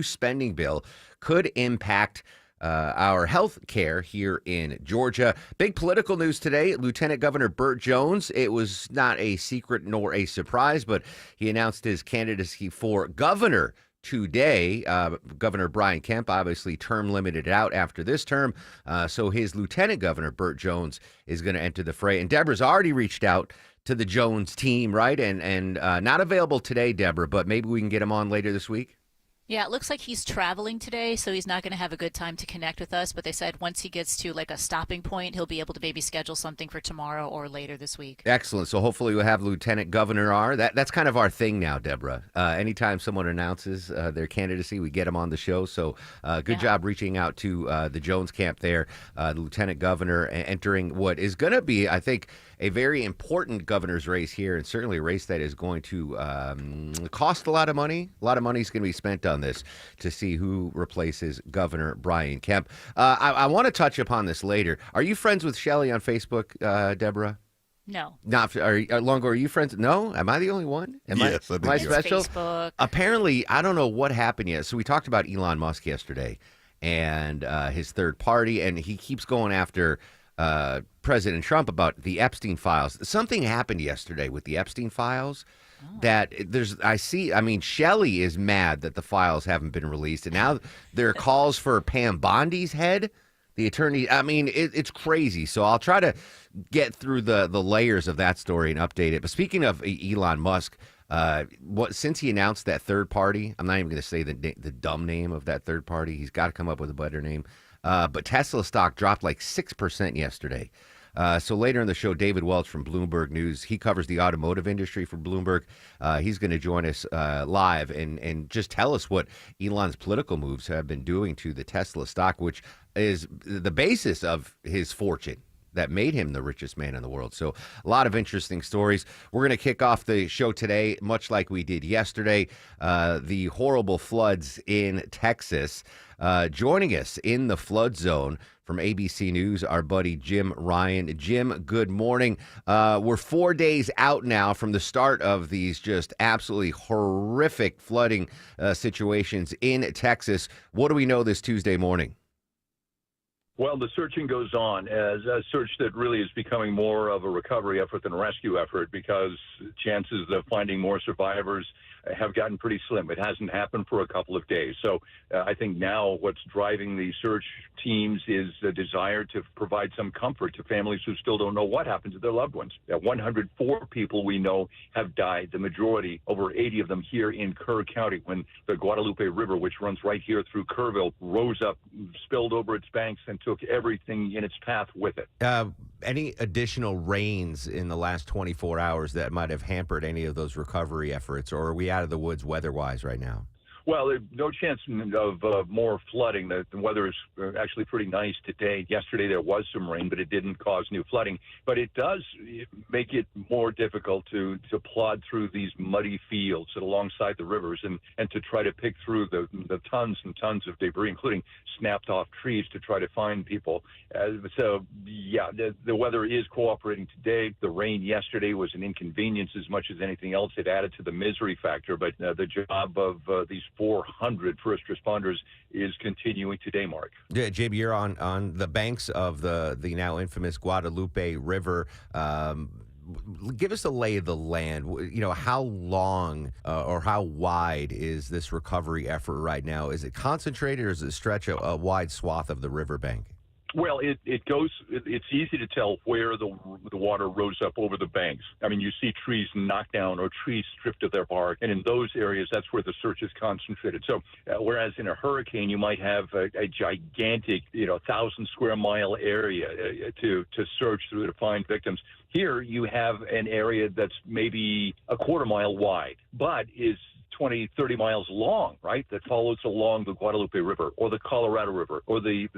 spending bill could impact our health care here in Georgia. Big political news today. Lieutenant Governor Burt Jones. It was not a secret nor a surprise, but he announced his candidacy for governor today. Governor Brian Kemp obviously term limited out after this term. So his Lieutenant Governor Burt Jones is going to enter the fray. And Deborah's already reached out to the Jones team, right? And not available today, Deborah, but maybe we can get him on later this week. Yeah, it looks like he's traveling today, so he's not going to have a good time to connect with us. But they said once he gets to like a stopping point, he'll be able to maybe schedule something for tomorrow or later this week. Excellent. So hopefully we'll have Lieutenant Governor R. That's kind of our thing now, Deborah. Anytime someone announces their candidacy, we get them on the show. So good job reaching out to the Jones camp there. The Lieutenant Governor entering what is going to be, I think, a very important governor's race here, and certainly a race that is going to cost a lot of money. A lot of money is going to be spent on this to see who replaces Governor Brian Kemp. I want to touch upon this later. Are you friends with Shelley on Facebook, Deborah? No. Not Longo. Are you friends? No. Am I the only one? Yes, am I special? Facebook. Apparently, I don't know what happened yet. So we talked about Elon Musk yesterday and his third party, and he keeps going after President Trump about the Epstein files. Something happened yesterday with the Epstein files that Shelley is mad that the files haven't been released. And now there are calls for Pam Bondi's head, the attorney. I mean, it's crazy. So I'll try to get through the layers of that story and update it. But speaking of Elon Musk, since he announced that third party, I'm not even going to say the dumb name of that third party. He's got to come up with a better name. But Tesla stock dropped like 6% yesterday. So later in the show, David Welch from Bloomberg News, he covers the automotive industry for Bloomberg. He's going to join us live and just tell us what Elon's political moves have been doing to the Tesla stock, which is the basis of his fortune that made him the richest man in the world. So a lot of interesting stories. We're going to kick off the show today, much like we did yesterday, the horrible floods in Texas. Joining us in the flood zone from ABC News, our buddy Jim Ryan. Jim, good morning. We're 4 days out now from the start of these just absolutely horrific flooding situations in Texas. What do we know this Tuesday morning? Well, the searching goes on as a search that really is becoming more of a recovery effort than a rescue effort because chances of finding more survivors have gotten pretty slim. It hasn't happened for a couple of days. So I think now what's driving the search teams is the desire to provide some comfort to families who still don't know what happened to their loved ones. 104 people we know have died, the majority, over 80 of them here in Kerr County, when the Guadalupe River, which runs right here through Kerrville, rose up, spilled over its banks, and took everything in its path with it. Any additional rains in the last 24 hours that might have hampered any of those recovery efforts, or are we out of the woods weather-wise right now? Well, there's no chance of more flooding. The weather is actually pretty nice today. Yesterday there was some rain, but it didn't cause new flooding. But it does make it more difficult to plod through these muddy fields alongside the rivers and to try to pick through the tons and tons of debris, including snapped off trees, to try to find people. The weather is cooperating today. The rain yesterday was an inconvenience as much as anything else. It added to the misery factor, but the job of these 400 first responders is continuing today, Mark. Yeah, JB, you're on the banks of the now infamous Guadalupe River. Give us a lay of the land. You know, how long or how wide is this recovery effort right now? Is it concentrated, or is it stretch a wide swath of the riverbank? Well, it's easy to tell where the water rose up over the banks. I mean, you see trees knocked down or trees stripped of their bark, and in those areas, that's where the search is concentrated. So, whereas in a hurricane, you might have a gigantic, 1,000 square mile area to search through to find victims. Here, you have an area that's maybe a quarter mile wide, but is 20, 30 miles long, right, that follows along the Guadalupe River or the Colorado River or the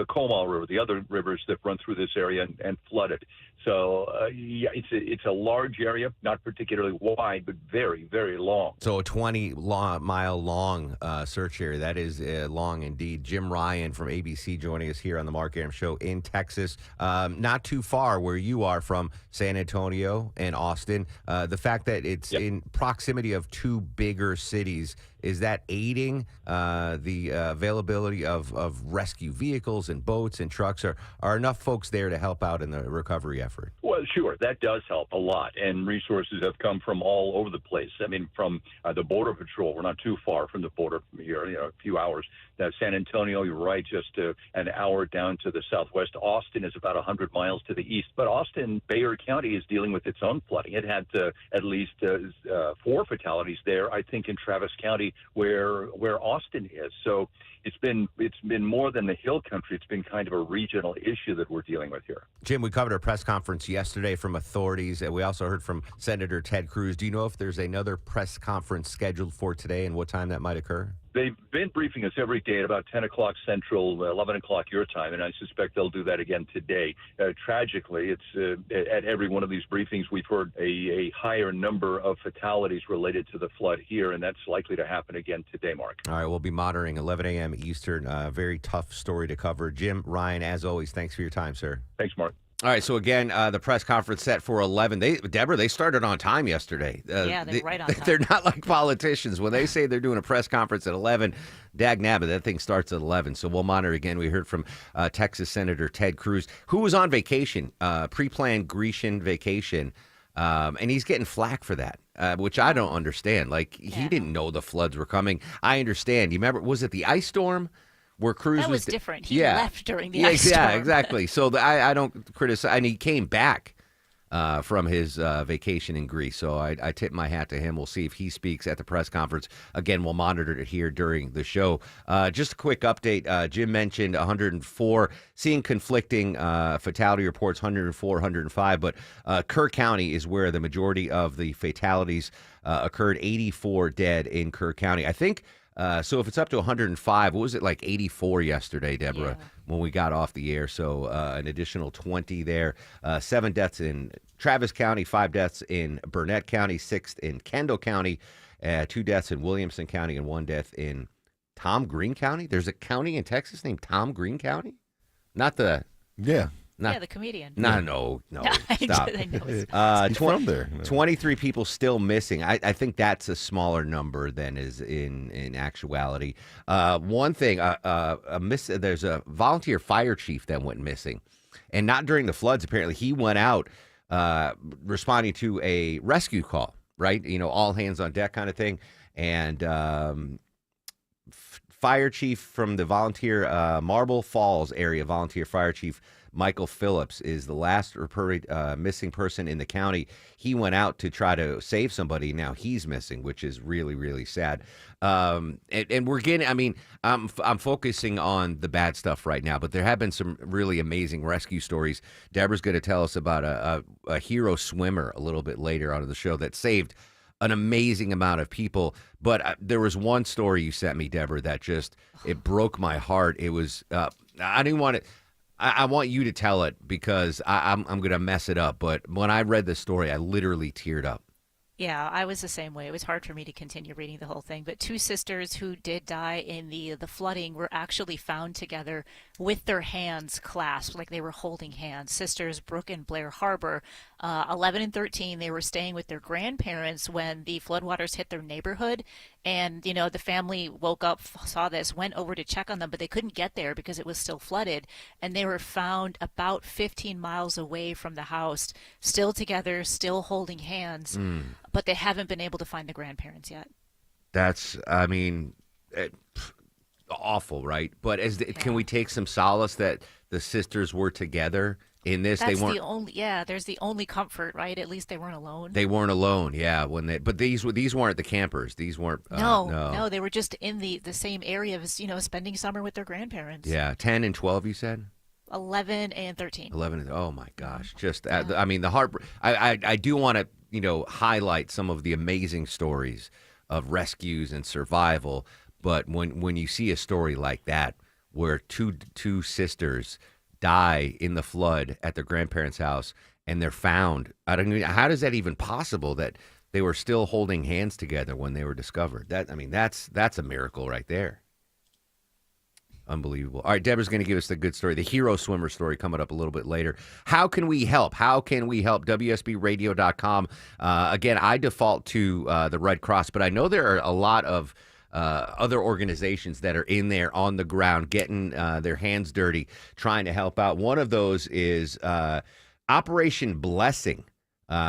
Comal River, the other rivers that run through this area and flood it. So, it's a large area, not particularly wide, but very, very long. So a 20-mile long search area. That is long indeed. Jim Ryan from ABC joining us here on the Mark Arum Show in Texas. Not too far where you are from San Antonio and Austin. The fact that it's in proximity of two bigger cities Is that aiding the availability of rescue vehicles and boats and trucks? Are enough folks there to help out in the recovery effort? Well, sure, that does help a lot, and resources have come from all over the place. I mean, from the Border Patrol, we're not too far from the border here, a few hours. San Antonio, you're right, just an hour down to the southwest. Austin is about 100 miles to the east, but Austin, Bexar County is dealing with its own flooding. It had at least 4 fatalities there, I think, in Travis County, where Austin is. So it's been more than the hill country. It's been kind of a regional issue that we're dealing with here. Jim, we covered a press conference yesterday from authorities, and we also heard from Senator Ted Cruz. Do you know if there's another press conference scheduled for today and what time that might occur? They've been briefing us every day at about 10 o'clock Central, 11 o'clock your time, and I suspect they'll do that again today. Tragically, it's at every one of these briefings, we've heard a higher number of fatalities related to the flood here, and that's likely to happen again today, Mark. All right, we'll be monitoring 11 a.m. Eastern. Very tough story to cover. Jim, Ryan, as always, thanks for your time, sir. Thanks, Mark. All right, so again, the press conference set for 11. Deborah, they started on time yesterday. Yeah, they're right on time. They're not like politicians. When they say they're doing a press conference at 11, dag nabbit, that thing starts at 11. So we'll monitor again. We heard from Texas Senator Ted Cruz, who was on vacation, pre-planned Grecian vacation, and he's getting flack for that, which I don't understand. Like, he didn't know the floods were coming. I understand. You remember, was it the ice storm? Where Cruz that was different. He left during the ice storm. Yeah, exactly. So I don't criticize. And he came back from his vacation in Greece. So I tip my hat to him. We'll see if he speaks at the press conference. Again, we'll monitor it here during the show. Just a quick update. Jim mentioned 104, seeing conflicting fatality reports, 104, 105. But Kerr County is where the majority of the fatalities occurred, 84 dead in Kerr County. I think... so if it's up to 105, what was it, like 84 yesterday, Deborah, when we got off the air? So an additional 20 there. 7 deaths in Travis County, 5 deaths in Burnett County, 6 in Kendall County, 2 deaths in Williamson County, and 1 death in Tom Green County. There's a county in Texas named Tom Green County? Not the... Yeah. The comedian. No, stop. He's from there. 23 people still missing. I think that's a smaller number than is in actuality. One thing, there's a volunteer fire chief that went missing, and not during the floods. Apparently, he went out responding to a rescue call. Right, all hands on deck kind of thing, and fire chief from the volunteer Marble Falls area, volunteer fire chief Michael Phillips is the last reported missing person in the county. He went out to try to save somebody. Now he's missing, which is really, really sad. And we're getting, I'm focusing on the bad stuff right now, but there have been some really amazing rescue stories. Deborah's going to tell us about a hero swimmer a little bit later on in the show that saved an amazing amount of people. But there was one story you sent me, Deborah, that just, it broke my heart. It was, I didn't want to, I want you to tell it because I'm going to mess it up. But when I read the story, I literally teared up. Yeah, I was the same way. It was hard for me to continue reading the whole thing. But 2 sisters who did die in the flooding were actually found together with their hands clasped, like they were holding hands. Sisters Brooke and Blair Harbor, 11 and 13, they were staying with their grandparents when the floodwaters hit their neighborhood. And, the family woke up, saw this, went over to check on them, but they couldn't get there because it was still flooded. And they were found about 15 miles away from the house, still together, still holding hands. But they haven't been able to find the grandparents yet. That's, awful, right? But can we take some solace that the sisters were together in this? That's there's the only comfort, right? At least they weren't alone. They weren't alone, yeah. But these weren't the campers. These weren't. No, they were just in the same area as spending summer with their grandparents. Yeah, 10 and 12, you said. 11 and 13. 11. Oh my gosh! Just the heart. I do want to highlight some of the amazing stories of rescues and survival. But when you see a story like that, where two sisters die in the flood at their grandparents' house and they're found, how is that even possible that they were still holding hands together when they were discovered? That's a miracle right there. Unbelievable. All right, Deborah's going to give us the good story, the hero swimmer story, coming up a little bit later. How can we help? WSBradio.com. Again, I default to the Red Cross, but I know there are a lot of other organizations that are in there on the ground, getting their hands dirty, trying to help out. One of those is Operation Blessing,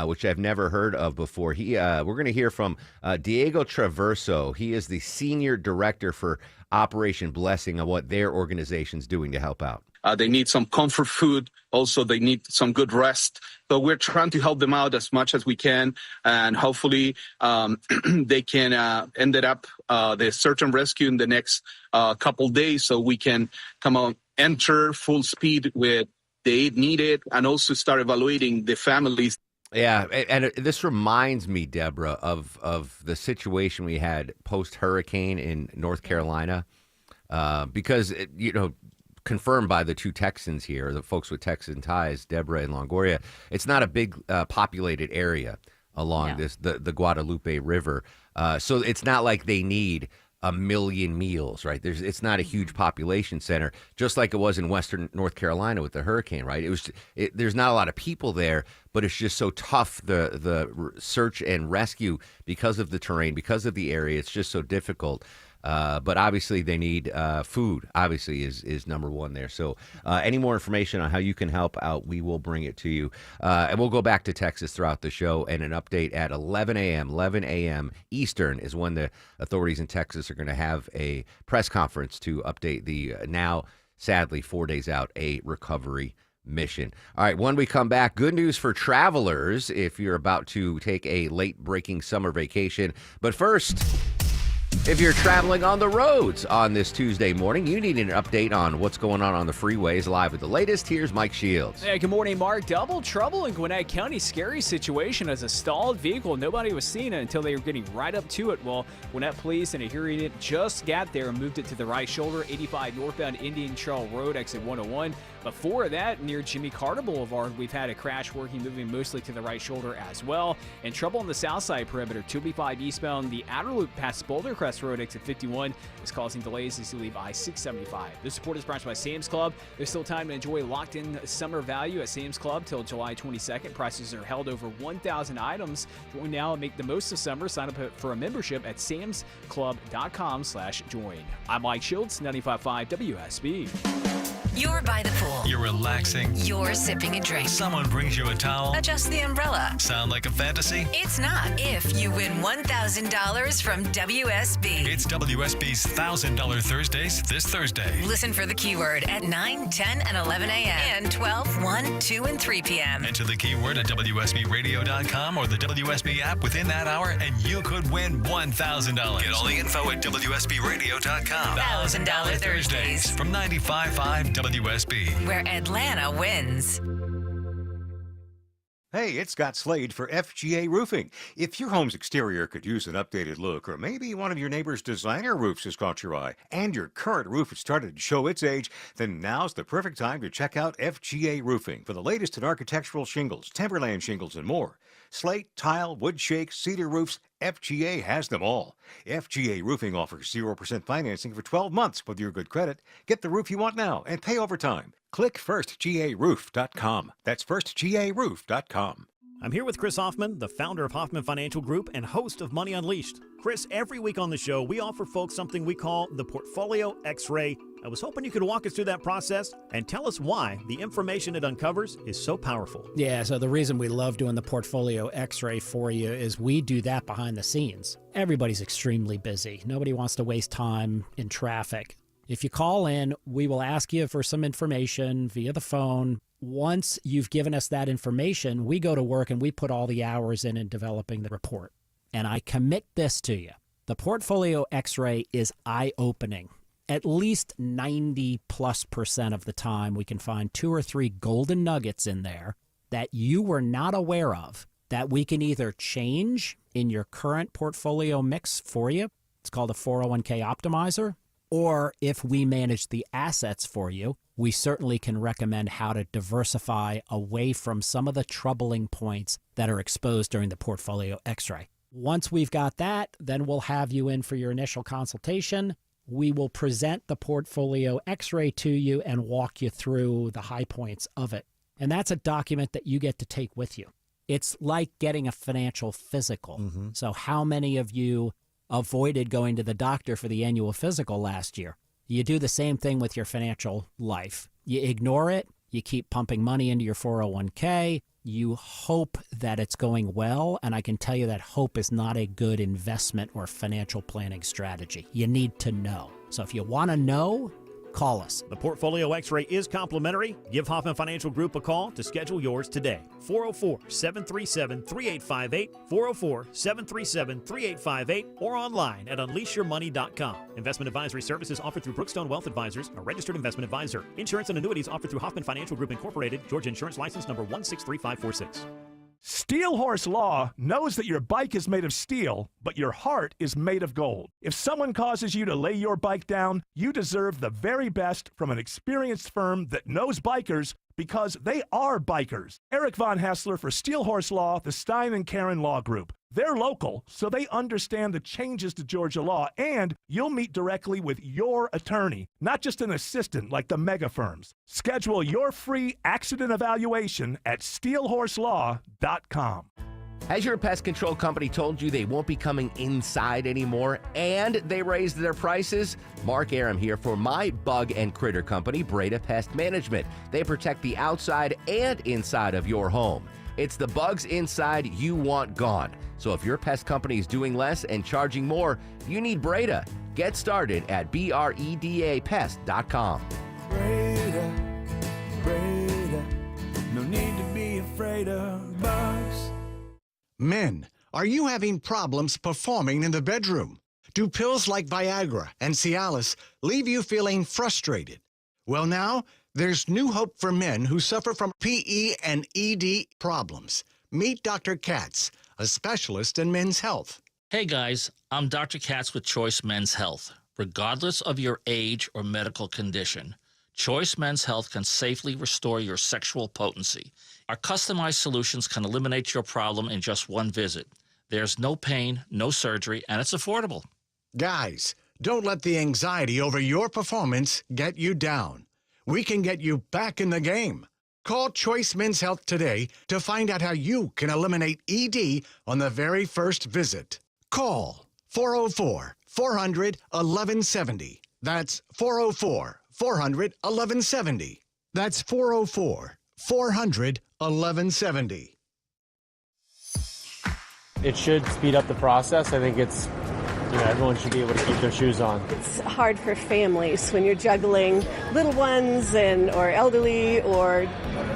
which I've never heard of before. We're going to hear from Diego Traverso. He is the senior director for Operation Blessing and what their organization's doing to help out. They need some comfort food. Also, they need some good rest. So we're trying to help them out as much as we can. And hopefully they can end up the search and rescue in the next couple days so we can come on, enter full speed with the aid needed and also start evaluating the families. Yeah, and this reminds me, Deborah, of the situation we had post-hurricane in North Carolina because, confirmed by the two Texans here, the folks with Texan ties, Deborah and Longoria, it's not a big populated area along the Guadalupe River. So it's not like they need a million meals, right? It's not a huge population center, just like it was in Western North Carolina with the hurricane, right? There's not a lot of people there, but it's just so tough, the search and rescue because of the terrain, because of the area. It's just so difficult. But obviously they need food, obviously, is number one there. So any more information on how you can help out, we will bring it to you. And we'll go back to Texas throughout the show. And an update at 11 a.m. Eastern is when the authorities in Texas are going to have a press conference to update the now, sadly, 4 days out, a recovery mission. All right, when we come back, good news for travelers if you're about to take a late-breaking summer vacation. But first, if you're traveling on the roads on this Tuesday morning, you need an update on what's going on the freeways. Live with the latest, here's Mike Shields. Hey, good morning, Mark. Double trouble in Gwinnett County. Scary situation as a stalled vehicle. Nobody was seeing it until they were getting right up to it. Well, Gwinnett police and a hearing unit just got there and moved it to the right shoulder, 85 northbound Indian Trail Road, exit 101. Before that, near Jimmy Carter Boulevard, we've had a crash moving mostly to the right shoulder as well. And trouble on the south side perimeter, 285 eastbound, the outer loop past Boulder Crest Road, exit 51, is causing delays as you leave I-675. This report is brought to you by Sam's Club. There's still time to enjoy locked-in summer value at Sam's Club till July 22nd. Prices are held over 1,000 items. Join now and make the most of summer. Sign up for a membership at samsclub.com/join. I'm Mike Shields, 95.5 WSB. You're by the pool. You're relaxing. You're sipping a drink. Someone brings you a towel. Adjust the umbrella. Sound like a fantasy? It's not if you win $1,000 from WSB. It's WSB's $1,000 Thursdays this Thursday. Listen for the keyword at 9, 10, and 11 a.m. and 12, 1, 2, and 3 p.m. Enter the keyword at WSBRadio.com or the WSB app within that hour, and you could win $1,000. Get all the info at WSBRadio.com. $1,000 Thursdays from 95.5 WSB, where Atlanta wins. Hey, it's Scott Slade for FGA Roofing. If your home's exterior could use an updated look, or maybe one of your neighbor's designer roofs has caught your eye, and your current roof has started to show its age, then now's the perfect time to check out FGA Roofing for the latest in architectural shingles, timberland shingles, and more. Slate, tile, wood shake, cedar roofs, FGA has them all. FGA Roofing offers 0% financing for 12 months with your good credit. Get the roof you want now and pay over time. Click firstgaroof.com. That's firstgaroof.com. I'm here with Chris Hoffman, the founder of Hoffman Financial Group and host of Money Unleashed. Chris, every week on the show, we offer folks something we call the Portfolio X-Ray. I was hoping you could walk us through that process and tell us why the information it uncovers is so powerful. Yeah, so the reason we love doing the Portfolio X-Ray for you is we do that behind the scenes. Everybody's extremely busy. Nobody wants to waste time in traffic. If you call in, we will ask you for some information via the phone. Once you've given us that information, we go to work and we put all the hours in developing the report. And I commit this to you. The Portfolio X-Ray is eye-opening. At least 90+% of the time, we can find 2 or 3 golden nuggets in there that you were not aware of that we can either change in your current portfolio mix for you. It's called a 401k optimizer. Or if we manage the assets for you, we certainly can recommend how to diversify away from some of the troubling points that are exposed during the Portfolio X-ray. Once we've got that, then we'll have you in for your initial consultation. We will present the Portfolio X-ray to you and walk you through the high points of it. And that's a document that you get to take with you. It's like getting a financial physical. So how many of you avoided going to the doctor for the annual physical last year. You do the same thing with your financial life. You ignore it. You keep pumping money into your 401k. You hope that it's going well, and I can tell you that hope is not a good investment or financial planning strategy. You need to know. So if you want to know, call us. The Portfolio X-ray is complimentary. Give Hoffman Financial Group a call to schedule yours today. 404-737-3858, 404-737-3858, or online at unleashyourmoney.com. Investment advisory services offered through Brookstone Wealth Advisors, a registered investment advisor. Insurance and annuities offered through Hoffman Financial Group Incorporated, Georgia Insurance License number 163546. Steel Horse Law knows that your bike is made of steel, but your heart is made of gold. If someone causes you to lay your bike down, you deserve the very best from an experienced firm that knows bikers because they are bikers. Eric Von Hassler for Steel Horse Law, the Stein and Karen Law Group. They're local, so they understand the changes to Georgia law, and you'll meet directly with your attorney, not just an assistant like the mega firms. Schedule your free accident evaluation at steelhorselaw.com. Has your pest control company told you they won't be coming inside anymore and they raised their prices? Mark Aram here for my bug and critter company, Breda Pest Management. They protect the outside and inside of your home. It's the bugs inside you want gone. So if your pest company is doing less and charging more, you need Breda. Get started at BREDAPest.com. Breda, no need to be afraid of bugs. Men, are you having problems performing in the bedroom? Do pills like Viagra and Cialis leave you feeling frustrated? Well, now, there's new hope for men who suffer from PE and ED problems. Meet Dr. Katz, a specialist in men's health. Hey guys, I'm Dr. Katz with Choice Men's Health. Regardless of your age or medical condition, Choice Men's Health can safely restore your sexual potency. Our customized solutions can eliminate your problem in just one visit. There's no pain, no surgery, and it's affordable. Guys, don't let the anxiety over your performance get you down. We can get you back in the game. Call Choice Men's Health today to find out how you can eliminate ED on the very first visit. Call 404-400-1170. That's 404-400-1170. That's 404-400-1170. It should speed up the process. I think it's, everyone should be able to keep their shoes on. It's hard for families when you're juggling little ones or elderly or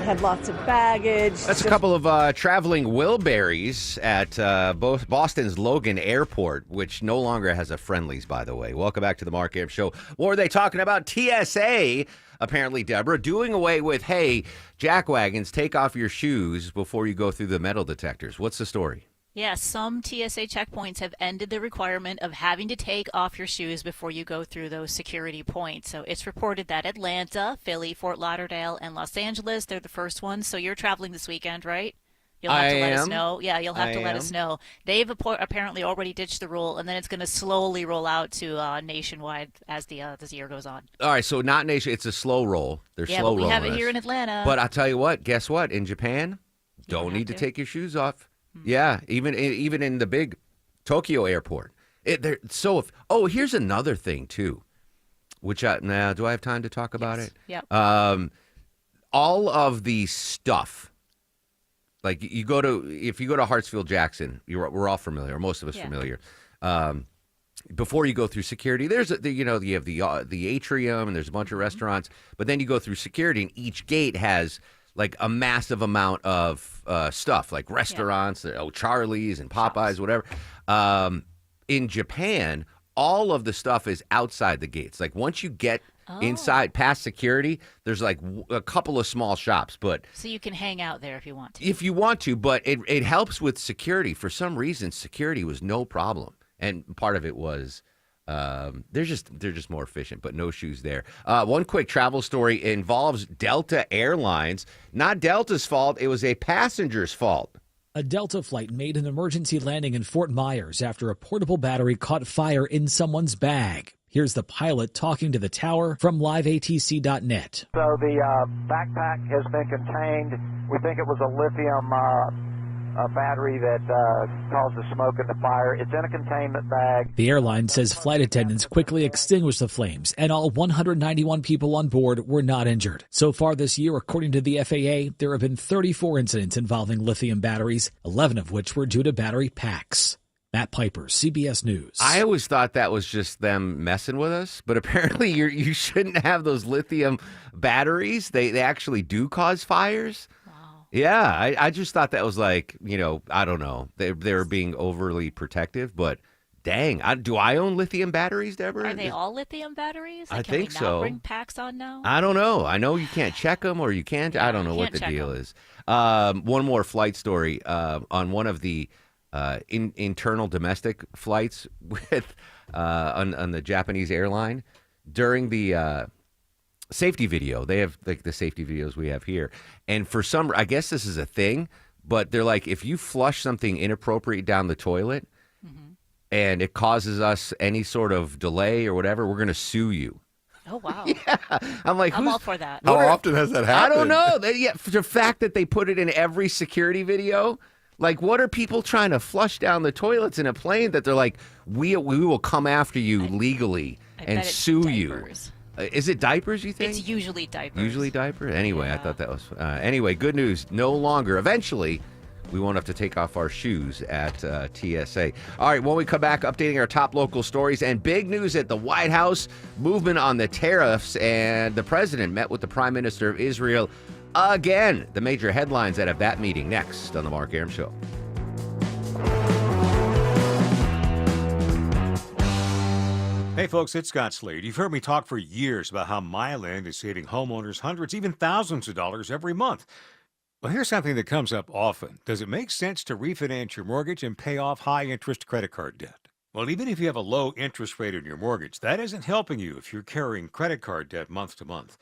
have lots of baggage. That's a couple of traveling Wilburys at both Boston's Logan Airport, which no longer has a Friendlies, by the way. Welcome back to the Mark Aram Show. What are they talking about? TSA, apparently, Deborah, doing away with, hey, jackwagons, take off your shoes before you go through the metal detectors. What's the story? Yes, some TSA checkpoints have ended the requirement of having to take off your shoes before you go through those security points. So it's reported that Atlanta, Philly, Fort Lauderdale, and Los Angeles, they're the first ones. So you're traveling this weekend, right? You'll have to let us know. Yeah, you'll have to let us know. They've apparently already ditched the rule, and then it's going to slowly roll out to nationwide as the year goes on. All right, so not nation. It's a slow roll. They're slow rolling. Yeah, we have it here in Atlanta. But I'll tell you what. Guess what? In Japan, don't need to take your shoes off. Yeah, even in the big Tokyo airport. Here's another thing too, which do I have time to talk about it? Yep. All of the stuff, like if you go to Hartsfield Jackson, we're all familiar, or most of us familiar. Before you go through security, there's you have the atrium and there's a bunch of restaurants, but then you go through security and each gate has like a massive amount of stuff, like restaurants, Charlie's and Popeyes, whatever. In Japan, all of the stuff is outside the gates. Like once you get inside past security, there's like a couple of small shops, but so you can hang out there if you want to. If you want to, but it helps with security. For some reason, security was no problem, and part of it was. They're just more efficient, but no shoes there. One quick travel story involves Delta Airlines. Not Delta's fault. It was a passenger's fault. A Delta flight made an emergency landing in Fort Myers after a portable battery caught fire in someone's bag. Here's the pilot talking to the tower from liveatc.net. So the backpack has been contained. We think it was a lithium a battery that caused the smoke and the fire. It's in a containment bag. The airline says flight attendants quickly extinguished the flames, and all 191 people on board were not injured. So far this year, according to the FAA, there have been 34 incidents involving lithium batteries, 11 of which were due to battery packs. Matt Piper, CBS News. I always thought that was just them messing with us, but apparently you shouldn't have those lithium batteries. They actually do cause fires. Wow. Yeah, I just thought that was like, I don't know. They were being overly protective, but dang, do I own lithium batteries, Deborah? Are they all lithium batteries? I Can think we not so. bring packs on now? I don't know. I know you can't check them or you can't. I don't know what the deal is. One more flight story on one of the internal domestic flights with on the Japanese airline during the safety video. They have like the safety videos we have here, and for some, I guess this is a thing, but they're like, if you flush something inappropriate down the toilet and it causes us any sort of delay or whatever, we're going to sue you. Oh, wow. Yeah. I'm all for that. How often has that happened? I don't know. The fact that they put it in every security video, like, what are people trying to flush down the toilets in a plane that they're like, we will come after you legally and sue you? Is it diapers, you think? It's usually diapers. Usually diapers? Anyway, I thought that was... anyway, good news. No longer. Eventually, we won't have to take off our shoes at TSA. All right, when we come back, updating our top local stories and big news at the White House, movement on the tariffs, and the president met with the Prime Minister of Israel again. The major headlines out of that meeting next on The Mark Arum Show. Hey folks, it's Scott Slade. You've heard me talk for years about how MyLand is saving homeowners hundreds, even thousands of dollars every month. Well, here's something that comes up often. Does it make sense to refinance your mortgage and pay off high-interest credit card debt? Well, even if you have a low interest rate on your mortgage, that isn't helping you if you're carrying credit card debt month to month.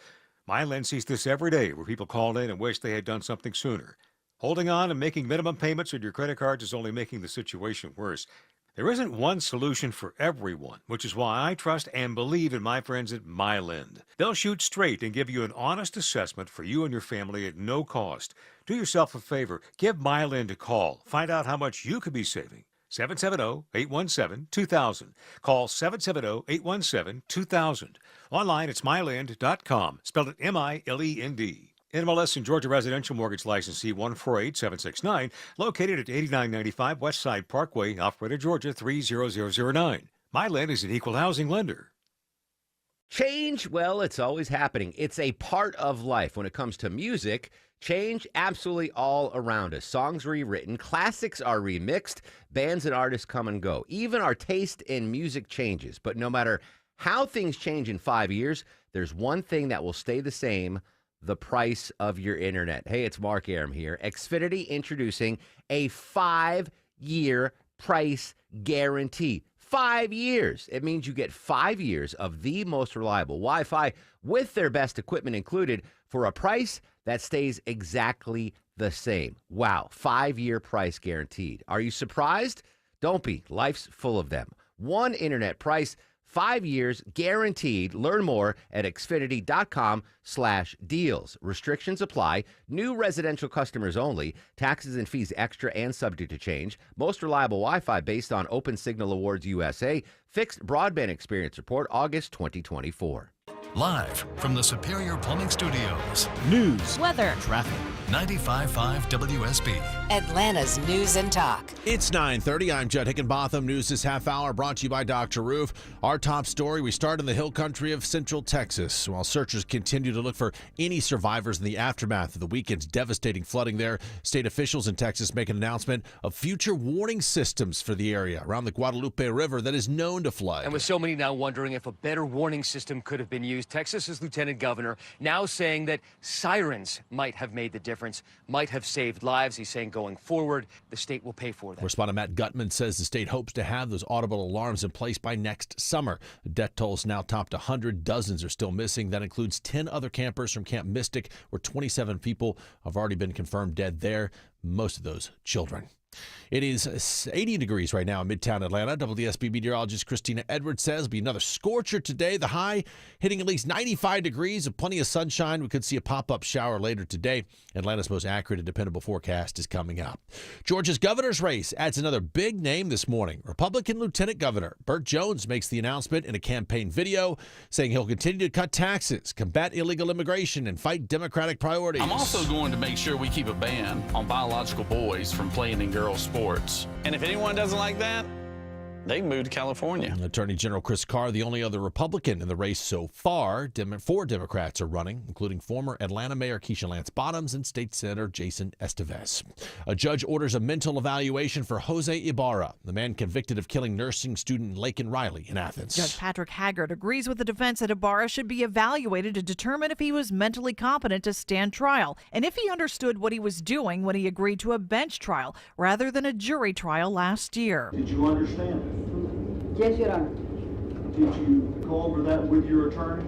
MyLand sees this every day where people call in and wish they had done something sooner. Holding on and making minimum payments on your credit cards is only making the situation worse. There isn't one solution for everyone, which is why I trust and believe in my friends at MyLend. They'll shoot straight and give you an honest assessment for you and your family at no cost. Do yourself a favor. Give MyLend a call. Find out how much you could be saving. 770-817-2000. Call 770-817-2000. Online, it's MyLend.com. Spelled it M-I-L-E-N-D. NMLS and Georgia Residential Mortgage Licensee 148769, located at 8995 West Side Parkway, Alpharetta, Georgia 30009. MyLend is an equal housing lender. Change, well, it's always happening. It's a part of life. When it comes to music, change absolutely all around us. Songs rewritten, classics are remixed, bands and artists come and go. Even our taste in music changes. But no matter how things change in 5 years, there's one thing that will stay the same: the price of your internet. Hey, it's Mark Arum here. Xfinity introducing a 5-year price guarantee. 5 years. It means you get 5 years of the most reliable Wi-Fi with their best equipment included for a price that stays exactly the same. Wow, 5-year price guaranteed. Are you surprised? Don't be. Life's full of them. One internet price, 5 years guaranteed. Learn more at Xfinity.com/deals. Restrictions apply. New residential customers only. Taxes and fees extra and subject to change. Most reliable Wi-Fi based on Open Signal Awards USA. Fixed broadband experience report August 2024. Live from the Superior Plumbing Studios. News, weather, traffic. 95.5 WSB. Atlanta's News and Talk. It's 9:30. I'm Judd Hickenbotham. News this half hour brought to you by Dr. Roof. Our top story, we start in the hill country of Central Texas. While searchers continue to look for any survivors in the aftermath of the weekend's devastating flooding there, state officials in Texas make an announcement of future warning systems for the area around the Guadalupe River that is known to flood. And with so many now wondering if a better warning system could have been used, Texas's lieutenant governor now saying that sirens might have made the difference, might have saved lives. He's saying going forward, the state will pay for that. Correspondent Matt Gutman says the state hopes to have those audible alarms in place by next summer. The death toll's now topped 100. Dozens are still missing. That includes 10 other campers from Camp Mystic, where 27 people have already been confirmed dead there, most of those children. It is 80 degrees right now in Midtown Atlanta. WSB meteorologist Christina Edwards says it'll be another scorcher today. The high hitting at least 95 degrees and plenty of sunshine. We could see a pop-up shower later today. Atlanta's most accurate and dependable forecast is coming up. Georgia's governor's race adds another big name this morning. Republican Lieutenant Governor Burt Jones makes the announcement in a campaign video saying he'll continue to cut taxes, combat illegal immigration, and fight Democratic priorities. I'm also going to make sure we keep a ban on biological boys from playing in girls' sports. And if anyone doesn't like that, they can move to California. Attorney General Chris Carr, the only other Republican in the race so far. 4 Democrats are running, including former Atlanta Mayor Keisha Lance Bottoms and State Senator Jason Estevez. A judge orders a mental evaluation for Jose Ibarra, the man convicted of killing nursing student Laken Riley in Athens. Judge Patrick Haggard agrees with the defense that Ibarra should be evaluated to determine if he was mentally competent to stand trial and if he understood what he was doing when he agreed to a bench trial rather than a jury trial last year. Did you understand it? Yes, Your Honor. Did you go over that with your attorney?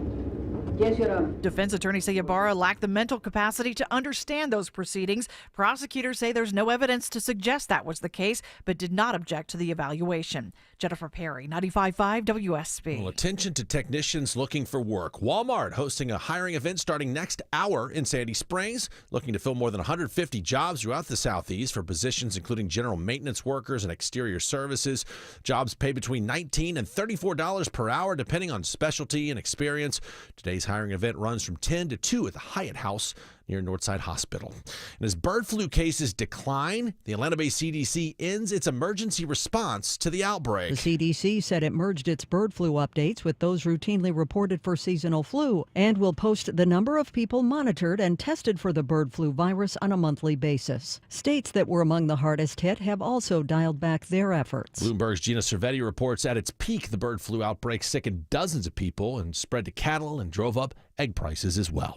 Yes, Your Honor. Defense attorneys say Ibarra lacked the mental capacity to understand those proceedings. Prosecutors say there's no evidence to suggest that was the case, but did not object to the evaluation. Jennifer Perry, 95.5 WSB. Well, attention to technicians looking for work. Walmart hosting a hiring event starting next hour in Sandy Springs, looking to fill more than 150 jobs throughout the Southeast for positions including general maintenance workers and exterior services. Jobs pay between $19 and $34 per hour, depending on specialty and experience. Today's hiring event runs from 10 to 2 at the Hyatt House near Northside Hospital. And as bird flu cases decline, the Atlanta-based CDC ends its emergency response to the outbreak. The CDC said it merged its bird flu updates with those routinely reported for seasonal flu and will post the number of people monitored and tested for the bird flu virus on a monthly basis. States that were among the hardest hit have also dialed back their efforts. Bloomberg's Gina Cervetti reports at its peak, the bird flu outbreak sickened dozens of people and spread to cattle and drove up egg prices as well.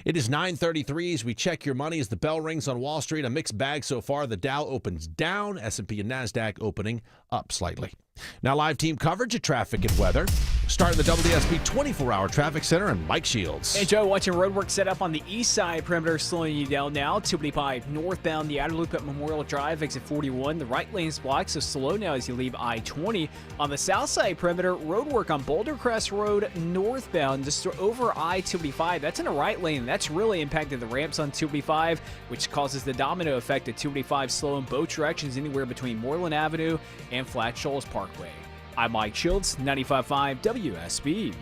It is 9:33 as we check your money as the bell rings on Wall Street. A mixed bag so far. The Dow opens down, S&P and NASDAQ opening up slightly. Now live team coverage of traffic and weather. Starting the WSB 24-hour traffic center and Mike Shields. Hey, Joe, watching roadwork set up on the east side perimeter, slowing you down now. 285 northbound, the outer loop at Memorial Drive, exit 41. The right lane's blocked, so slow now as you leave I-20. On the south side perimeter, roadwork on Boulder Crest Road northbound, just over I-285. That's in the right lane. That's really impacted the ramps on 285, which causes the domino effect at 285 slow in both directions, anywhere between Moreland Avenue and Flat Shoals Parkway. I'm Mike Shields, 95.5 WSB.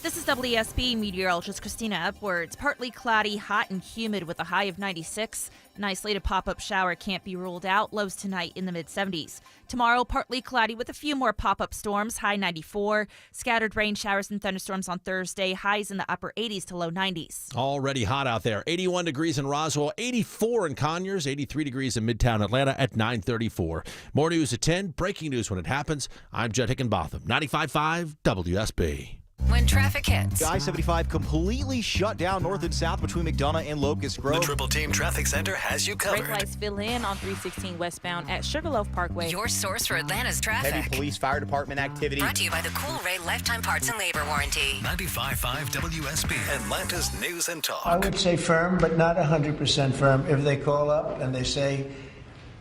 This is WSB meteorologist Christina Edwards. Partly cloudy, hot and humid with a high of 96. An isolated pop-up shower can't be ruled out. Lows tonight in the mid-70s. Tomorrow, partly cloudy with a few more pop-up storms, high 94. Scattered rain showers and thunderstorms on Thursday, highs in the upper 80s to low 90s. Already hot out there. 81 degrees in Roswell, 84 in Conyers, 83 degrees in Midtown Atlanta at 9:34. More news at 10. Breaking news when it happens. I'm Judd Hickenbotham, 95.5 WSB. When traffic hits. I-75 completely shut down north and south between McDonough and Locust Grove. The Triple Team Traffic Center has you covered. Brake lights fill in on 316 westbound at Sugarloaf Parkway. Your source for Atlanta's traffic. Heavy police fire department activity. Brought to you by the Cool Ray Lifetime Parts and Labor Warranty. 95.5 WSB, Atlanta's news and talk. I would say firm, but not 100% firm. If they call up and they say,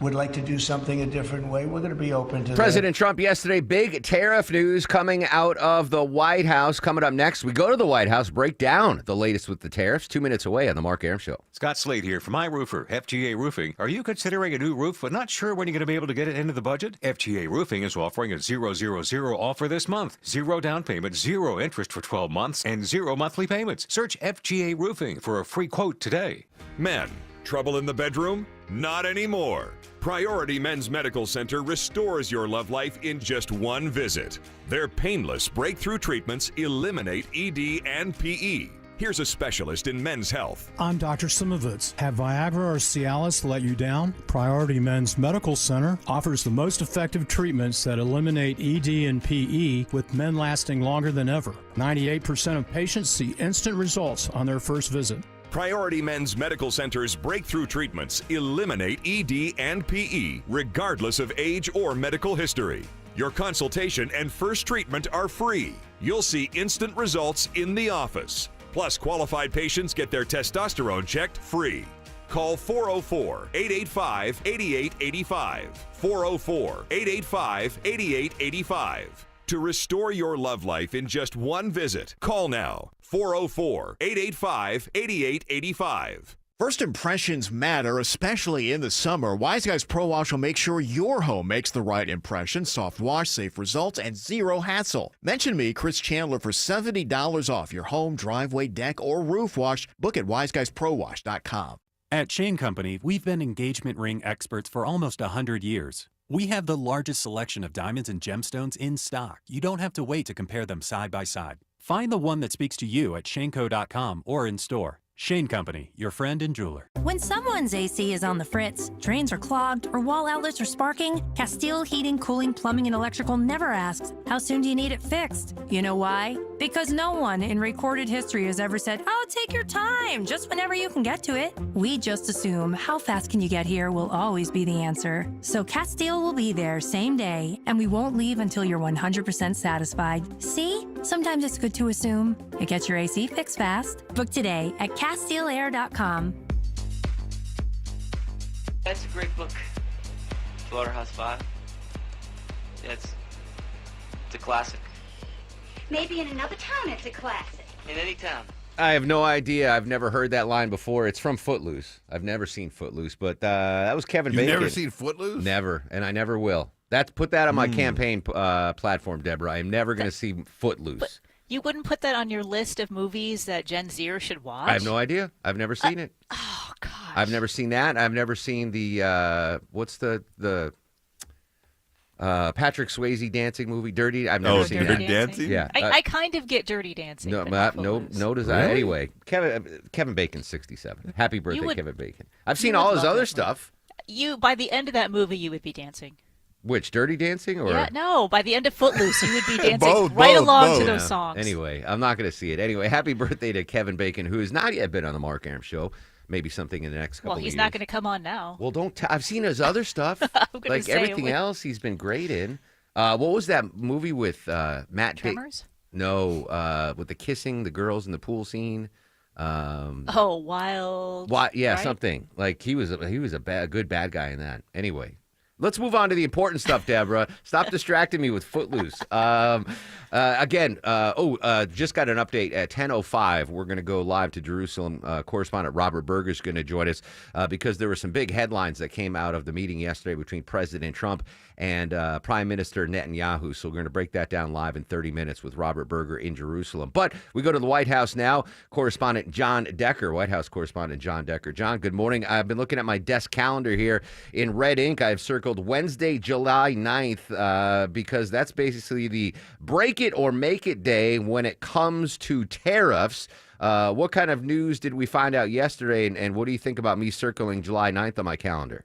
would like to do something a different way, we're going to be open to that. President Trump yesterday, big tariff news coming out of the White House. Coming up next, we go to the White House, break down the latest with the tariffs. 2 minutes away on the Mark Arum Show. Scott Slade here for My Roofer, FGA Roofing. Are you considering a new roof but not sure when you're going to be able to get it into the budget? FGA Roofing is offering a 000 offer this month. 0 down payment, 0 interest for 12 months, and 0 monthly payments. Search FGA Roofing for a free quote today. Men, trouble in the bedroom? Not anymore. Priority Men's Medical Center restores your love life in just one visit. Their painless breakthrough treatments eliminate ED and PE. Here's a specialist in men's health. I'm Dr. Simovitz. Have Viagra or Cialis let you down? Priority Men's Medical Center offers the most effective treatments that eliminate ED and PE, with men lasting longer than ever. 98% of patients see instant results on their first visit. Priority Men's Medical Center's breakthrough treatments eliminate ED and PE, regardless of age or medical history. Your consultation and first treatment are free. You'll see instant results in the office. Plus, qualified patients get their testosterone checked free. Call 404-885-8885. 404-885-8885. To restore your love life in just one visit, call now. 404-885-8885. First impressions matter, especially in the summer. Wise Guys Pro Wash will make sure your home makes the right impression. Soft wash, safe results, and zero hassle. Mention me, Chris Chandler, for $70 off your home, driveway, deck, or roof wash. Book at wiseguysprowash.com. At Shane Company, we've been engagement ring experts for almost 100 years. We have the largest selection of diamonds and gemstones in stock. You don't have to wait to compare them side by side. Find the one that speaks to you at shaneco.com or in store. Shane Company, your friend and jeweler. When someone's AC is on the fritz, drains are clogged, or wall outlets are sparking, Castile Heating, Cooling, Plumbing, and Electrical never asks, how soon do you need it fixed? You know why? Because no one in recorded history has ever said, oh, take your time, just whenever you can get to it. We just assume how fast can you get here will always be the answer. So Castile will be there same day, and we won't leave until you're 100% satisfied. See? Sometimes it's good to assume. It gets your AC fixed fast. Book today at CastileAir.com. That's a great book, Slaughterhouse-Five. Yeah, it's a classic. Maybe in another town it's a classic. In any town. I have no idea. I've never heard that line before. It's from Footloose. I've never seen Footloose, but that was Kevin Bacon. You've never seen Footloose? Never, and I never will. Put that on my campaign platform, Deborah. I'm never going to see Footloose. But you wouldn't put that on your list of movies that Gen Zer should watch? I have no idea. I've never seen it. Oh, gosh. I've never seen that. I've never seen the what's the Patrick Swayze dancing movie, Dirty. I've never seen Dirty that. Dancing? Yeah. I kind of get Dirty Dancing. No, but not no Footloose. does I. Anyway, Kevin Bacon's 67. Happy birthday, would- Kevin Bacon. I've seen all his love other that stuff. By the end of that movie, you would be dancing. Which, Dirty Dancing or? Yeah, no. By the end of Footloose, you would be dancing Both, along to Yeah. those songs. Anyway, I'm not going to see it. Anyway, happy birthday to Kevin Bacon, who has not yet been on the Mark Aram show. Maybe something in the next couple Well, of years. he's not going to come on now. Well, I've seen his other stuff. gonna Like say, everything wait. else, he's been great in. What was that movie with Matt? Tremors? No, with the kissing, the girls in the pool scene. Wild. Yeah, right? something like he was a good bad guy in that. Anyway, let's move on to the important stuff, Deborah. Stop distracting me with Footloose. Just got an update at 10:05. We're going to go live to Jerusalem. Correspondent Robert Berger is going to join us because there were some big headlines that came out of the meeting yesterday between President Trump and Prime Minister Netanyahu. So we're going to break that down live in 30 minutes with Robert Berger in Jerusalem. But we go to the White House now. Correspondent John Decker, White House correspondent John Decker. John, good morning. I've been looking at my desk calendar here in red ink. I've circled Wednesday, July 9th, because that's basically the break it or make it day when it comes to tariffs. What kind of news did we find out yesterday, and what do you think about me circling July 9th on my calendar?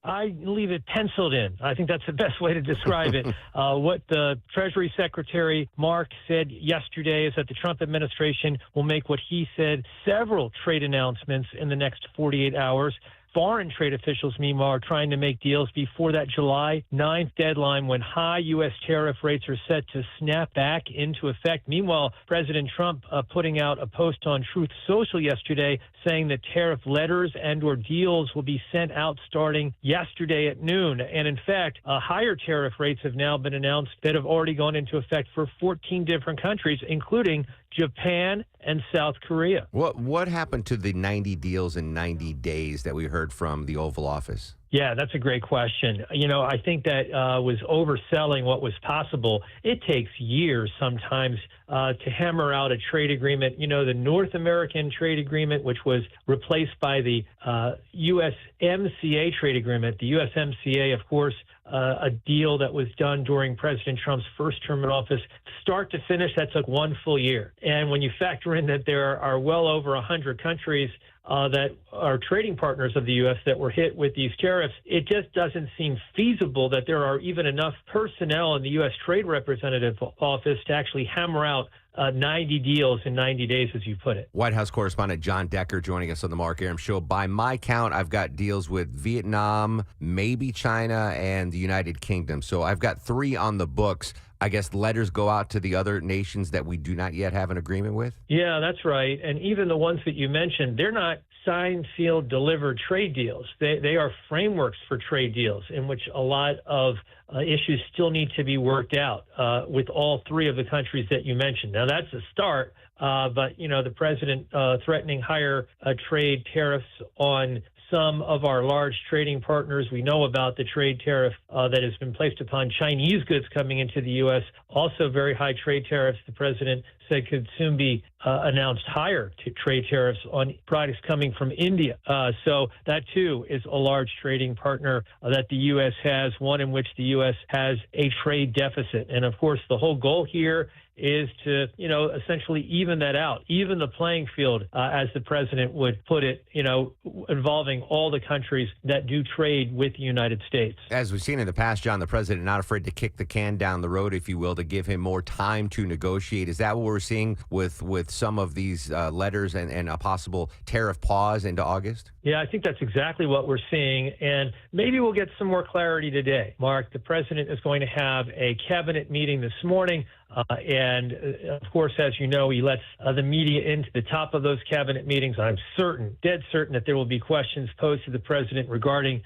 I leave it penciled in. I think that's the best way to describe it. What the Treasury Secretary Mark said yesterday is that the Trump administration will make what he said several trade announcements in the next 48 hours. Foreign trade officials, meanwhile, are trying to make deals before that July 9th deadline when high U.S. tariff rates are set to snap back into effect. Meanwhile, President Trump putting out a post on Truth Social yesterday saying that tariff letters and or deals will be sent out starting yesterday at noon. And in fact, higher tariff rates have now been announced that have already gone into effect for 14 different countries, including Japan and South Korea. What happened to the 90 deals in 90 days that we heard from the Oval Office? Yeah, that's a great question. You know, I think that was overselling what was possible. It takes years sometimes to hammer out a trade agreement. You know, the North American trade agreement, which was replaced by the USMCA trade agreement. The USMCA, of course, a deal that was done during President Trump's first term in office. Start to finish, that took 1 full year. And when you factor in that there are well over 100 countries that are trading partners of the U.S. that were hit with these tariffs, it just doesn't seem feasible that there are even enough personnel in the U.S. Trade Representative Office to actually hammer out 90 deals in 90 days, as you put it. White House correspondent John Decker joining us on the Mark Aram Show. By my count, I've got deals with Vietnam, maybe China, and the United Kingdom. So I've got 3 on the books. I guess, letters go out to the other nations that we do not yet have an agreement with? Yeah, that's right. And even the ones that you mentioned, they're not signed, sealed, delivered trade deals. They are frameworks for trade deals in which a lot of issues still need to be worked out with all three of the countries that you mentioned. Now, that's a start, but, the president threatening higher trade tariffs on some of our large trading partners. We know about the trade tariff that has been placed upon Chinese goods coming into the U.S., also very high trade tariffs. The president said could soon be announced higher trade tariffs on products coming from India. So that, too, is a large trading partner that the U.S. has, one in which the U.S. has a trade deficit. And, of course, the whole goal here is to, essentially even that out, even the playing field, as the president would put it, involving all the countries that do trade with the United States. As we've seen in the past, John, the president not afraid to kick the can down the road, if you will, to give him more time to negotiate. Is that what we're seeing with some of these letters and a possible tariff pause into August? Yeah, I think that's exactly what we're seeing. And maybe we'll get some more clarity today. Mark, the president is going to have a cabinet meeting this morning. And of course, as you know, he lets the media into the top of those cabinet meetings. I'm dead certain that there will be questions posed to the president regarding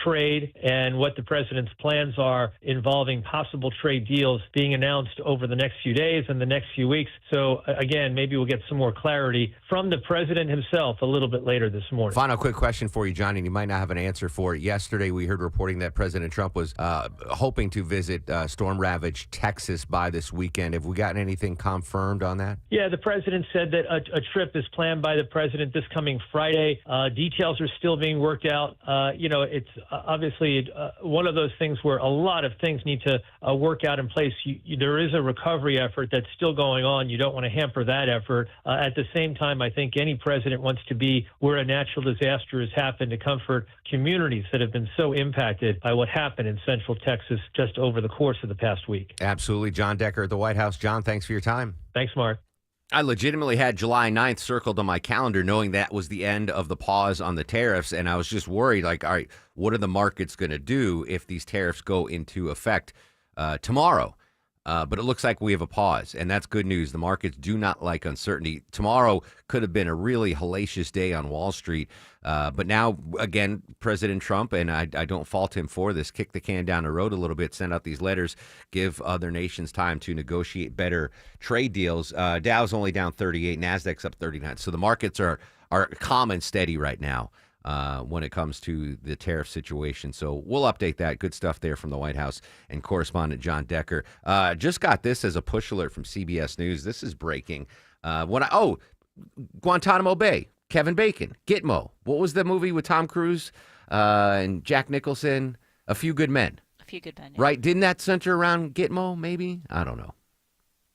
trade and what the president's plans are involving possible trade deals being announced over the next few days and the next few weeks. So again, maybe we'll get some more clarity from the president himself a little bit later this morning. Final quick question for you, John, and you might not have an answer for it. Yesterday, we heard reporting that President Trump was hoping to visit storm-ravaged Texas by this weekend. Have we gotten anything confirmed on that? Yeah, the president said that a trip is planned by the president this coming Friday. Details are still being worked out. It's obviously one of those things where a lot of things need to work out in place. There is a recovery effort that's still going on. You don't want to hamper that effort. At the same time, I think any president wants to be where a natural disaster has happened to comfort communities that have been so impacted by what happened in Central Texas just over the course of the past week. Absolutely. John Decker at the White House. John, thanks for your time. Thanks, Mark. I legitimately had July 9th circled on my calendar, knowing that was the end of the pause on the tariffs. And I was just worried, like, all right, what are the markets going to do if these tariffs go into effect tomorrow? But it looks like we have a pause, and that's good news. The markets do not like uncertainty. Tomorrow could have been a really hellacious day on Wall Street. But now, again, President Trump, and I don't fault him for this, kick the can down the road a little bit, send out these letters, give other nations time to negotiate better trade deals. Dow's only down 38, NASDAQ's up 39. So the markets are calm and steady right now when it comes to the tariff situation. So we'll update that. Good stuff there from the White House and correspondent John Decker. Just got this as a push alert from CBS News. This is breaking. Guantanamo Bay, Kevin Bacon, Gitmo. What was the movie with Tom Cruise and Jack Nicholson? A Few Good Men. A Few Good Men. Yeah. Right? Didn't that center around Gitmo, maybe? I don't know.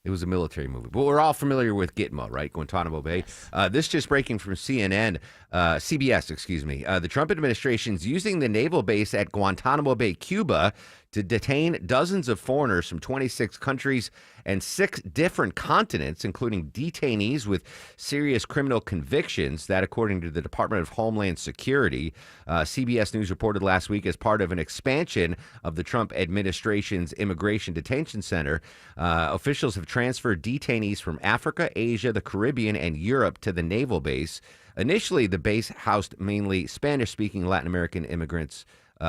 It was a military movie. But we're all familiar with Gitmo, right? Guantanamo Bay. Yes. This just breaking from CBS, excuse me. The Trump administration's using the naval base at Guantanamo Bay, Cuba, to detain dozens of foreigners from 26 countries and 6 different continents, including detainees with serious criminal convictions. That, according to the Department of Homeland Security. CBS News reported last week, as part of an expansion of the Trump administration's immigration detention center, officials have transferred detainees from Africa, Asia, the Caribbean, and Europe to the naval base. Initially, the base housed mainly Spanish-speaking Latin American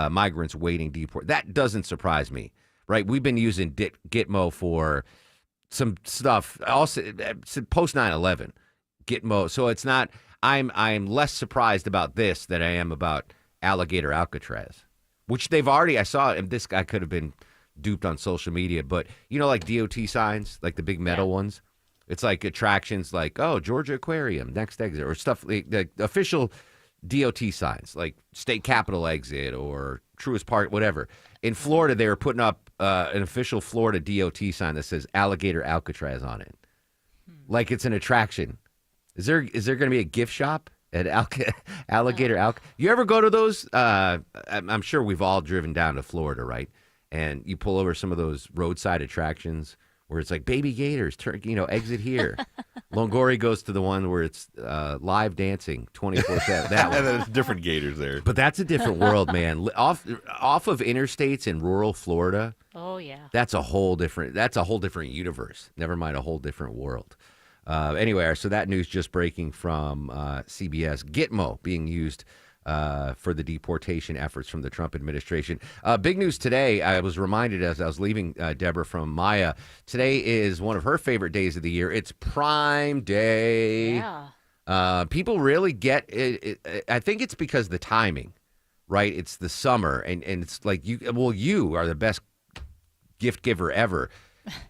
migrants waiting deport. That doesn't surprise me, right? We've been using Gitmo for some stuff, also post 9/11, Gitmo. So it's not. I'm less surprised about this than I am about Alligator Alcatraz, which they've already. I saw, and this guy could have been duped on social media, but like DOT signs, like the big metal ones. It's like attractions like, oh, Georgia Aquarium, next exit, or stuff like the official DOT signs, like State Capitol exit or Truist Park, whatever. In Florida, they were putting up an official Florida DOT sign that says Alligator Alcatraz on it. Like it's an attraction. Is there going to be a gift shop at Alligator Alcatraz? You ever go to those? I'm sure we've all driven down to Florida, right? And you pull over some of those roadside attractions where it's like baby gators, exit here. Longoria goes to the one where it's live dancing 24/7. That one. And there's different gators there. But that's a different world, man. Off of interstates in rural Florida. Oh yeah. That's a whole different universe. Never mind a whole different world. Anyway, so that news just breaking from CBS. Gitmo being used for the deportation efforts from the Trump administration. Big news today. I was reminded as I was leaving Deborah from Maya. Today is one of her favorite days of the year. It's Prime Day. Yeah. People really get it. I think it's because the timing, right? It's the summer, and it's like you are the best gift giver ever.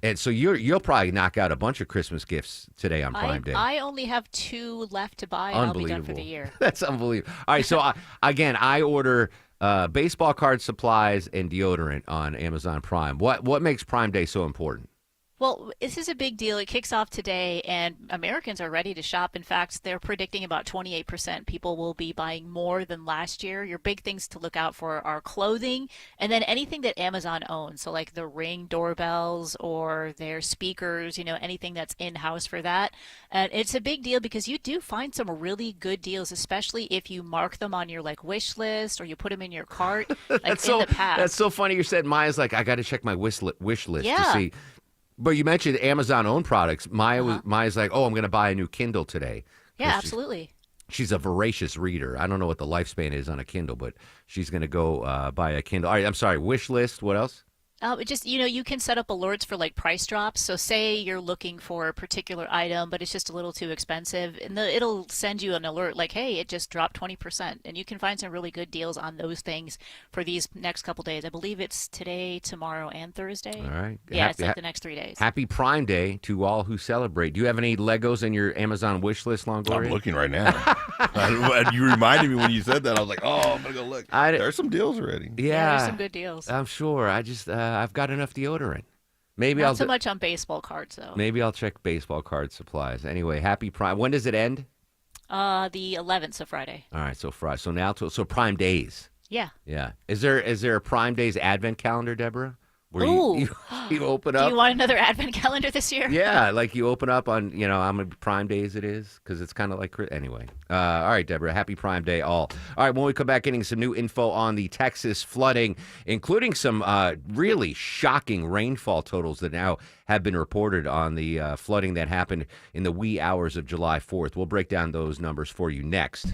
And so you'll probably knock out a bunch of Christmas gifts today on Prime Day. I only have 2 left to buy, and I'll be done for the year. That's unbelievable. All right, so I order baseball card supplies and deodorant on Amazon Prime. What makes Prime Day so important? Well, this is a big deal. It kicks off today, and Americans are ready to shop. In fact, they're predicting about 28% people will be buying more than last year. Your big things to look out for are clothing and then anything that Amazon owns. So like the Ring doorbells or their speakers, anything that's in-house for that. And it's a big deal because you do find some really good deals, especially if you mark them on your wish list or you put them in your cart in the past. That's so funny you said Maya's like, I got to check my wish list to see. But you mentioned Amazon-owned products. Maya's like, I'm going to buy a new Kindle today. Yeah, absolutely. She's a voracious reader. I don't know what the lifespan is on a Kindle, but she's going to go buy a Kindle. All right, I'm sorry, wish list. What else? You can set up alerts for price drops. So say you're looking for a particular item, but it's just a little too expensive, and it'll send you an alert like, hey, it just dropped 20%. And you can find some really good deals on those things for these next couple days. I believe it's today, tomorrow, and Thursday. All right. Yeah, it's the next 3 days. Happy Prime Day to all who celebrate. Do you have any Legos in your Amazon wish list, Longoria? I'm looking right now. You reminded me when you said that. I was like, I'm going to go look. There's some deals already. Yeah, there's some good deals. I'm sure. I've got enough deodorant. Not so much on baseball cards, though. Maybe I'll check baseball card supplies. Anyway, happy Prime. When does it end? The 11th, so Friday. All right, so Friday. So now, so Prime Days. Yeah. Yeah. Is there a Prime Days advent calendar, Deborah? Where you open up. Do you want another advent calendar this year? Yeah, like you open up on, how many Prime Days it is, because it's kind of like, anyway. All right, Deborah, happy Prime Day all. All right, when we come back, getting some new info on the Texas flooding, including some really shocking rainfall totals that now have been reported on the flooding that happened in the wee hours of July 4th. We'll break down those numbers for you next.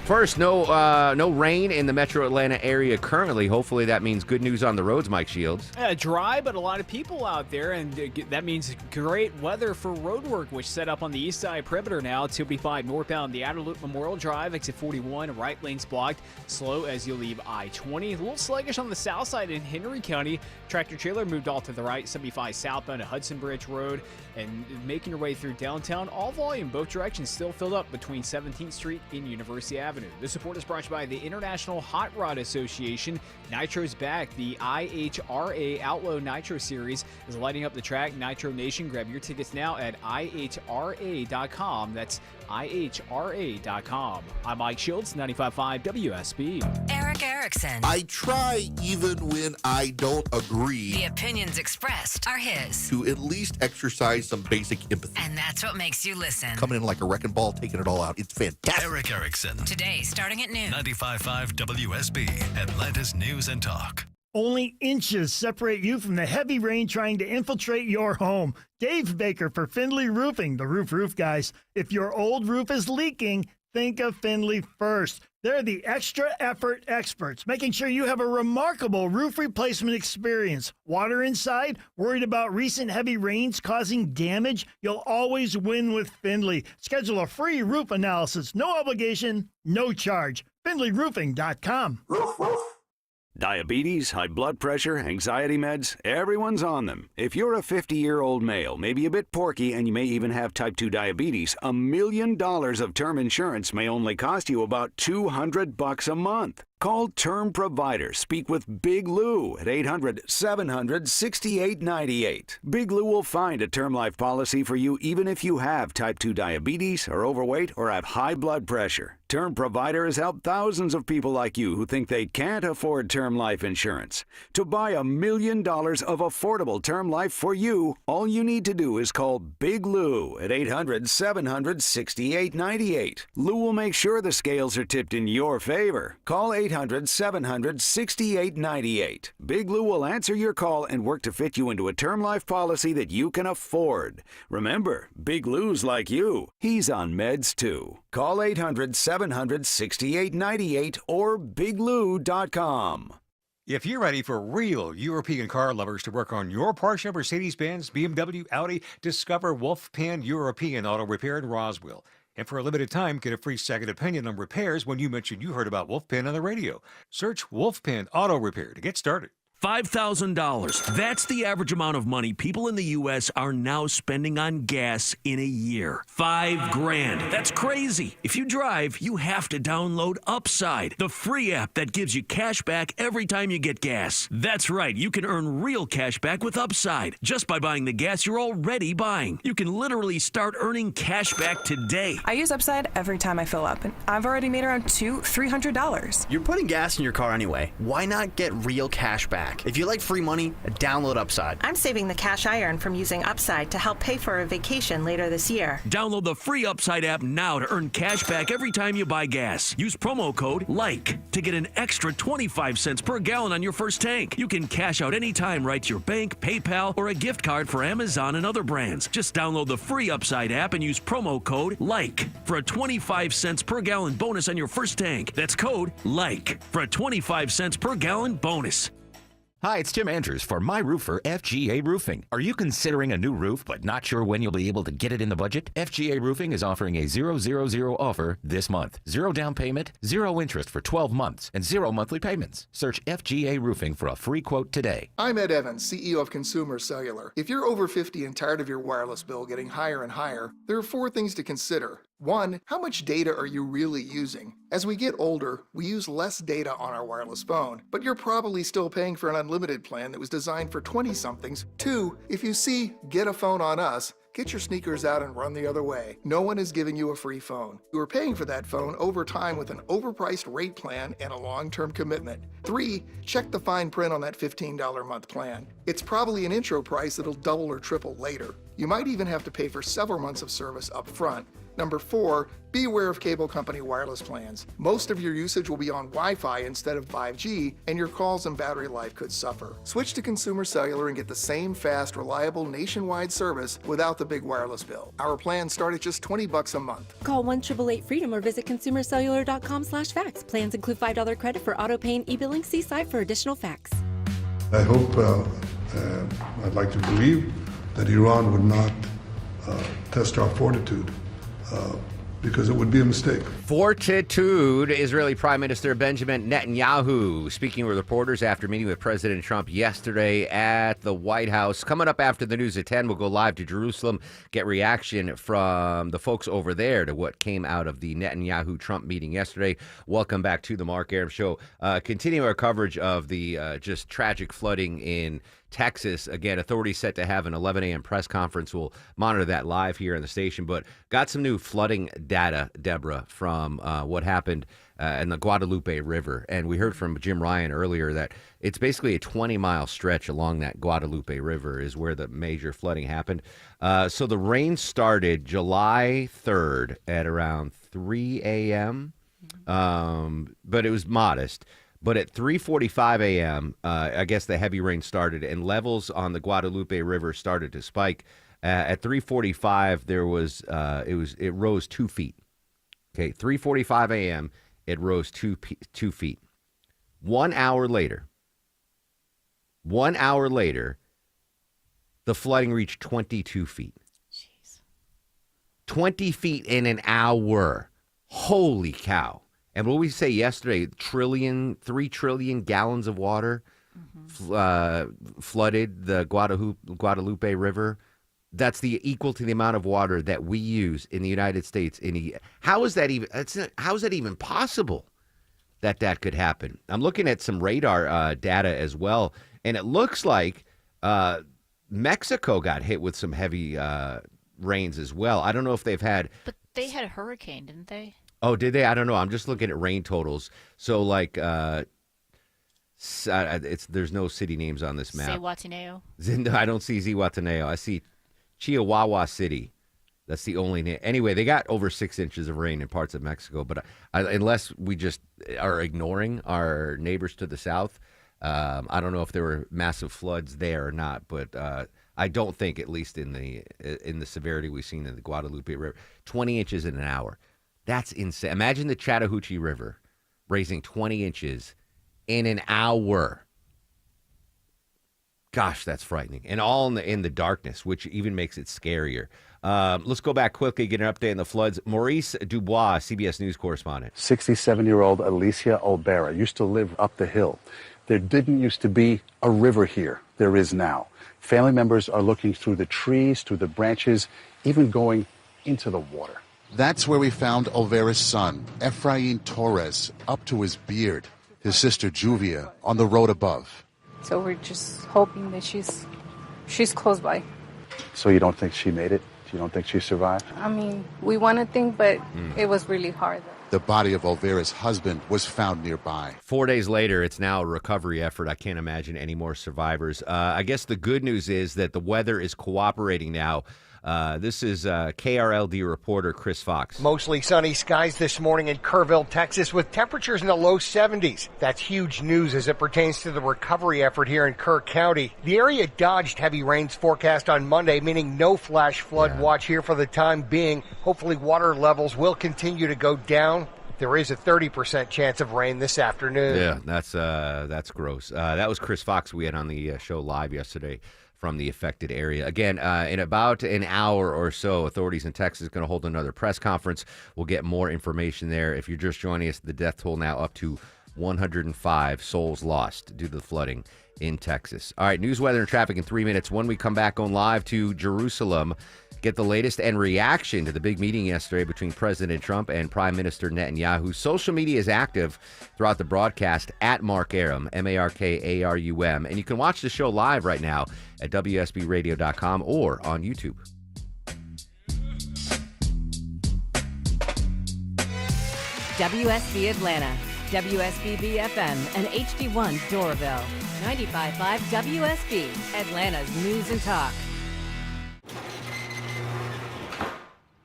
First, no rain in the metro Atlanta area currently. Hopefully that means good news on the roads, Mike Shields. Dry, but a lot of people out there, and that means great weather for road work, which set up on the east side perimeter now. 255 northbound, the outer loop Memorial Drive, exit 41, right lane's blocked. Slow as you leave I-20. A little sluggish on the south side in Henry County. Tractor trailer moved off to the right, 75 southbound to Hudson Bridge Road, and making your way through downtown. All volume, both directions still filled up between 17th Street and University Avenue. This support is brought to you by the International Hot Rod Association. Nitro's back. The IHRA Outlaw Nitro Series is lighting up the track. Nitro Nation. Grab your tickets now at IHRA.com. That's IHRA.com. I'm Mike Shields, 95.5 WSB. Eric Erickson. I try even when I don't agree. The opinions expressed are his. To at least exercise some basic empathy. And that's what makes you listen. Coming in like a wrecking ball, taking it all out. It's fantastic. Eric Erickson. Today, starting at noon. 95.5 WSB, Atlanta's News and Talk. Only inches separate you from the heavy rain trying to infiltrate your home. Dave Baker for Findlay Roofing, the roof guys. If your old roof is leaking, think of Findlay first. They're the extra effort experts, making sure you have a remarkable roof replacement experience. Water inside? Worried about recent heavy rains causing damage? You'll always win with Findlay. Schedule a free roof analysis. No obligation, no charge. FindlayRoofing.com. Diabetes, high blood pressure, anxiety meds, everyone's on them. If you're a 50-year-old male, maybe a bit porky, and you may even have type 2 diabetes, $1 million of term insurance may only cost you about $200 a month. Call Term Provider. Speak with Big Lou at 800-700-6898. Big Lou will find a term life policy for you even if you have type 2 diabetes, are overweight, or have high blood pressure. Term Provider has helped thousands of people like you who think they can't afford term life insurance. To buy $1 million of affordable term life for you, all you need to do is call Big Lou at 800-700-6898. Lou will make sure the scales are tipped in your favor. Call 800-700-6898. Big Lou will answer your call and work to fit you into a term life policy that you can afford. Remember, Big Lou's like you. He's on meds too. Call 800-700-6898 or biglou.com. If you're ready for real European car lovers to work on your Porsche, Mercedes-Benz, BMW, Audi, discover Wolfpan European Auto Repair in Roswell. And for a limited time, get a free second opinion on repairs when you mention you heard about Wolfpan on the radio. Search Wolfpan Auto Repair to get started. $5,000. That's the average amount of money people in the U.S. are now spending on gas in a year. $5,000. That's crazy. If you drive, you have to download Upside, the free app that gives you cash back every time you get gas. That's right. You can earn real cash back with Upside just by buying the gas you're already buying. You can literally start earning cash back today. I use Upside every time I fill up, and I've already made around $300. You're putting gas in your car anyway. Why not get real cash back? If you like free money, download Upside. I'm saving the cash I earn from using Upside to help pay for a vacation later this year. Download the free Upside app now to earn cash back every time you buy gas. Use promo code LIKE to get an extra 25 cents per gallon on your first tank. You can cash out anytime right to your bank, PayPal, or a gift card for Amazon and other brands. Just download the free Upside app and use promo code LIKE for a 25 cents per gallon bonus on your first tank. That's code LIKE for a 25 cents per gallon bonus. Hi, it's Tim Andrews for My Roofer FGA Roofing. Are you considering a new roof but not sure when you'll be able to get it in the budget? FGA Roofing is offering a 000 offer this month. 0 down payment, 0 interest for 12 months, and 0 monthly payments. Search FGA Roofing for a free quote today. I'm Ed Evans, CEO of Consumer Cellular. If you're over 50 and tired of your wireless bill getting higher and higher, there are 4 things to consider. 1, how much data are you really using? As we get older, we use less data on our wireless phone, but you're probably still paying for an unlimited plan that was designed for 20-somethings. 2, if you see Get a Phone on Us, get your sneakers out and run the other way. No one is giving you a free phone. You are paying for that phone over time with an overpriced rate plan and a long-term commitment. 3, check the fine print on that $15 a month plan. It's probably an intro price that'll double or triple later. You might even have to pay for several months of service up front. Number 4, be aware of cable company wireless plans. Most of your usage will be on Wi-Fi instead of 5G, and your calls and battery life could suffer. Switch to Consumer Cellular and get the same fast, reliable nationwide service without the big wireless bill. Our plans start at just $20 a month. Call 1-888-FREEDOM or visit consumercellular.com/facts. Plans include $5 credit for auto pay and e-billing. See site for additional facts. I hope, I'd like to believe that Iran would not test our fortitude. Because it would be a mistake. Fortitude. Israeli Prime Minister Benjamin Netanyahu speaking with reporters after meeting with President Trump yesterday at the White House. Coming up after the news at 10, we'll go live to Jerusalem, get reaction from the folks over there to what came out of the Netanyahu-Trump meeting yesterday. Welcome back to the Mark Arum Show. Continuing our coverage of the just tragic flooding in Texas. Again, authorities set to have an 11 a.m. press conference. We'll monitor that live here on the station, but got some new flooding data, Deborah, from what happened in the Guadalupe River. And we heard from Jim Ryan earlier that it's basically a 20-mile stretch along that Guadalupe River is where the major flooding happened. So the rain started July 3rd at around 3 a.m., but it was modest. But at 3:45 a.m., I guess the heavy rain started, and levels on the Guadalupe River started to spike. At 3:45, there was it rose 2 feet. Okay, 3:45 a.m., it rose 2 feet. 1 hour later, the flooding reached 22 feet. Jeez. 20 feet in an hour. Holy cow. And what we say yesterday, 3 trillion gallons of water flooded the Guadalupe River. That's equal to the amount of water that we use in the United States. How is that even possible? that could happen. I'm looking at some radar data as well, and it looks like Mexico got hit with some heavy rains as well. I don't know if they've had... But they had a hurricane, didn't they? Oh, did they? I don't know. I'm just looking at rain totals. So, like, there's no city names on this map. Zihuatanejo? I don't see Zihuatanejo. I see Chihuahua City. That's the only name. Anyway, they got over 6 inches of rain in parts of Mexico. But unless we just are ignoring our neighbors to the south, I don't know if there were massive floods there or not. But I don't think, at least in the severity we've seen in the Guadalupe River, 20 inches in an hour. That's insane. Imagine the Chattahoochee River raising 20 inches in an hour. Gosh, that's frightening. And all in the darkness, which even makes it scarier. Let's go back quickly, get an update on the floods. Maurice Dubois, CBS News correspondent. 67-year-old Alicia Olbera used to live up the hill. There didn't used to be a river here. There is now. Family members are looking through the trees, through the branches, even going into the water. That's where we found Olvera's son, Efrain Torres, up to his beard. His sister Juvia on the road above. So we're just hoping that she's close by. So you don't think she made it? You don't think she survived? I mean, we want to think, but it was really hard. The body of Olvera's husband was found nearby. 4 days later, it's now a recovery effort. I can't imagine any more survivors. I guess the good news is that the weather is cooperating now. This is KRLD reporter Chris Fox. Mostly sunny skies this morning in Kerrville, Texas, with temperatures in the low 70s. That's huge news as it pertains to the recovery effort here in Kerr County. The area dodged heavy rains forecast on Monday, meaning no flash flood watch here for the time being. Hopefully water levels will continue to go down. There is a 30% chance of rain this afternoon. Yeah, that's gross. That was Chris Fox we had on the show live yesterday from the affected area. Again, in about an hour or so, authorities in Texas are going to hold another press conference. We'll get more information there. If you're just joining us, the death toll now up to 105 souls lost due to the flooding in Texas. All right, news, weather, and traffic in 3 minutes. When we come back on live to Jerusalem, get the latest and reaction to the big meeting yesterday between President Trump and Prime Minister Netanyahu. Social media is active throughout the broadcast at Mark Arum, MarkArum. And you can watch the show live right now at WSBRadio.com or on YouTube. WSB Atlanta, WSBB FM, and HD1 Doraville. 95.5 WSB, Atlanta's News and Talk.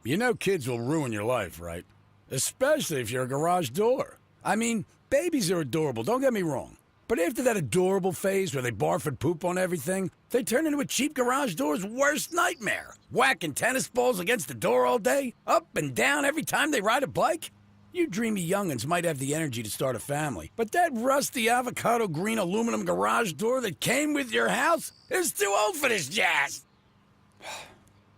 You know kids will ruin your life, right? Especially if you're a garage door. I mean, babies are adorable, don't get me wrong. But after that adorable phase where they barf and poop on everything, they turn into a cheap garage door's worst nightmare. Whacking tennis balls against the door all day, up and down every time they ride a bike. You dreamy young'uns might have the energy to start a family, but that rusty avocado green aluminum garage door that came with your house is too old for this jazz.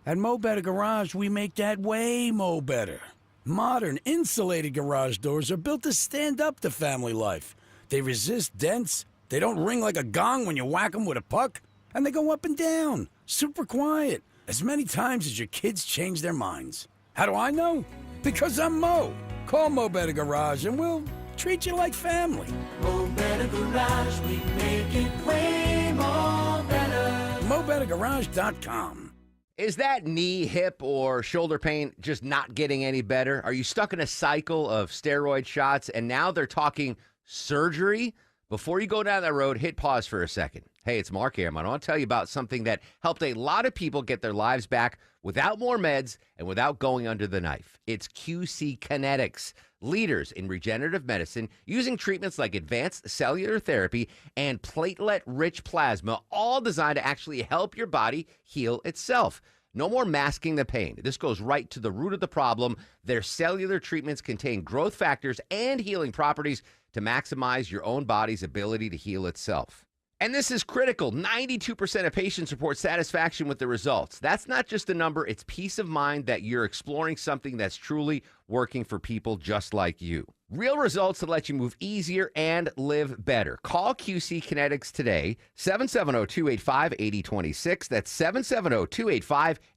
At Mo Better Garage, we make that way mo better. Modern, insulated garage doors are built to stand up to family life. They resist dents, they don't ring like a gong when you whack them with a puck, and they go up and down, super quiet, as many times as your kids change their minds. How do I know? Because I'm Mo. Call Mo Better Garage and we'll treat you like family. Mo Better Garage, we make it way more better. MoBetterGarage.com. Is that knee, hip, or shoulder pain just not getting any better? Are you stuck in a cycle of steroid shots and now they're talking surgery? Before you go down that road, hit pause for a second. Hey, it's Mark Arum. I want to tell you about something that helped a lot of people get their lives back without more meds and without going under the knife. It's QC Kinetics, leaders in regenerative medicine using treatments like advanced cellular therapy and platelet-rich plasma, all designed to actually help your body heal itself. No more masking the pain. This goes right to the root of the problem. Their cellular treatments contain growth factors and healing properties to maximize your own body's ability to heal itself. And this is critical. 92% of patients report satisfaction with the results. That's not just a number. It's peace of mind that you're exploring something that's truly working for people just like you. Real results that let you move easier and live better. Call QC Kinetics today, 770-285-8026. That's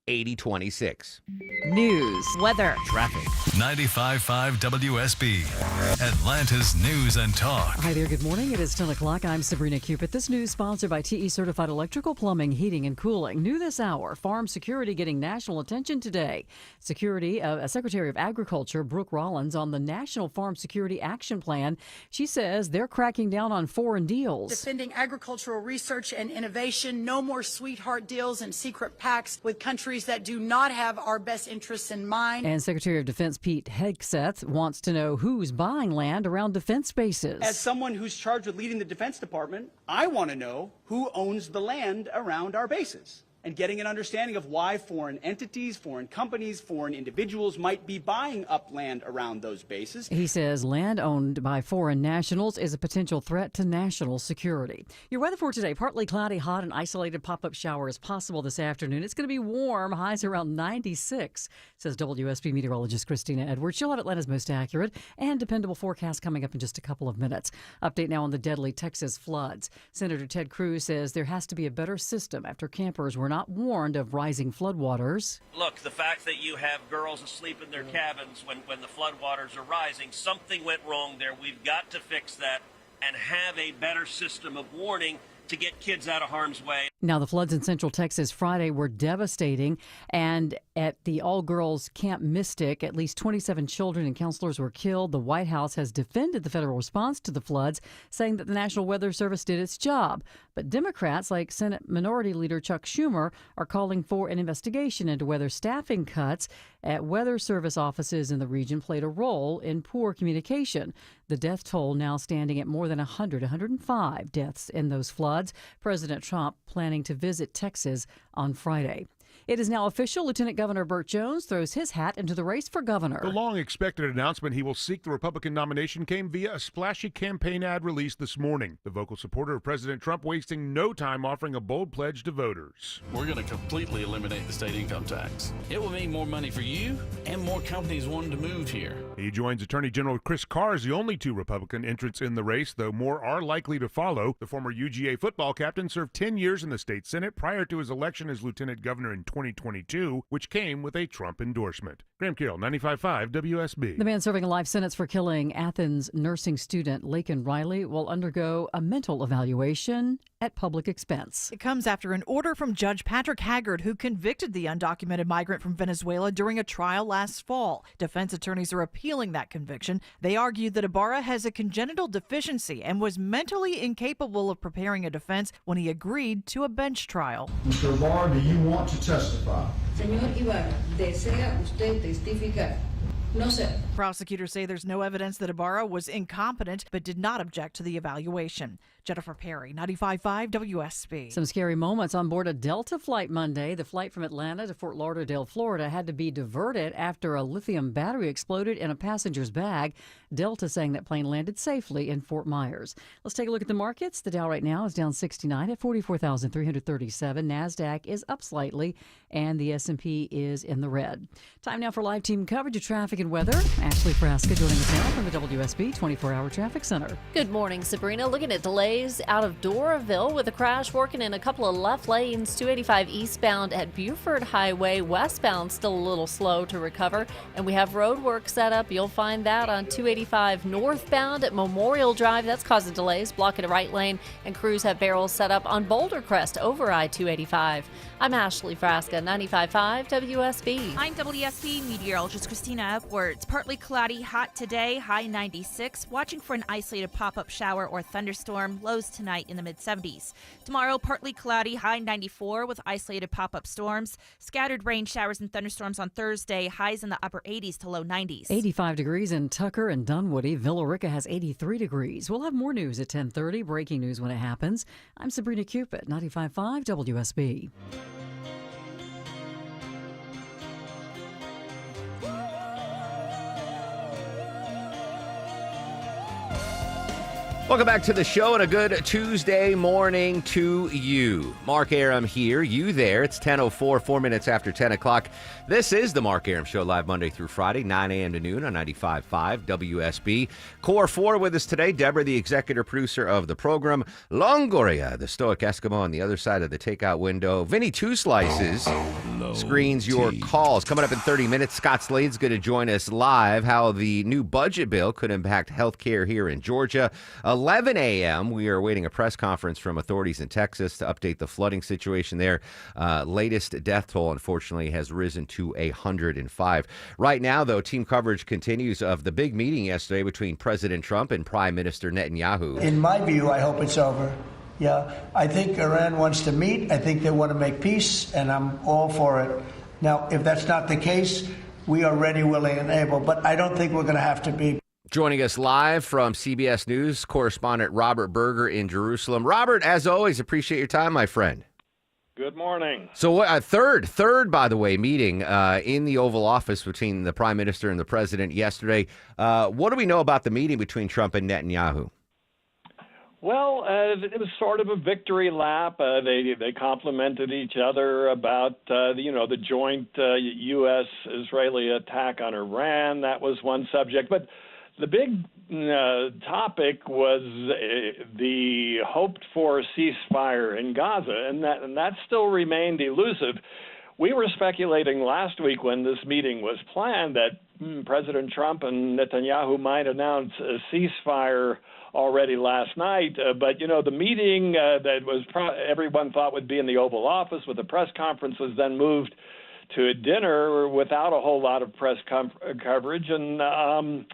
8026. News, weather, traffic. 95.5 WSB, Atlanta's News and Talk. Hi there, good morning. It is 10 o'clock. I'm Sabrina Cupid. This news sponsored by TE Certified Electrical Plumbing, Heating, and Cooling. New this hour, farm security getting national attention today. Secretary of Agriculture, Brooke Rollins, on the National Farm Security Action Plan. She says they're cracking down on foreign deals. Defending agricultural research and innovation. No more sweetheart deals and secret pacts with countries that do not have our best interests in mind. And Secretary of Defense Pete Hegseth wants to know who's buying land around defense bases. As someone who's charged with leading the Defense Department, I want to know who owns the land around our bases, and getting an understanding of why foreign entities, foreign companies, foreign individuals might be buying up land around those bases. He says land owned by foreign nationals is a potential threat to national security. Your weather for today, partly cloudy, hot, and isolated pop-up shower is possible this afternoon. It's going to be warm, highs around 96, says WSB meteorologist Christina Edwards. She'll have Atlanta's most accurate and dependable forecast coming up in just a couple of minutes. Update now on the deadly Texas floods. Senator Ted Cruz says there has to be a better system after campers were not warned of rising floodwaters. Look, the fact that you have girls asleep in their cabins when the floodwaters are rising, something went wrong there. We've got to fix that and have a better system of warning to get kids out of harm's way. Now, the floods in Central Texas Friday were devastating, and at the all-girls Camp Mystic, at least 27 children and counselors were killed. The White House has defended the federal response to the floods, saying that the National Weather Service did its job. But Democrats, like Senate Minority Leader Chuck Schumer, are calling for an investigation into whether staffing cuts at weather service offices in the region played a role in poor communication. The death toll now standing at more than 105 deaths in those floods. President Trump planning to visit Texas on Friday. It is now official. Lieutenant Governor Burt Jones throws his hat into the race for governor. The long-expected announcement he will seek the Republican nomination came via a splashy campaign ad released this morning. The vocal supporter of President Trump wasting no time offering a bold pledge to voters. We're going to completely eliminate the state income tax. It will mean more money for you and more companies wanting to move here. He joins Attorney General Chris Carr as the only two Republican entrants in the race, though more are likely to follow. The former UGA football captain served 10 years in the state Senate prior to his election as lieutenant governor in 2022, which came with a Trump endorsement. Graham Carroll, 95.5 WSB. The man serving a life sentence for killing Athens nursing student Laken Riley will undergo a mental evaluation at public expense. It comes after an order from Judge Patrick Haggard, who convicted the undocumented migrant from Venezuela during a trial last fall. Defense attorneys are appealing that conviction. They argued that Ibarra has a congenital deficiency and was mentally incapable of preparing a defense when he agreed to a bench trial. Mr. Ibarra, do you want to testify? Señor Ibarra, ¿desea usted testificar? No, sir. Prosecutors say there's no evidence that Ibarra was incompetent, but did not object to the evaluation. Jennifer Perry, 95.5 WSB. Some scary moments on board a Delta flight Monday. The flight from Atlanta to Fort Lauderdale, Florida, had to be diverted after a lithium battery exploded in a passenger's bag. Delta saying that plane landed safely in Fort Myers. Let's take a look at the markets. The Dow right now is down 69 at 44,337. NASDAQ is up slightly, and the S&P is in the red. Time now for live team coverage of traffic and weather. Ashley Frasca joining us now from the WSB 24-hour traffic center. Good morning, Sabrina. Looking at delays out of Doraville with a crash working in a couple of left lanes. 285 eastbound at Buford Highway. Westbound still a little slow to recover. And we have road work set up. You'll find that on 285 northbound at Memorial Drive. That's causing delays, blocking a right lane. And crews have barrels set up on Boulder Crest over I-285. I'm Ashley Frasca, 95.5 WSB. I'm WSB meteorologist Christina Edwards. Partly cloudy, hot today, high 96. Watching for an isolated pop-up shower or thunderstorm. Lows tonight in the mid-70s. Tomorrow, partly cloudy, high 94 with isolated pop-up storms. Scattered rain showers and thunderstorms on Thursday. Highs in the upper 80s to low 90s. 85 degrees in Tucker and Dunwoody. Villa Rica has 83 degrees. We'll have more news at 10:30. Breaking news when it happens. I'm Sabrina Cupid, 95.5 WSB. Welcome back to the show and a good Tuesday morning to you. Mark Aram here, you there. It's 10:04, 4 minutes after 10 o'clock. This is the Mark Aram Show, live Monday through Friday, 9 a.m. to noon on 95.5 WSB. Core 4 with us today. Deborah, the executive producer of the program. Longoria, the stoic Eskimo on the other side of the takeout window. Vinny Two Slices screens your calls. Coming up in 30 minutes, Scott Slade's going to join us live. How the new budget bill could impact health care here in Georgia. 11 a.m., we are awaiting a press conference from authorities in Texas to update the flooding situation there. Latest death toll, unfortunately, has risen to 105. Right now, though, team coverage continues of the big meeting yesterday between President Trump and Prime Minister Netanyahu. In my view, I hope it's over. Yeah, I think Iran wants to meet. I think they want to make peace, and I'm all for it. Now, if that's not the case, we are ready, willing, and able. But I don't think we're going to have to be. Joining us live from CBS News, correspondent Robert Berger in Jerusalem. Robert, as always, appreciate your time, my friend. Good morning. So third, by the way, meeting in the Oval Office between the Prime Minister and the President yesterday. What do we know about the meeting between Trump and Netanyahu? Well, it was sort of a victory lap. They complimented each other about the joint U.S.-Israeli attack on Iran. That was one subject, but the big topic was the hoped-for ceasefire in Gaza, and that still remained elusive. We were speculating last week when this meeting was planned that President Trump and Netanyahu might announce a ceasefire already last night, but the meeting that was everyone thought would be in the Oval Office with a press conference was then moved to a dinner without a whole lot of press coverage, and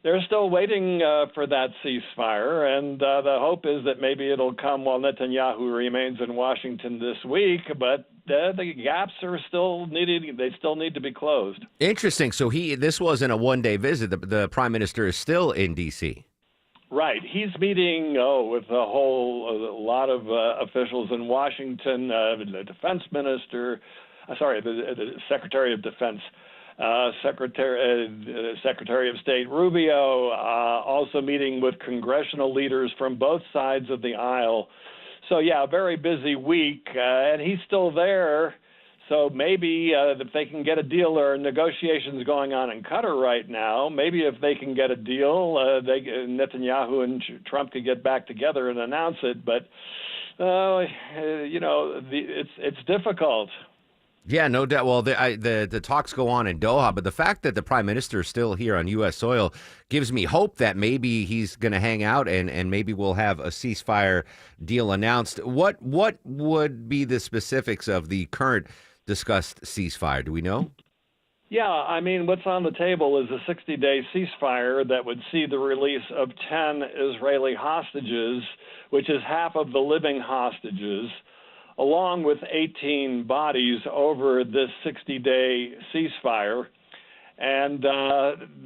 they're still waiting for that ceasefire, and the hope is that maybe it'll come while Netanyahu remains in Washington this week, but the gaps are still needed. They still need to be closed. Interesting. So this wasn't a one-day visit. The Prime Minister is still in D.C. Right. He's meeting with a lot of officials in Washington, the defense minister, the Secretary of Defense, Secretary of State Rubio, also meeting with congressional leaders from both sides of the aisle. So, yeah, a very busy week, and he's still there. So maybe if they can get a deal, there are negotiations going on in Qatar right now. Maybe if they can get a deal, Netanyahu and Trump could get back together and announce it. But, it's difficult. Yeah, no doubt. Well, the talks go on in Doha, but the fact that the Prime Minister is still here on U.S. soil gives me hope that maybe he's going to hang out and maybe we'll have a ceasefire deal announced. What would be the specifics of the current discussed ceasefire? Do we know? Yeah, I mean, what's on the table is a 60-day ceasefire that would see the release of 10 Israeli hostages, which is half of the living hostages, along with 18 bodies over this 60-day ceasefire. And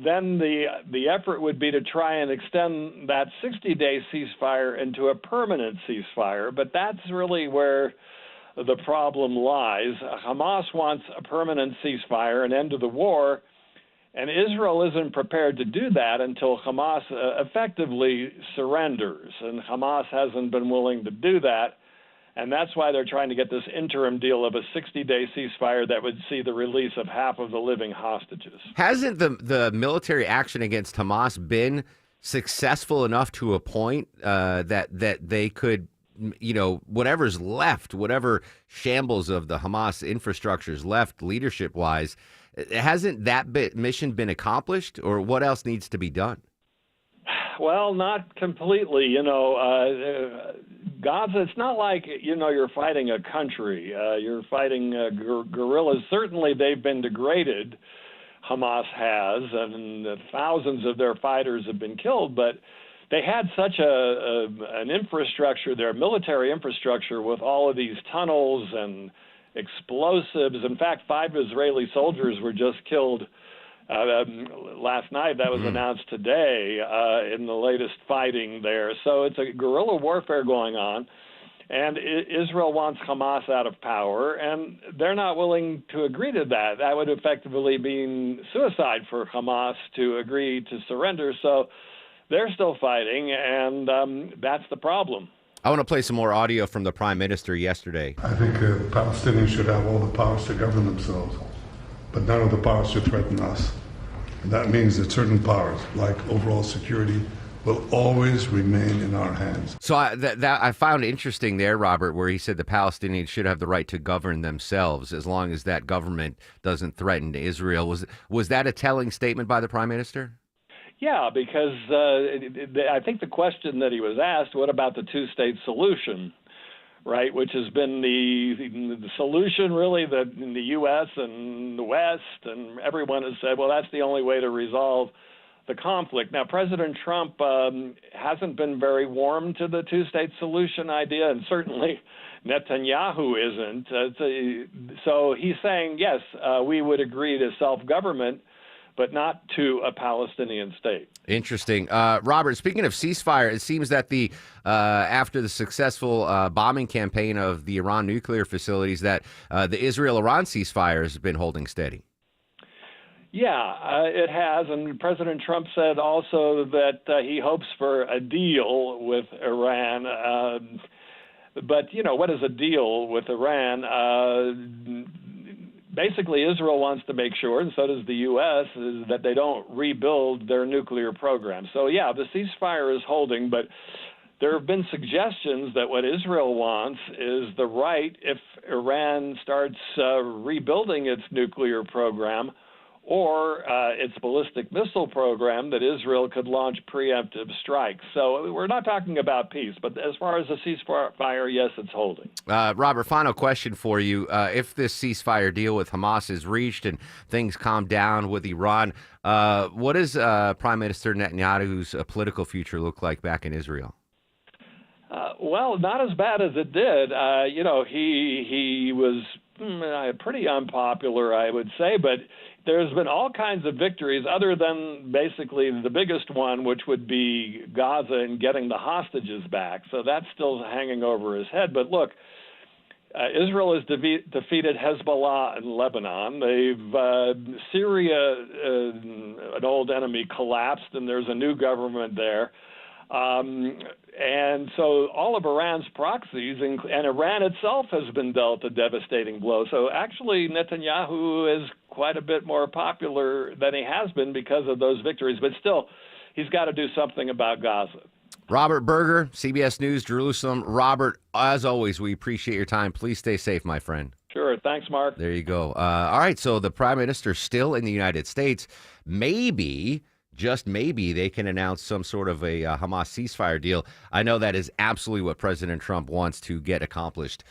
then the effort would be to try and extend that 60-day ceasefire into a permanent ceasefire. But that's really where the problem lies. Hamas wants a permanent ceasefire, an end to the war, and Israel isn't prepared to do that until Hamas effectively surrenders. And Hamas hasn't been willing to do that. And that's why they're trying to get this interim deal of a 60-day ceasefire that would see the release of half of the living hostages. Hasn't the military action against Hamas been successful enough to a point that they could, whatever's left, whatever shambles of the Hamas infrastructure's left leadership-wise, hasn't that mission been accomplished, or what else needs to be done? Well, not completely. Gaza, it's not like, you're fighting a country. You're fighting guerrillas. Certainly they've been degraded, Hamas has, and thousands of their fighters have been killed, but they had such an infrastructure, their military infrastructure, with all of these tunnels and explosives. In fact, 5 Israeli soldiers were just killed last night. That was announced today in the latest fighting there. So it's a guerrilla warfare going on, and Israel wants Hamas out of power, and they're not willing to agree to that. That would effectively mean suicide for Hamas to agree to surrender. So they're still fighting, and that's the problem. I want to play some more audio from the Prime Minister yesterday. I think Palestinians should have all the powers to govern themselves, but none of the powers should threaten us. And that means that certain powers, like overall security, will always remain in our hands. So I found interesting there, Robert, where he said the Palestinians should have the right to govern themselves as long as that government doesn't threaten Israel. Was that a telling statement by the Prime Minister? Yeah, because I think the question that he was asked, what about the two-state solution, right, which has been the solution really that in the U.S. and the West and everyone has said, well, that's the only way to resolve the conflict. Now, President Trump hasn't been very warm to the two-state solution idea, and certainly Netanyahu isn't. So he's saying, yes, we would agree to self-government, but not to a Palestinian state. Interesting. Robert, speaking of ceasefire, it seems that after the successful bombing campaign of the Iran nuclear facilities, that the Israel-Iran ceasefire has been holding steady. Yeah, it has. And President Trump said also that he hopes for a deal with Iran. But, what is a deal with Iran? Basically, Israel wants to make sure, and so does the U.S., is that they don't rebuild their nuclear program. So, yeah, the ceasefire is holding, but there have been suggestions that what Israel wants is the right, if Iran starts rebuilding its nuclear program or its ballistic missile program, that Israel could launch preemptive strikes. So we're not talking about peace, but as far as the ceasefire, yes, it's holding. Robert, final question for you. If this ceasefire deal with Hamas is reached and things calm down with Iran, what does Prime Minister Netanyahu's political future look like back in Israel? Well, not as bad as it did. He was pretty unpopular, I would say, but there's been all kinds of victories other than basically the biggest one, which would be Gaza and getting the hostages back. So that's still hanging over his head. But look, Israel has defeated Hezbollah in Lebanon. Syria, an old enemy, collapsed, and there's a new government there. And so all of Iran's proxies, and Iran itself has been dealt a devastating blow. So actually Netanyahu is quite a bit more popular than he has been because of those victories. But still, he's got to do something about Gaza. Robert Berger, CBS News, Jerusalem. Robert, as always, we appreciate your time. Please stay safe, my friend. Sure. Thanks, Mark. There you go. All right, so the Prime Minister's still in the United States. Maybe, just maybe, they can announce some sort of a Hamas ceasefire deal. I know that is absolutely what President Trump wants to get accomplished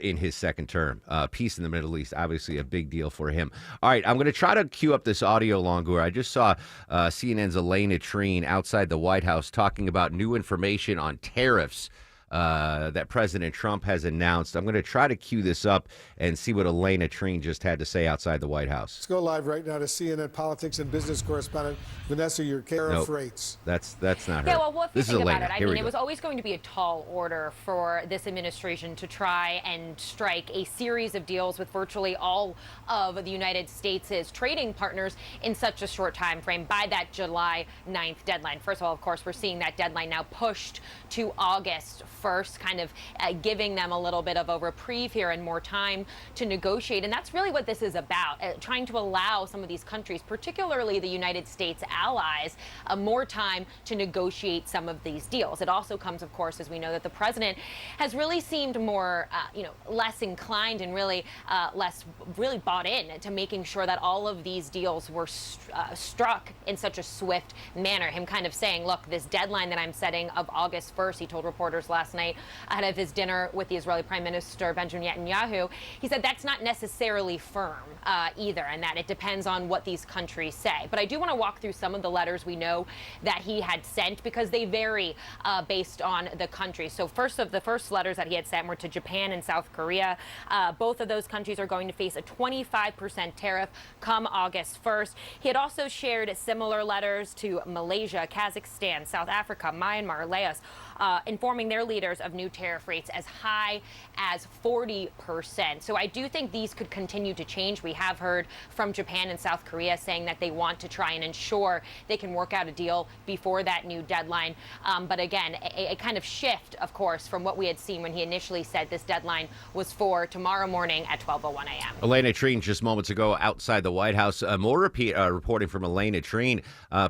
in his second term. Peace in the Middle East, obviously a big deal for him. All right, I'm going to try to cue up this audio longer. I just saw CNN's Elena Treen outside the White House talking about new information on tariffs that President Trump has announced. I'm going to try to cue this up and see what Elena Treen just had to say outside the White House. Let's go live right now to CNN politics and business correspondent Vanessa Yurkera. Nope. Rates. That's not her. Yeah, well, if you this think is about Elena. it, I Here mean, we it go. was always going to be a tall order for this administration to try and strike a series of deals with virtually all of the United States' trading partners in such a short time frame by that July 9th deadline. First of all, of course, we're seeing that deadline now pushed to August 1st, kind of giving them a little bit of a reprieve here and more time to negotiate. And that's really what this is about, trying to allow some of these countries, particularly the United States allies, more time to negotiate some of these deals. It also comes, of course, as we know, that the president has really seemed more, less inclined and really really bought in to making sure that all of these deals were struck in such a swift manner. Him kind of saying, look, this deadline that I'm setting of August 1st, he told reporters last night ahead of his dinner with the Israeli Prime Minister Benjamin Netanyahu, he said that's not necessarily firm either, and that it depends on what these countries say. But I do want to walk through some of the letters we know that he had sent because they vary based on the country. So the first letters that he had sent were to Japan and South Korea. Both of those countries are going to face a 25% tariff come August 1st. He had also shared similar letters to Malaysia, Kazakhstan, South Africa, Myanmar, Laos, informing their leaders of new tariff rates as high as 40%. So I do think these could continue to change. We have heard from Japan and South Korea saying that they want to try and ensure they can work out a deal before that new deadline. But again, a kind of shift, of course, from what we had seen when he initially said this deadline was for tomorrow morning at 12:01 a.m. Elena Trine just moments ago outside the White House. More reporting from Elena Trine.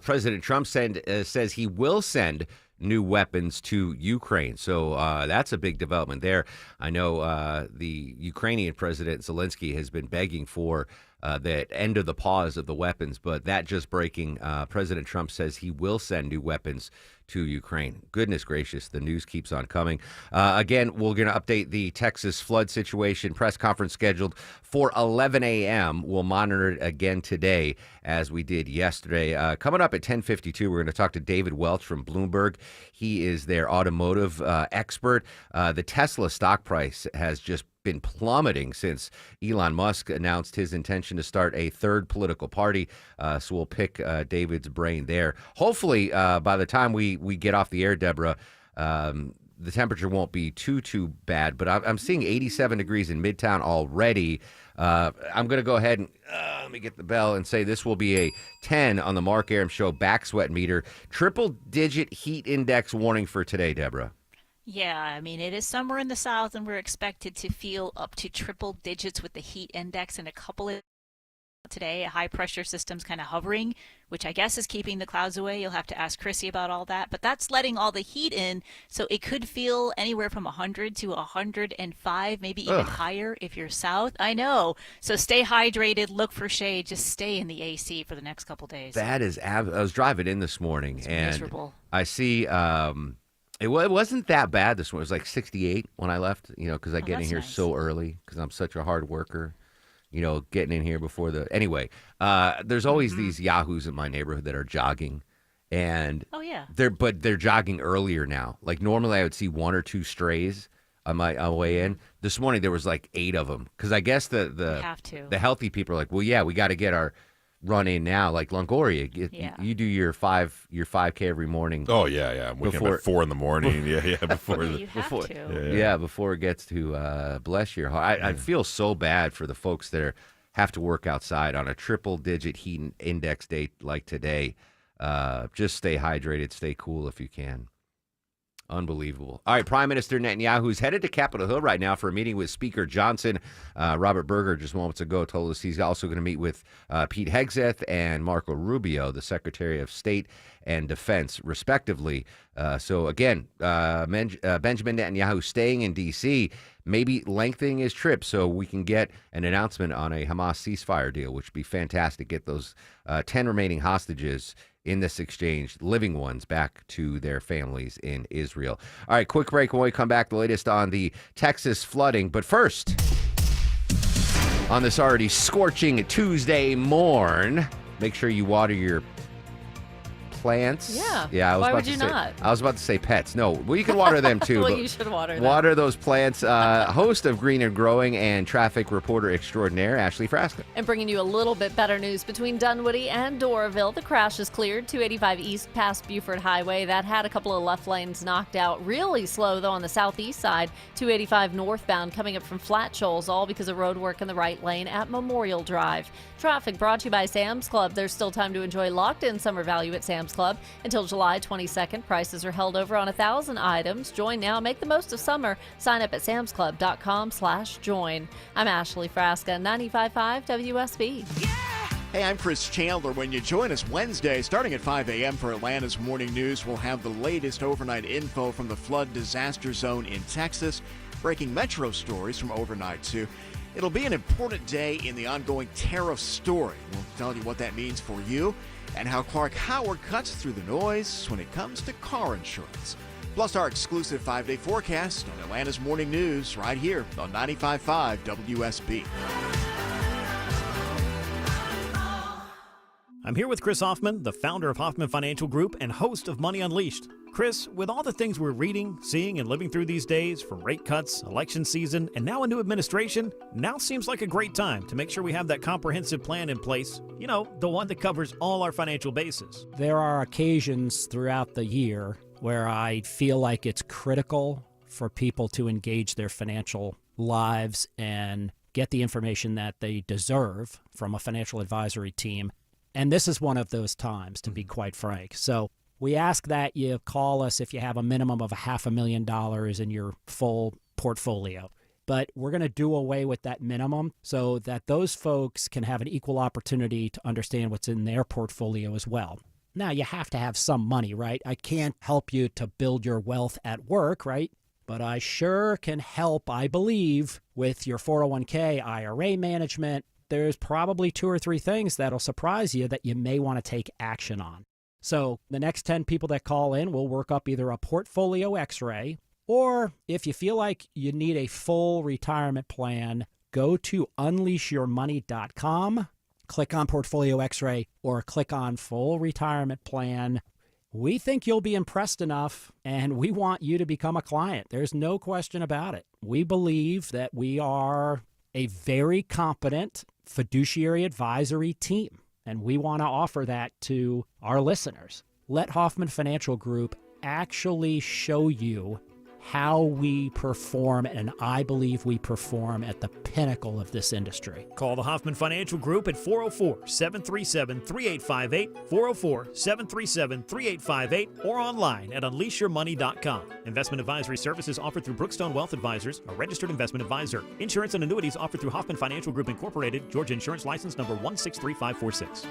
President Trump says he will send new weapons to Ukraine. So that's a big development there. I know the Ukrainian President Zelensky has been begging for that end of the pause of the weapons, but that just breaking. President Trump says he will send new weapons to Ukraine. Goodness gracious, the news keeps on coming. Again, we're going to update the Texas flood situation. Press conference scheduled for 11 a.m. We'll monitor it again today, as we did yesterday. Coming up at 10:52, we're going to talk to David Welch from Bloomberg. He is their automotive expert. The Tesla stock price has just been plummeting since Elon Musk announced his intention to start a third political party. So we'll pick David's brain there. Hopefully, by the time we get off the air, Deborah, the temperature won't be too bad. But I'm seeing 87 degrees in Midtown already. I'm going to go ahead and let me get the bell and say this will be a 10 on the Mark Arum Show back sweat meter. Triple-digit heat index warning for today, Deborah. Yeah, I mean, it is summer in the South, and we're expected to feel up to triple digits with the heat index in a couple of today. A high-pressure system's kind of hovering, which I guess is keeping the clouds away. You'll have to ask Chrissy about all that. But that's letting all the heat in, so it could feel anywhere from 100 to 105, maybe even higher if you're south. I know. So stay hydrated, look for shade, just stay in the AC for the next couple days. That is, I was driving in this morning, It's and miserable. I see... It wasn't that bad this morning. It was like 68 when I left, because I get in here so early because I'm such a hard worker, getting in here before the... Anyway, there's always these yahoos in my neighborhood that are jogging, and they're jogging earlier now. Like normally I would see one or two strays on my way in. This morning there was like 8 of them because I guess the healthy people are like, well, yeah, we got to get our run in now. Like Longoria, you do your 5K every morning. Oh yeah. I'm waking up at 4 in the morning. Before before it gets to bless your heart. I feel so bad for the folks that have to work outside on a triple-digit heat index day like today. Just stay hydrated, stay cool if you can. Unbelievable. All right, Prime Minister Netanyahu is headed to Capitol Hill right now for a meeting with Speaker Johnson. Robert Berger just moments ago told us he's also going to meet with Pete Hegseth and Marco Rubio, the Secretary of State and Defense, respectively. So again, Benjamin Netanyahu staying in D.C., maybe lengthening his trip so we can get an announcement on a Hamas ceasefire deal, which would be fantastic. Get those 10 remaining hostages in this exchange, living ones, back to their families in Israel. All right, quick break. When we come back, the latest on the Texas flooding. But first, on this already scorching Tuesday morn, make sure you water your plants. Yeah. Why would you not? I was about to say pets. No, well, you can water them too. Well, you should water them. Water those plants. Host of Green and Growing and traffic reporter extraordinaire, Ashley Frasca. And bringing you a little bit better news between Dunwoody and Doraville. The crash is cleared. 285 east past Buford Highway. That had a couple of left lanes knocked out. Really slow, though, on the southeast side. 285 northbound coming up from Flat Shoals, all because of road work in the right lane at Memorial Drive. Traffic brought to you by Sam's Club. There's still time to enjoy locked-in summer value at Sam's Club until July 22nd. Prices are held over on 1,000 items. Join now. Make the most of summer. Sign up at samsclub.com/join. I'm Ashley Frasca, 95.5 WSB. Hey, I'm Chris Chandler. When you join us Wednesday, starting at 5 a.m. for Atlanta's Morning News, we'll have the latest overnight info from the flood disaster zone in Texas, breaking metro stories from overnight, too. It'll be an important day in the ongoing tariff story. We'll tell you what that means for you and how Clark Howard cuts through the noise when it comes to car insurance. Plus our exclusive 5-day forecast on Atlanta's Morning News right here on 95.5 WSB. I'm here with Chris Hoffman, the founder of Hoffman Financial Group and host of Money Unleashed. Chris, with all the things we're reading, seeing, and living through these days, from rate cuts, election season, and now a new administration, now seems like a great time to make sure we have that comprehensive plan in place. The one that covers all our financial bases. There are occasions throughout the year where I feel like it's critical for people to engage their financial lives and get the information that they deserve from a financial advisory team. And this is one of those times, to be quite frank. So we ask that you call us if you have a minimum of $500,000 in your full portfolio. But we're going to do away with that minimum so that those folks can have an equal opportunity to understand what's in their portfolio as well. Now, you have to have some money, right? I can't help you to build your wealth at work, right? But I sure can help, I believe, with your 401k, IRA management. There's probably 2 or 3 things that'll surprise you that you may want to take action on. So the next 10 people that call in, we'll work up either a portfolio x-ray, or if you feel like you need a full retirement plan, go to unleashyourmoney.com, click on Portfolio X-ray, or click on Full Retirement Plan. We think you'll be impressed enough, and we want you to become a client. There's no question about it. We believe that we are a very competent fiduciary advisory team, and we want to offer that to our listeners. Let Hoffman Financial Group actually show you how we perform, and I believe we perform at the pinnacle of this industry. Call the Hoffman Financial Group at 404-737-3858, 404-737-3858, or online at unleashyourmoney.com. Investment advisory services offered through Brookstone Wealth Advisors, a registered investment advisor. Insurance and annuities offered through Hoffman Financial Group Incorporated, Georgia Insurance License number 163546.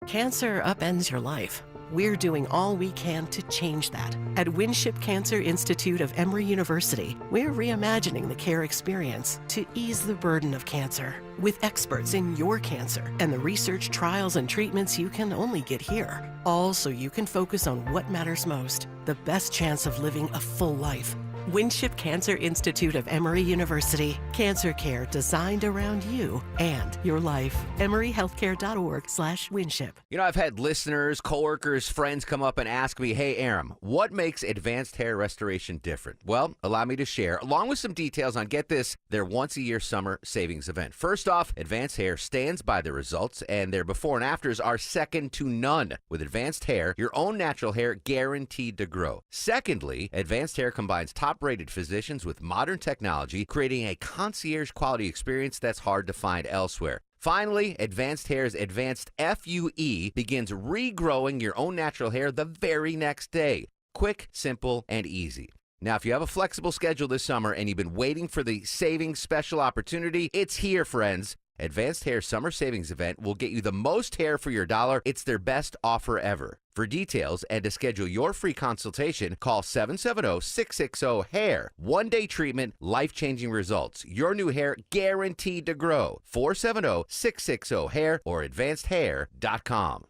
Cancer upends your life. We're doing all we can to change that. At Winship Cancer Institute of Emory University, we're reimagining the care experience to ease the burden of cancer. With experts in your cancer and the research, trials, and treatments you can only get here. All so you can focus on what matters most, the best chance of living a full life. Winship Cancer Institute of Emory University. Cancer care designed around you and your life. EmoryHealthcare.org/Winship. You know, I've had listeners, coworkers, friends come up and ask me, hey, Aram, what makes Advanced Hair Restoration different? Well, allow me to share, along with some details on, get this, their once-a-year summer savings event. First off, Advanced Hair stands by the results, and their before and afters are second to none. With Advanced Hair, your own natural hair guaranteed to grow. Secondly, Advanced Hair combines top-rated physicians with modern technology, creating a concierge-quality experience that's hard to find elsewhere. Finally, Advanced Hair's Advanced FUE begins regrowing your own natural hair the very next day. Quick, simple, and easy. Now, if you have a flexible schedule this summer and you've been waiting for the savings special opportunity, it's here, friends. Advanced Hair Summer Savings Event will get you the most hair for your dollar. It's their best offer ever. For details and to schedule your free consultation, call 770-660-HAIR. One-day treatment, life-changing results. Your new hair guaranteed to grow. 470-660-HAIR or advancedhair.com.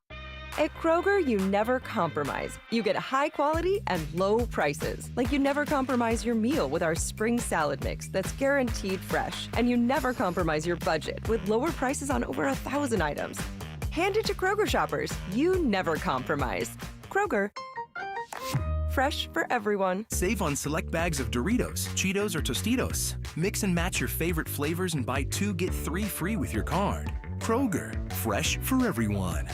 At Kroger, you never compromise. You get high quality and low prices. Like you never compromise your meal with our spring salad mix that's guaranteed fresh. And you never compromise your budget with lower prices on over 1,000 items. Hand it to Kroger shoppers. You never compromise. Kroger. Fresh for everyone. Save on select bags of Doritos, Cheetos, or Tostitos. Mix and match your favorite flavors and buy 2, get 3 free with your card. Kroger. Fresh for everyone.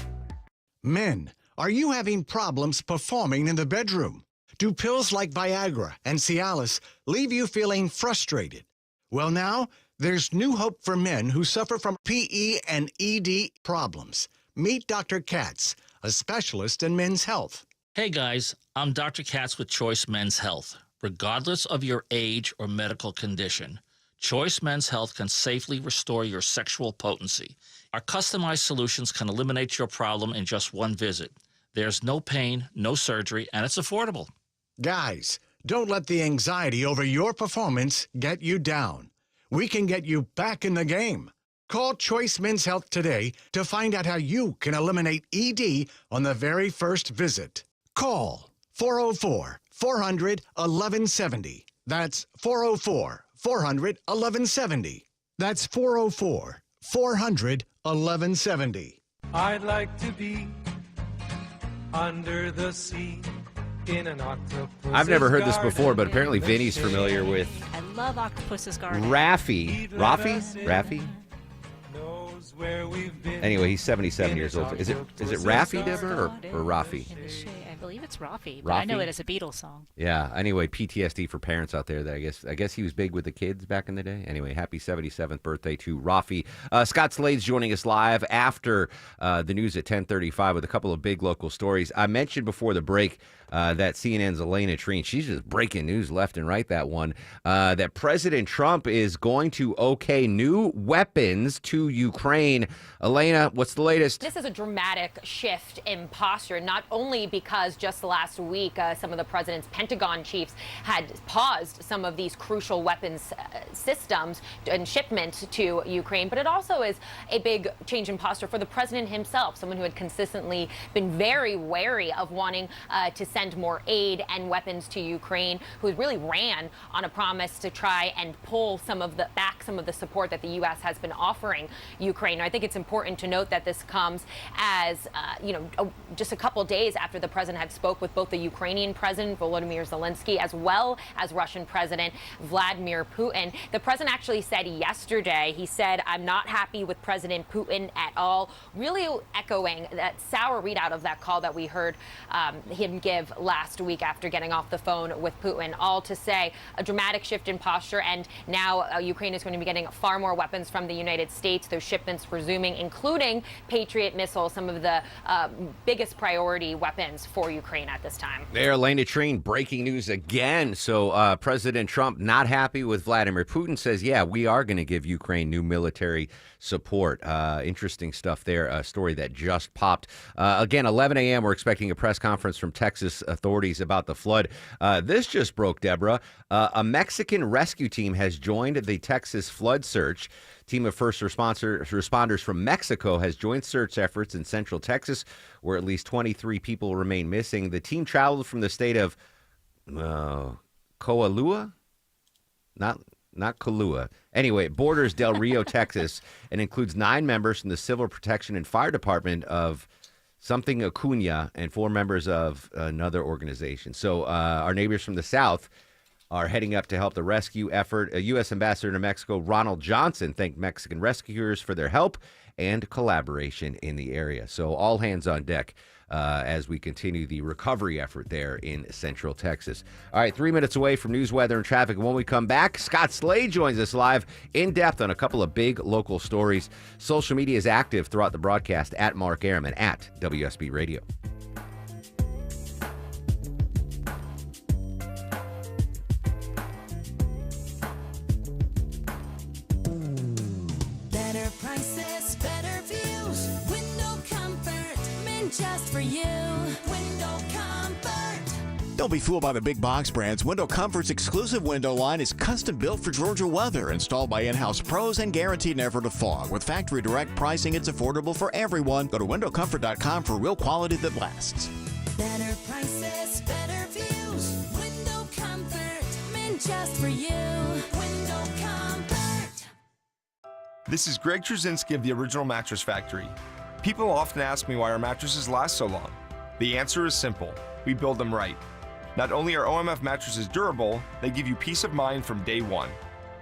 Men, are you having problems performing in the bedroom? Do pills like Viagra and Cialis leave you feeling frustrated? Well, now, there's new hope for men who suffer from PE and ED problems. Meet Dr. Katz, a specialist in men's health. Hey guys, I'm Dr. Katz with Choice Men's Health. Regardless of your age or medical condition, Choice Men's Health can safely restore your sexual potency. Our customized solutions can eliminate your problem in just one visit. There's no pain, no surgery, and it's affordable. Guys, don't let the anxiety over your performance get you down. We can get you back in the game. Call Choice Men's Health today to find out how you can eliminate ED on the very first visit. Call 404-400-1170. That's 404-400-1170. That's 404-400-1170. I'd like to be under the sea in an octopus. I've never heard this before, but apparently Vinny's familiar with I love Octopus's Garden. Raffi. Raffi? Anyway, he's 77 years old. Is it Raffi, Deborah, or Raffi? believe it's Rafi, but I know Rafi? it as a Beatles song. Yeah. Anyway, PTSD for parents out there. That I guess he was big with the kids back in the day. Anyway, happy 77th birthday to Rafi. Scott Slade's joining us live after the news at 10:35 with a couple of big local stories. I mentioned before the break that CNN's Elena Treen, she's just breaking news left and right, that one, that President Trump is going to okay new weapons to Ukraine. Elena, what's the latest? This is a dramatic shift in posture, not only because just last week some of the president's Pentagon chiefs had paused some of these crucial weapons systems and shipment to Ukraine, but it also is a big change in posture for the president himself, someone who had consistently been very wary of wanting to send more aid and weapons to Ukraine, who really ran on a promise to try and pull some of the support that the U.S. has been offering Ukraine. I think it's important to note that this comes as just a couple days after the president had spoke with both the Ukrainian president Volodymyr Zelensky as well as Russian President Vladimir Putin. The president actually said yesterday, he said, "I'm not happy with President Putin at all," really echoing that sour readout of that call that we heard him give last week after getting off the phone with Putin. All to say a dramatic shift in posture, and now Ukraine is going to be getting far more weapons from the United States. Those shipments resuming, including Patriot missiles, some of the biggest priority weapons for Ukraine at this time. There, Elena Treen, breaking news again. So President Trump not happy with Vladimir Putin, says, yeah, we are going to give Ukraine new military support. Interesting stuff there, a story that just popped. Again, 11 a.m., we're expecting a press conference from Texas authorities about the flood. This just broke, Deborah. A Mexican rescue team has joined the Texas flood search. Team of first responders from Mexico has joined search efforts in central Texas, where at least 23 people remain missing. The team traveled from the state of Coahuila? Not Kahlua. Anyway, it borders Del Rio, Texas, and includes 9 members from the Civil Protection and Fire Department of something Acuna and 4 members of another organization. So our neighbors from the south are heading up to help the rescue effort. A U.S. Ambassador to Mexico, Ronald Johnson, thanked Mexican rescuers for their help and collaboration in the area. So all hands on deck as we continue the recovery effort there in Central Texas. All right, 3 minutes away from news, weather, and traffic. And when we come back, Scott Slade joins us live in depth on a couple of big local stories. Social media is active throughout the broadcast at Mark Arum and at WSB Radio. Better prices, better views, window comfort, meant just for you. Window Comfort. Don't be fooled by the big box brands. Window Comfort's exclusive window line is custom built for Georgia weather, installed by in-house pros and guaranteed never to fog. With factory direct pricing, it's affordable for everyone. Go to windowcomfort.com for real quality that lasts. Better prices, better views, window comfort, meant just for you. Window Comfort. This is Greg Trzynski of the Original Mattress Factory. People often ask me why our mattresses last so long. The answer is simple. We build them right. Not only are OMF mattresses durable, they give you peace of mind from day one.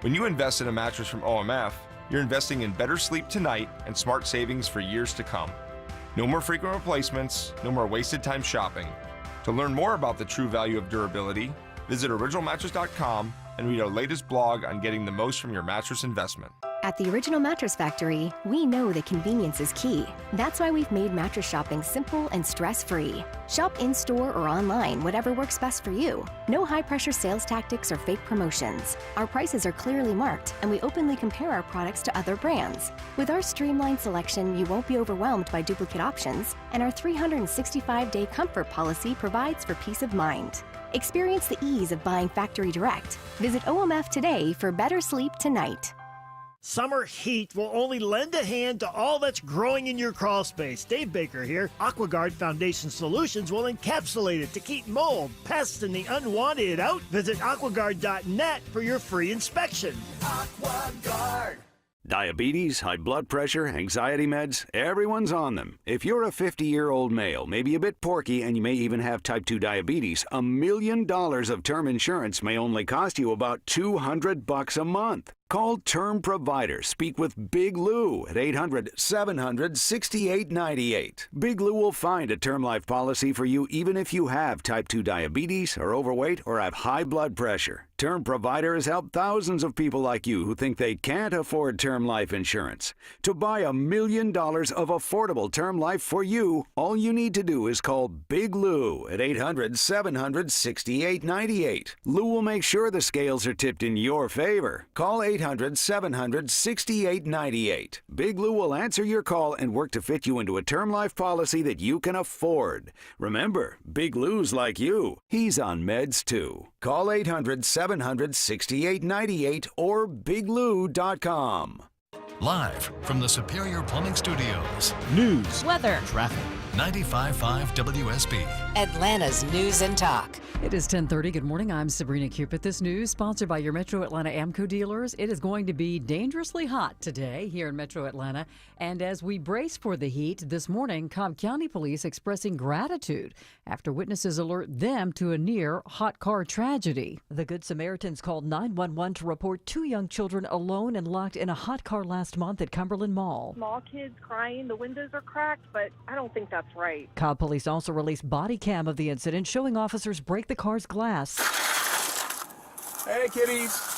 When you invest in a mattress from OMF, you're investing in better sleep tonight and smart savings for years to come. No more frequent replacements, no more wasted time shopping. To learn more about the true value of durability, visit originalmattress.com and read our latest blog on getting the most from your mattress investment. At the Original Mattress Factory, we know that convenience is key. That's why we've made mattress shopping simple and stress-free. Shop in-store or online, whatever works best for you. No high-pressure sales tactics or fake promotions. Our prices are clearly marked, and we openly compare our products to other brands. With our streamlined selection, you won't be overwhelmed by duplicate options, and our 365-day comfort policy provides for peace of mind. Experience the ease of buying factory direct. Visit OMF today for better sleep tonight. Summer heat will only lend a hand to all that's growing in your crawl space. Dave Baker here. AquaGuard Foundation Solutions will encapsulate it to keep mold, pests, and the unwanted out. Visit aquaguard.net for your free inspection. AquaGuard. Diabetes, high blood pressure, anxiety meds, everyone's on them. If you're a 50-year-old male, maybe a bit porky, and you may even have type 2 diabetes, $1 million of term insurance may only cost you about $200 a month. Call Term Provider. Speak with Big Lou at 800-700-6898. Big Lou will find a term life policy for you even if you have type 2 diabetes, are overweight, or have high blood pressure. Term Provider has helped thousands of people like you who think they can't afford term life insurance. To buy $1 million of affordable term life for you, all you need to do is call Big Lou at 800-700-6898. Lou will make sure the scales are tipped in your favor. Call 800-700-6898. Big Lou will answer your call and work to fit you into a term life policy that you can afford. Remember, Big Lou's like you. He's on meds too. Call 800-700-6898 or biglou.com. Live from the Superior Plumbing Studios. News, weather, traffic. 95.5 WSB. Atlanta's News and Talk. It is 10:30. Good morning. I'm Sabrina Cupid. This news sponsored by your Metro Atlanta Amco dealers. It is going to be dangerously hot today here in Metro Atlanta. And as we brace for the heat, this morning, Cobb County Police expressing gratitude after witnesses alert them to a near hot car tragedy. The Good Samaritans called 911 to report 2 young children alone and locked in a hot car last month at Cumberland Mall. Small kids crying, the windows are cracked, but I don't think that's right. Cobb Police also released body cam of the incident showing officers break the car's glass. Hey, kitties.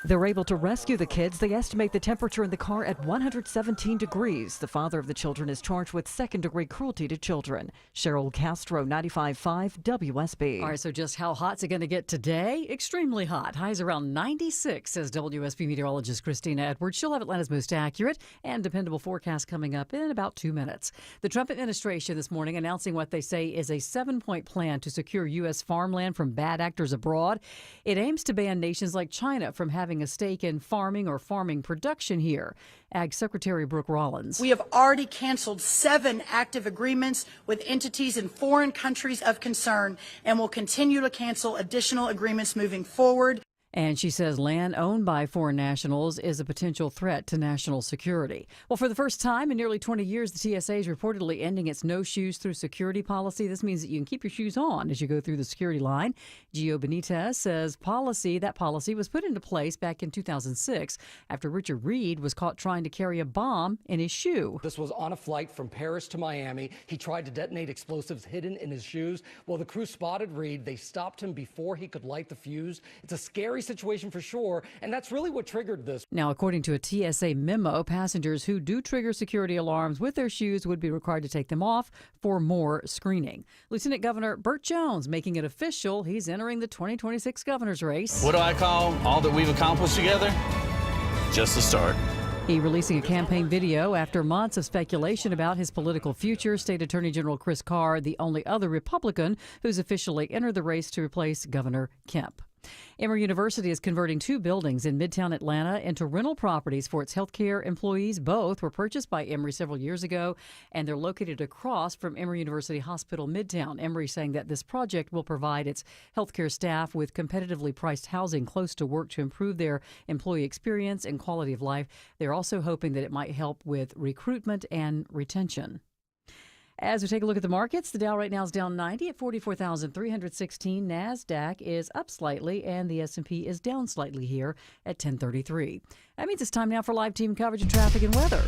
They're able to rescue the kids. They estimate the temperature in the car at 117 degrees. The father of the children is charged with second-degree cruelty to children. Cheryl Castro, 95.5 WSB. All right, so just how hot's it going to get today? Extremely hot. Highs around 96, says WSB meteorologist Christina Edwards. She'll have Atlanta's most accurate and dependable forecast coming up in about 2 minutes. The Trump administration this morning announcing what they say is a 7-point plan to secure U.S. farmland from bad actors abroad. It aims to ban nations like China from having a stake in farming or farming production here. Ag Secretary Brooke Rollins. We have already canceled 7 active agreements with entities in foreign countries of concern and will continue to cancel additional agreements moving forward. And she says land owned by foreign nationals is a potential threat to national security. Well, for the first time in nearly 20 years, the TSA is reportedly ending its no shoes through security policy. This means that you can keep your shoes on as you go through the security line. Gio Benitez says that policy was put into place back in 2006 after Richard Reed was caught trying to carry a bomb in his shoe. This was on a flight from Paris to Miami. He tried to detonate explosives hidden in his shoes. Well, the crew spotted Reed. They stopped him before he could light the fuse. It's a scary situation for sure, and that's really what triggered this. Now, according to a TSA memo, passengers who do trigger security alarms with their shoes would be required to take them off for more screening. Lieutenant Governor Burt Jones making it official. He's entering the 2026 governor's race. What do I call all that we've accomplished together? Just the start. He releasing a campaign video after months of speculation about his political future. State Attorney General Chris Carr, the only other Republican who's officially entered the race to replace Governor Kemp. Emory University is converting 2 buildings in Midtown Atlanta into rental properties for its healthcare employees. Both were purchased by Emory several years ago, and they're located across from Emory University Hospital Midtown. Emory saying that this project will provide its healthcare staff with competitively priced housing close to work to improve their employee experience and quality of life. They're also hoping that it might help with recruitment and retention. As we take a look at the markets, the Dow right now is down 90 at 44,316. NASDAQ is up slightly, and the S&P is down slightly here at 1033. That means it's time now for live team coverage of traffic and weather.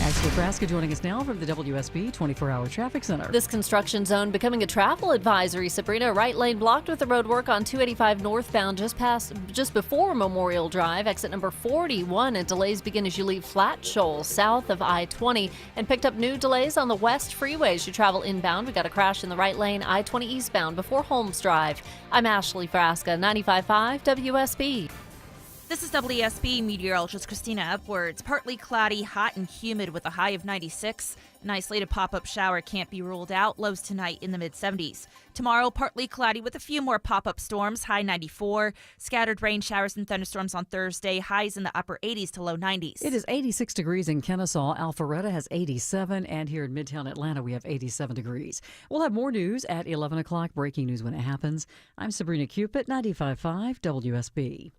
Ashley Frasca joining us now from the WSB 24-hour traffic center. This construction zone becoming a travel advisory. Sabrina, right lane blocked with the road work on 285 northbound just before Memorial Drive. Exit number 41, and delays begin as you leave Flat Shoal south of I-20, and picked up new delays on the West Freeway as you travel inbound. We got a crash in the right lane, I-20 eastbound before Holmes Drive. I'm Ashley Frasca, 95.5 WSB. This is WSB meteorologist Christina Edwards. Partly cloudy, hot and humid with a high of 96. An isolated pop-up shower can't be ruled out. Lows tonight in the mid-70s. Tomorrow, partly cloudy with a few more pop-up storms. High 94. Scattered rain showers and thunderstorms on Thursday. Highs in the upper 80s to low 90s. It is 86 degrees in Kennesaw. Alpharetta has 87. And here in Midtown Atlanta, we have 87 degrees. We'll have more news at 11 o'clock. Breaking news when it happens. I'm Sabrina Cupid, 95.5 WSB.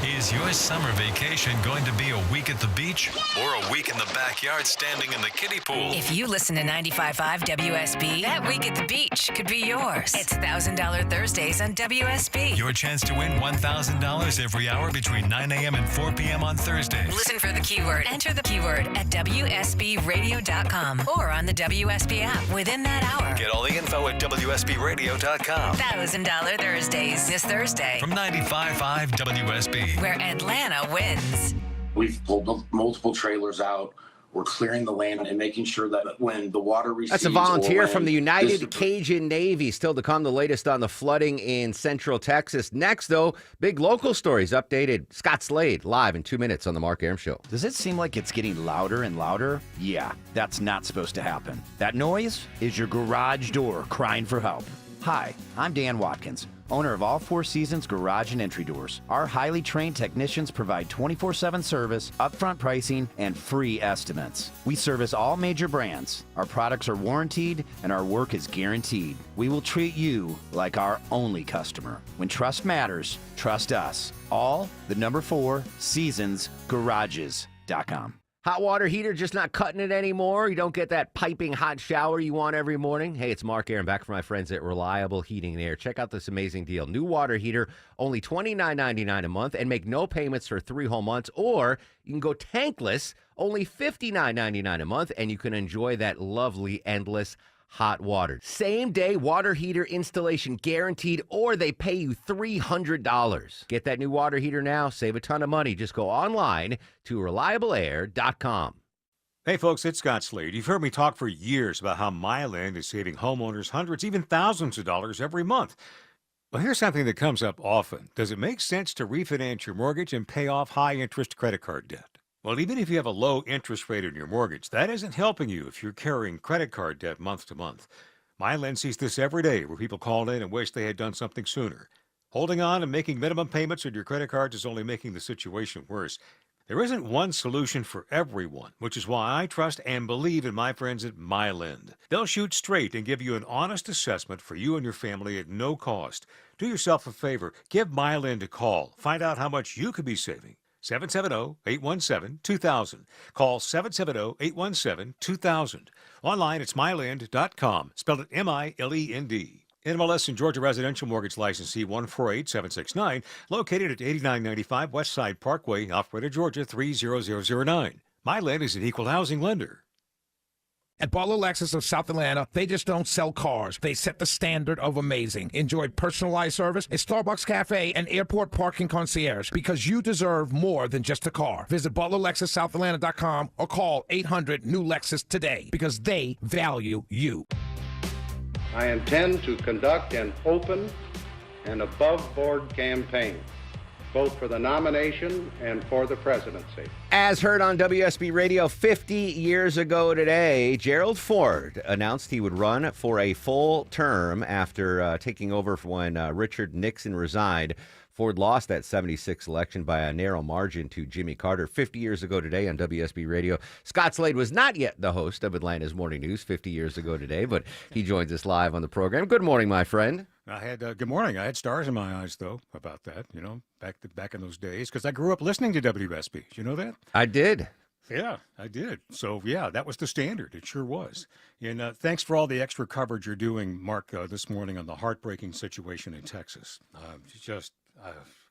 Is your summer vacation going to be a week at the beach or a week in the backyard standing in the kiddie pool? If you listen to 95.5 WSB, that week at the beach could be yours. It's $1,000 Thursdays on WSB. Your chance to win $1,000 every hour between 9 a.m. and 4 p.m. on Thursdays. Listen for the keyword. Enter the keyword at WSBradio.com or on the WSB app within that hour. Get all the info at WSBradio.com. $1,000 Thursdays this Thursday. From 95.5 WSB. Where Atlanta wins. We've pulled multiple trailers out. We're clearing the land and making sure that when the water recedes... That's a volunteer from the United Cajun Navy. Still to come, the latest on the flooding in Central Texas. Next, though, big local stories updated. Scott Slade, live in 2 minutes on The Mark Arum Show. Does it seem like it's getting louder and louder? Yeah, that's not supposed to happen. That noise is your garage door crying for help. Hi, I'm Dan Watkins, owner of All Four Seasons Garage and Entry Doors. Our highly trained technicians provide 24/7 service, upfront pricing, and free estimates. We service all major brands. Our products are warranted, and our work is guaranteed. We will treat you like our only customer. When trust matters, trust us. All the number 4 seasonsgarages.com. Hot water heater just not cutting it anymore. You don't get that piping hot shower you want every morning. Hey, it's Mark Arum back from my friends at Reliable Heating and Air. Check out this amazing deal. New water heater, only $29.99 a month, and make no payments for 3 whole months. Or you can go tankless, only $59.99 a month, and you can enjoy that lovely, endless hot water. Same day water heater installation guaranteed, or they pay you $300. Get that new water heater now. Save a ton of money. Just go online to reliableair.com. Hey folks, it's Scott Slade. You've heard me talk for years about how Myland is saving homeowners hundreds, even thousands of dollars every month. Well, here's something that comes up often. Does it make sense to refinance your mortgage and pay off high-interest credit card debt? Well, even if you have a low interest rate on your mortgage, that isn't helping you if you're carrying credit card debt month to month. Myland sees this every day where people call in and wish they had done something sooner. Holding on and making minimum payments on your credit cards is only making the situation worse. There isn't one solution for everyone, which is why I trust and believe in my friends at Myland. They'll shoot straight and give you an honest assessment for you and your family at no cost. Do yourself a favor. Give Myland a call. Find out how much you could be saving. 770-817-2000. Call 770-817-2000. Online, it's myland.com. Spelled it M-I-L-E-N-D. NMLS and Georgia Residential Mortgage Licensee 148769, located at 8995 West Side Parkway, Alpharetta, Georgia 30009. Myland is an equal housing lender. At Barlow Lexus of South Atlanta, they just don't sell cars. They set the standard of amazing. Enjoy personalized service, a Starbucks cafe, and airport parking concierge, because you deserve more than just a car. Visit BarlowLexusSouthAtlanta.com or call 800-NEW-LEXUS today, because they value you. I intend to conduct an open and above-board campaign, both for the nomination and for the presidency. As heard on WSB Radio 50 years ago today, Gerald Ford announced he would run for a full term after taking over when Richard Nixon resigned. Ford lost that 76 election by a narrow margin to Jimmy Carter 50 years ago today on WSB Radio. Scott Slade was not yet the host of Atlanta's Morning News 50 years ago today, but he joins us live on the program. Good morning, my friend. I had good morning. I had stars in my eyes, though, about that, back in those days, because I grew up listening to WSB. Did you know that? I did. Yeah, I did. So, yeah, that was the standard. It sure was. And thanks for all the extra coverage you're doing, Mark, this morning on the heartbreaking situation in Texas.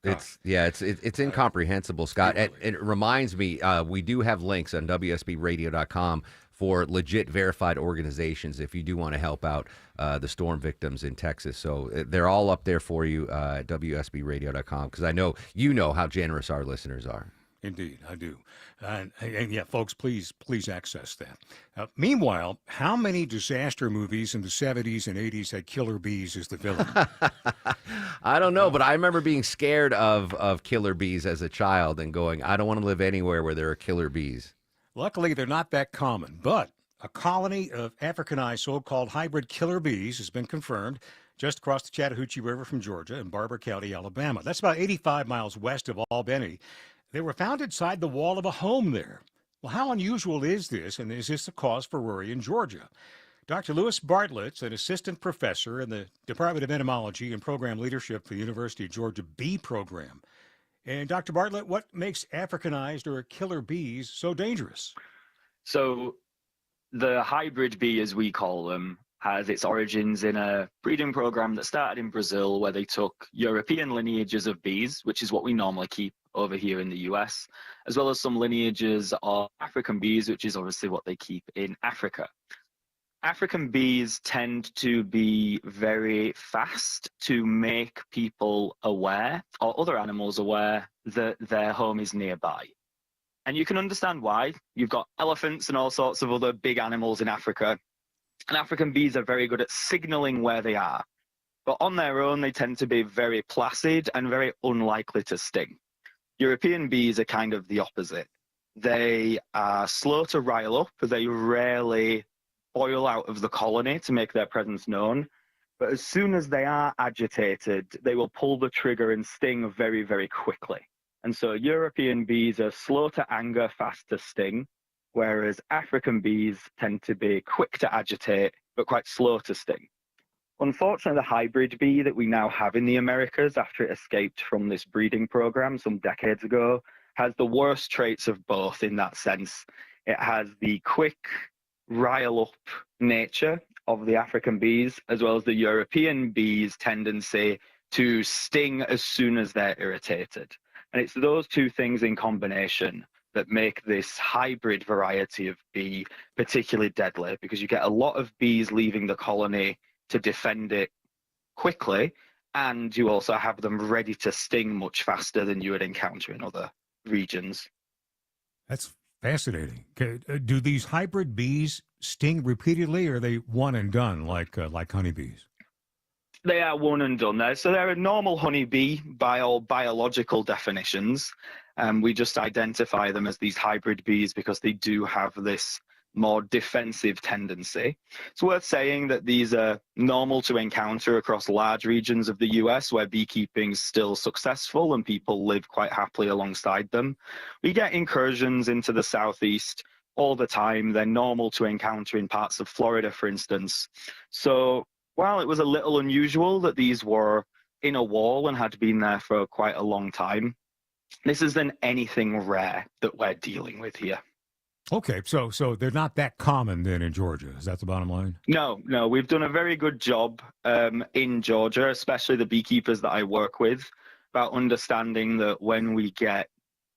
It's incomprehensible, Scott. It reminds me, we do have links on WSBradio.com for legit verified organizations if you do want to help out the storm victims in Texas. So they're all up there for you at WSBradio.com, because I know you know how generous our listeners are. Indeed, I do. And yeah, folks, please access that. Meanwhile, how many disaster movies in the 70s and 80s had killer bees as the villain? I don't know, but I remember being scared of killer bees as a child and going, I don't want to live anywhere where there are killer bees. Luckily, they're not that common, but a colony of Africanized so-called hybrid killer bees has been confirmed just across the Chattahoochee River from Georgia in Barber County, Alabama. That's about 85 miles west of Albany. They were found inside the wall of a home there. Well, how unusual is this, and is this a cause for worry in Georgia? Dr. Lewis Bartlett's an assistant professor in the Department of Entomology and Program Leadership for the University of Georgia Bee Program. And Dr. Bartlett, what makes Africanized or killer bees so dangerous? So the hybrid bee, as we call them, has its origins in a breeding program that started in Brazil, where they took European lineages of bees, which is what we normally keep over here in the US, as well as some lineages of African bees, which is obviously what they keep in Africa. African bees tend to be very fast to make people aware, or other animals aware, that their home is nearby. And you can understand why. You've got elephants and all sorts of other big animals in Africa. And African bees are very good at signaling where they are. But on their own, they tend to be very placid and very unlikely to sting. European bees are kind of the opposite. They are slow to rile up. They rarely boil out of the colony to make their presence known. But as soon as they are agitated, they will pull the trigger and sting very, very quickly. And so European bees are slow to anger, fast to sting, whereas African bees tend to be quick to agitate, but quite slow to sting. Unfortunately, the hybrid bee that we now have in the Americas after it escaped from this breeding program some decades ago has the worst traits of both in that sense. It has the quick, rile-up nature of the African bees, as well as the European bees' tendency to sting as soon as they're irritated. And it's those two things in combination that make this hybrid variety of bee particularly deadly, because you get a lot of bees leaving the colony to defend it quickly, and you also have them ready to sting much faster than you would encounter in other regions. That's fascinating. Do these hybrid bees sting repeatedly, or are they one and done like honeybees? They are one and done there. So they're a normal honeybee by all biological definitions. We just identify them as these hybrid bees because they do have this more defensive tendency. It's worth saying that these are normal to encounter across large regions of the US where beekeeping is still successful and people live quite happily alongside them. We get incursions into the southeast all the time. They're normal to encounter in parts of Florida, for instance. So while it was a little unusual that these were in a wall and had been there for quite a long time, this isn't anything rare that we're dealing with here. Okay, so they're not that common then in Georgia. Is that the bottom line? No, we've done a very good job in Georgia, especially the beekeepers that I work with, about understanding that when we get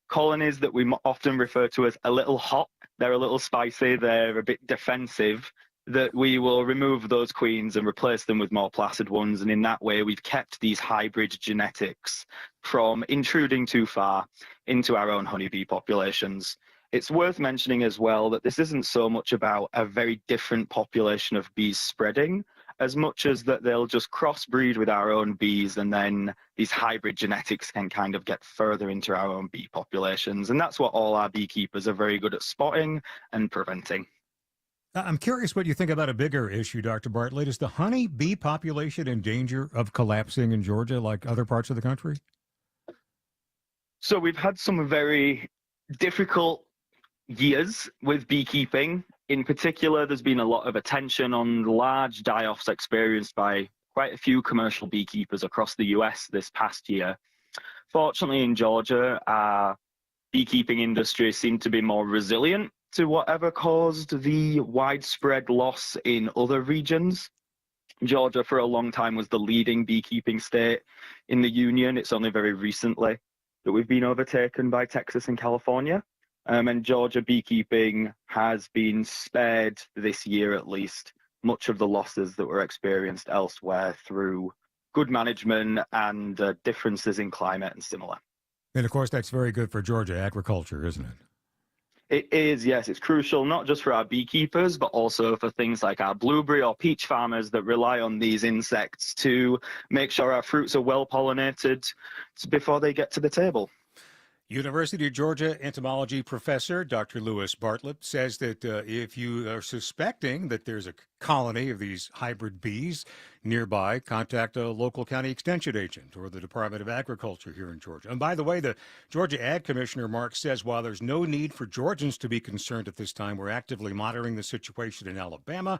colonies that we often refer to as a little hot, they're a little spicy, they're a bit defensive, that we will remove those queens and replace them with more placid ones. And in that way, we've kept these hybrid genetics from intruding too far into our own honeybee populations. It's worth mentioning as well that this isn't so much about a very different population of bees spreading, as much as that they'll just crossbreed with our own bees, and then these hybrid genetics can kind of get further into our own bee populations. And that's what all our beekeepers are very good at spotting and preventing. I'm curious what you think about a bigger issue, Dr. Bartlett. Is the honey bee population in danger of collapsing in Georgia like other parts of the country? So we've had some very difficult years with beekeeping. In particular, there's been a lot of attention on large die-offs experienced by quite a few commercial beekeepers across the US this past year. Fortunately, in Georgia, our beekeeping industry seemed to be more resilient to whatever caused the widespread loss in other regions. Georgia, for a long time, was the leading beekeeping state in the union. It's only very recently that we've been overtaken by Texas and California. And Georgia beekeeping has been spared this year, at least, much of the losses that were experienced elsewhere through good management and differences in climate and similar. And of course, that's very good for Georgia agriculture, isn't it? It is, yes. It's crucial not just for our beekeepers, but also for things like our blueberry or peach farmers that rely on these insects to make sure our fruits are well pollinated before they get to the table. University of Georgia entomology professor Dr. Louis Bartlett says that if you are suspecting that there's a colony of these hybrid bees nearby, contact a local county extension agent or the Department of Agriculture here in Georgia. And by the way, the Georgia Ag Commissioner, Mark, says while there's no need for Georgians to be concerned at this time, we're actively monitoring the situation in Alabama.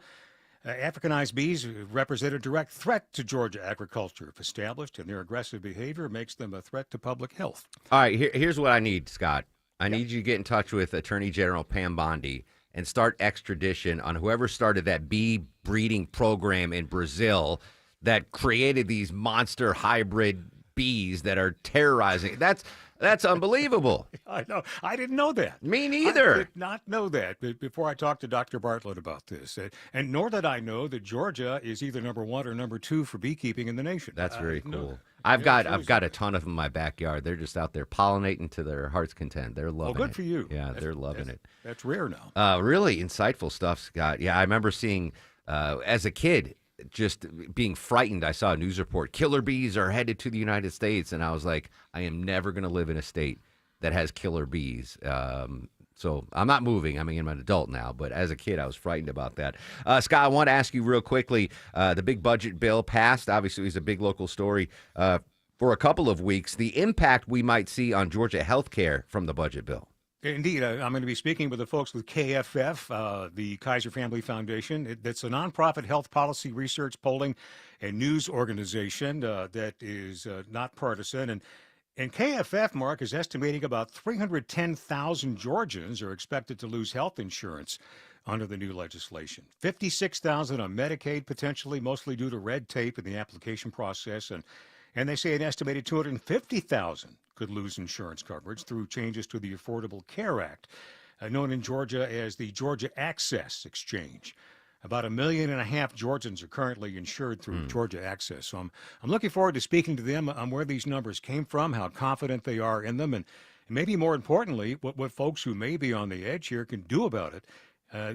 Africanized bees represent a direct threat to Georgia agriculture if established, and their aggressive behavior makes them a threat to public health. All right, here's what I need, Scott. I need you to get in touch with Attorney General Pam Bondi and start extradition on whoever started that bee breeding program in Brazil that created these monster hybrid bees that are terrorizing. That's unbelievable. I know. I didn't know that. Me neither. I did not know that before I talked to Dr. Bartlett about this. And nor did I know that Georgia is either number 1 or number 2 for beekeeping in the nation. That's very cool. I've got a ton of them in my backyard. They're just out there pollinating to their heart's content. They're loving it. Oh, good for you. Yeah, they're loving it. That's rare now. Really insightful stuff, Scott. Yeah, I remember seeing as a kid, just being frightened. I saw a news report, killer bees are headed to the United States. And I was like, I am never going to live in a state that has killer bees. So I'm not moving. I mean, I'm an adult now, but as a kid, I was frightened about that. Scott, I want to ask you real quickly, the big budget bill passed. Obviously, it was a big local story for a couple of weeks. The impact we might see on Georgia healthcare from the budget bill. Indeed. I'm going to be speaking with the folks with KFF, the Kaiser Family Foundation. It's a nonprofit health policy research, polling, and news organization that is not partisan. And KFF, Mark, is estimating about 310,000 Georgians are expected to lose health insurance under the new legislation. 56,000 on Medicaid, potentially, mostly due to red tape in the application process. And they say an estimated 250,000 could lose insurance coverage through changes to the Affordable Care Act, known in Georgia as the Georgia Access Exchange. About 1.5 million Georgians are currently insured through Georgia Access. So I'm looking forward to speaking to them on where these numbers came from, how confident they are in them, and maybe more importantly, what folks who may be on the edge here can do about it.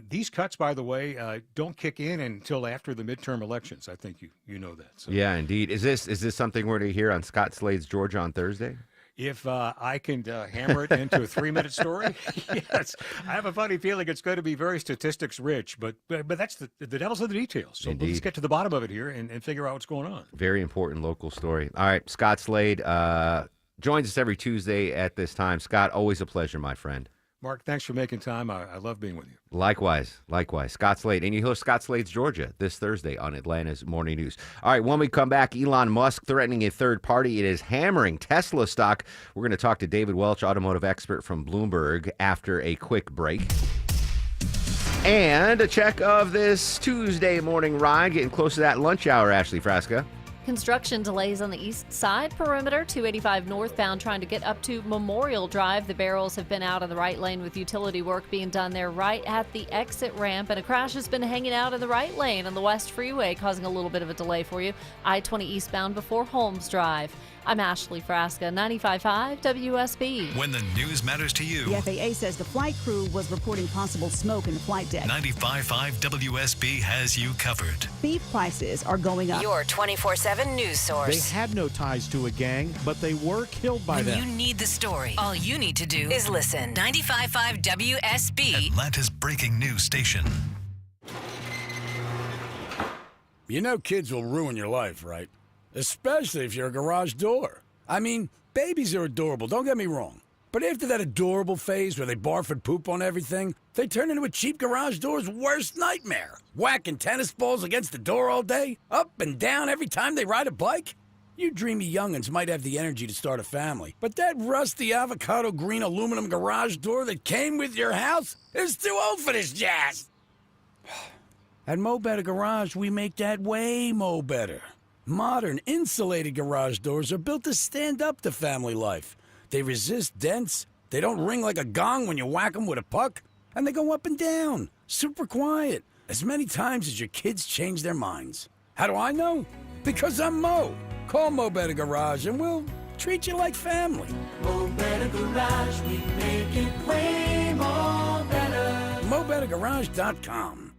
These cuts, by the way, don't kick in until after the midterm elections. I think you know that. So. Yeah, indeed. Is this something we're to hear on Scott Slade's Georgia on Thursday? If I can hammer it into a 3-minute story, yes. I have a funny feeling it's going to be very statistics rich, but that's the devil's in the details. So let's get to the bottom of it here and figure out what's going on. Very important local story. All right, Scott Slade joins us every Tuesday at this time. Scott, always a pleasure, my friend. Mark, thanks for making time. I love being with you. Likewise. Scott Slade. And you host Scott Slade's Georgia this Thursday on Atlanta's Morning News. All right, when we come back, Elon Musk threatening a third party. It is hammering Tesla stock. We're going to talk to David Welch, automotive expert from Bloomberg, after a quick break. And a check of this Tuesday morning ride, getting close to that lunch hour, Ashley Frasca. Construction delays on the east side perimeter, 285 northbound trying to get up to Memorial Drive. The barrels have been out in the right lane with utility work being done there right at the exit ramp. And a crash has been hanging out in the right lane on the West Freeway, causing a little bit of a delay for you. I-20 eastbound before Holmes Drive. I'm Ashley Frasca, 95.5 WSB. When the news matters to you. The FAA says the flight crew was reporting possible smoke in the flight deck. 95.5 WSB has you covered. Beef prices are going up. Your 24/7 news source. They had no ties to a gang, but they were killed by them. When you need the story, all you need to do is listen. 95.5 WSB. Atlanta's breaking news station. You know kids will ruin your life, right? Especially if you're a garage door. I mean, babies are adorable, don't get me wrong. But after that adorable phase where they barf and poop on everything, they turn into a cheap garage door's worst nightmare. Whacking tennis balls against the door all day, up and down every time they ride a bike. You dreamy young'uns might have the energy to start a family, but that rusty avocado green aluminum garage door that came with your house is too old for this jazz. At Mo Better Garage, we make that way mo better. Modern, insulated garage doors are built to stand up to family life. They resist dents, they don't ring like a gong when you whack them with a puck, and they go up and down, super quiet, as many times as your kids change their minds. How do I know? Because I'm Mo. Call Mo Better Garage and we'll treat you like family. Mo Better Garage, we make it way more better. MoBetterGarage.com.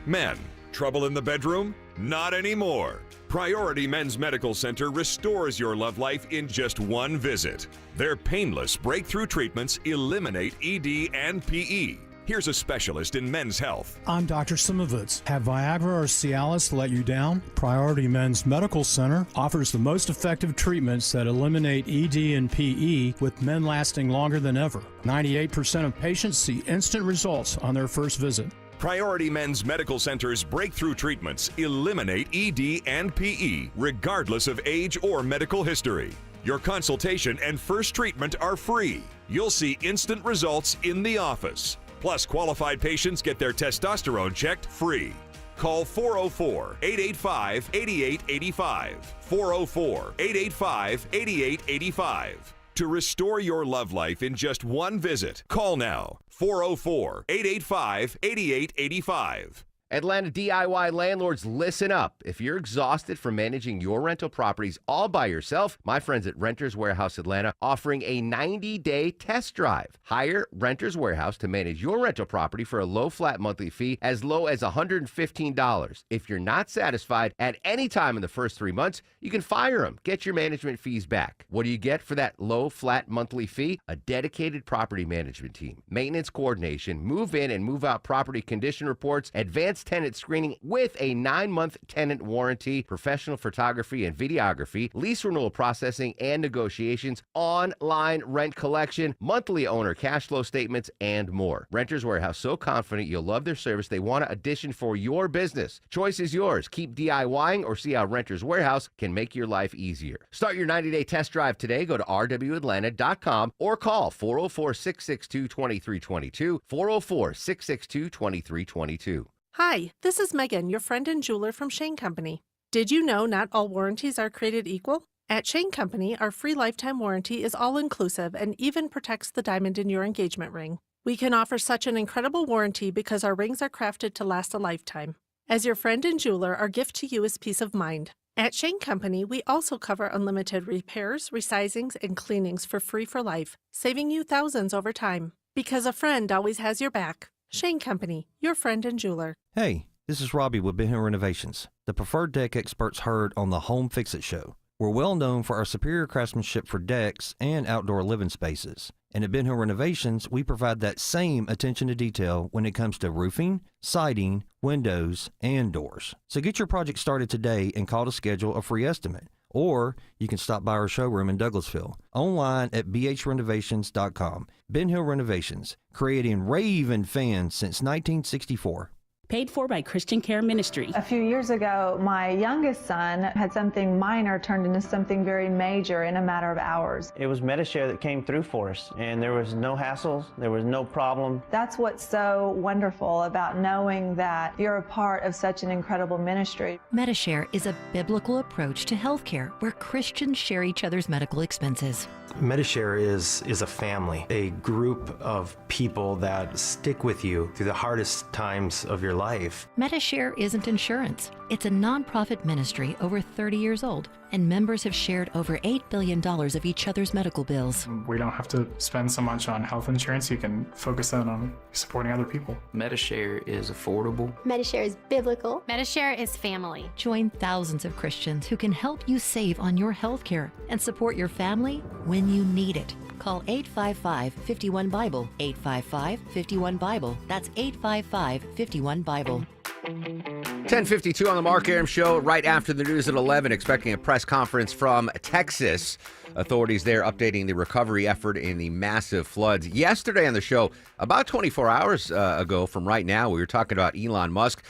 Men, trouble in the bedroom? Not anymore. Priority Men's Medical Center restores your love life in just one visit. Their painless breakthrough treatments eliminate ED and PE. Here's a specialist in men's health. I'm Dr. Simovitz. Have Viagra or Cialis let you down? Priority Men's Medical Center offers the most effective treatments that eliminate ED and PE, with men lasting longer than ever. 98% of patients see instant results on their first visit. Priority Men's Medical Center's breakthrough treatments eliminate ED and PE, regardless of age or medical history. Your consultation and first treatment are free. You'll see instant results in the office. Plus, qualified patients get their testosterone checked free. Call 404-885-8885. 404-885-8885. To restore your love life in just one visit, call now. 404-885-8885. Atlanta DIY landlords, listen up. If you're exhausted from managing your rental properties all by yourself, my friends at Renters Warehouse Atlanta offering a 90-day test drive. Hire Renters Warehouse to manage your rental property for a low flat monthly fee as low as $115. If you're not satisfied at any time in the first 3 months, you can fire them. Get your management fees back. What do you get for that low flat monthly fee? A dedicated property management team, maintenance coordination, move in and move out property condition reports, advanced tenant screening with a 9-month tenant warranty, professional photography and videography, lease renewal processing and negotiations, online rent collection, monthly owner cash flow statements, and more. Renters Warehouse, so confident you'll love their service, they want an addition for your business. Choice is yours. Keep DIYing or see how Renters Warehouse can make your life easier. Start your 90-day test drive today. Go to rwatlanta.com or call 404-662-2322, 404-662-2322. Hi, this is Megan, your friend and jeweler from Shane Company. Did you know not all warranties are created equal? At Shane Company, our free lifetime warranty is all-inclusive and even protects the diamond in your engagement ring. We can offer such an incredible warranty because our rings are crafted to last a lifetime. As your friend and jeweler, our gift to you is peace of mind. At Shane Company, we also cover unlimited repairs, resizings, and cleanings for free for life, saving you thousands over time. Because a friend always has your back. Shane Company, your friend and jeweler. Hey, this is Robbie with Ben Hill Renovations, the preferred deck experts heard on the Home Fix-It Show. We're well known for our superior craftsmanship for decks and outdoor living spaces. And at Ben Hill Renovations, we provide that same attention to detail when it comes to roofing, siding, windows, and doors. So get your project started today and call to schedule a free estimate. Or you can stop by our showroom in Douglasville, online at bhrenovations.com. Ben Hill Renovations, creating raving fans since 1964. Paid for by Christian Care Ministry. A few years ago, my youngest son had something minor turned into something very major in a matter of hours. It was Medi-Share that came through for us, and there was no hassles, there was no problem. That's what's so wonderful about knowing that you're a part of such an incredible ministry. Medi-Share is a biblical approach to healthcare where Christians share each other's medical expenses. Medi-Share is a family, a group of people that stick with you through the hardest times of your life. Medi-Share isn't insurance. It's a nonprofit ministry over 30 years old, and members have shared over $8 billion of each other's medical bills. We don't have to spend so much on health insurance. You can focus that on supporting other people. Medi-Share is affordable. Medi-Share is biblical. Medi-Share is family. Join thousands of Christians who can help you save on your health care and support your family when you need it. Call 855-51-BIBLE, 855-51-BIBLE. That's 855-51-BIBLE. 10:52 on the Mark Arum Show, right after the news at 11, expecting a press conference from Texas. Authorities there updating the recovery effort in the massive floods. Yesterday on the show, about 24 hours ago from right now, we were talking about Elon Musk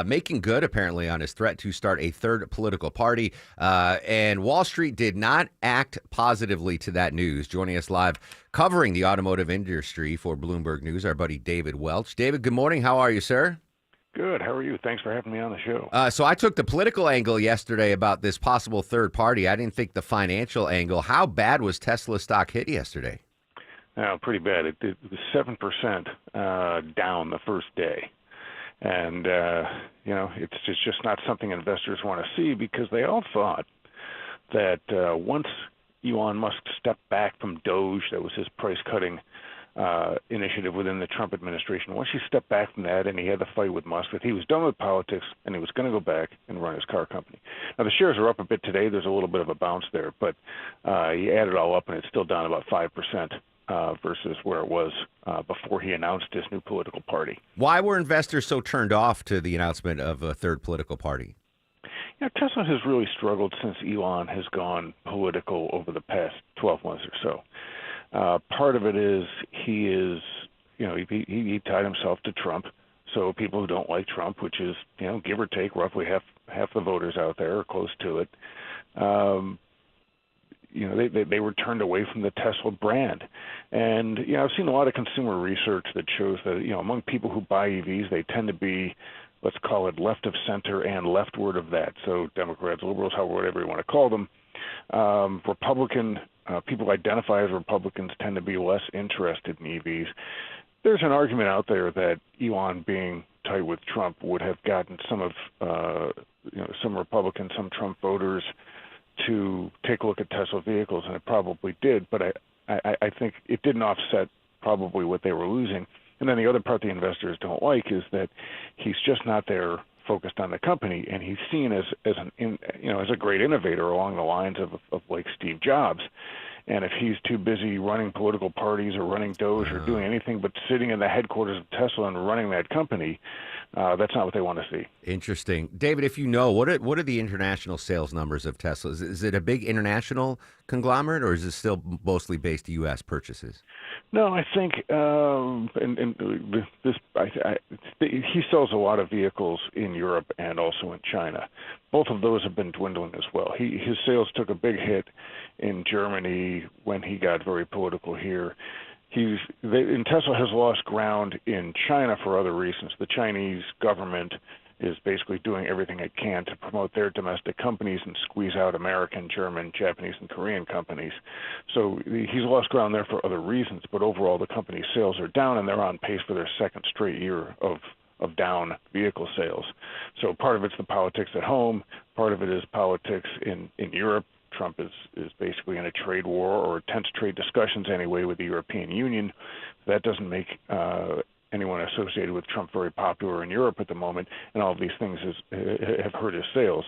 making good, apparently, on his threat to start a third political party. And Wall Street did not act positively to that news. Joining us live, covering the automotive industry for Bloomberg News, our buddy David Welch. David, good morning. How are you, sir? Good. How are you? Thanks for having me on the show. So I took the political angle yesterday about this possible third party. I didn't think the financial angle. How bad was Tesla stock hit yesterday? Pretty bad. It was 7% down the first day. And, it's just not something investors want to see because they all thought that once Elon Musk stepped back from Doge, that was his price-cutting initiative within the Trump administration. Once he stepped back from that and he had the fight with Musk, that he was done with politics and he was going to go back and run his car company. Now, the shares are up a bit today. There's a little bit of a bounce there, but you add it all up and it's still down about 5% versus where it was before he announced his new political party. Why were investors so turned off to the announcement of a third political party? Tesla has really struggled since Elon has gone political over the past 12 months or so. Part of it is he tied himself to Trump, So people who don't like Trump, which is, give or take roughly half the voters out there, or close to it, they were turned away from the Tesla brand. And, I've seen a lot of consumer research that shows that, among people who buy EVs, they tend to be, let's call it left of center and leftward of that. So Democrats, liberals, whatever you want to call them. Republican, people identify as Republicans tend to be less interested in EVs. There's an argument out there that Elon being tight with Trump would have gotten some of, some Republicans, some Trump voters to take a look at Tesla vehicles, and it probably did, but I think it didn't offset probably what they were losing. And then the other part the investors don't like is that he's just not there focused on the company, and he's seen as a great innovator along the lines of like Steve Jobs. And if he's too busy running political parties or running Doge or doing anything but sitting in the headquarters of Tesla and running that company, that's not what they want to see. Interesting. David, if you know, what are the international sales numbers of Tesla? Is it a big international conglomerate, or is it still mostly based U.S. purchases? No, I think he sells a lot of vehicles in Europe and also in China. Both of those have been dwindling as well. His sales took a big hit in Germany when he got very political here. And Tesla has lost ground in China for other reasons. The Chinese government is basically doing everything it can to promote their domestic companies and squeeze out American, German, Japanese, and Korean companies. So he's lost ground there for other reasons, but overall the company's sales are down, and they're on pace for their second straight year of down vehicle sales. So part of it's the politics at home, part of it is politics in Europe. Trump is basically in a trade war, or tense trade discussions anyway, with the European Union. That doesn't make anyone associated with Trump very popular in Europe at the moment, and all of these things have hurt his sales.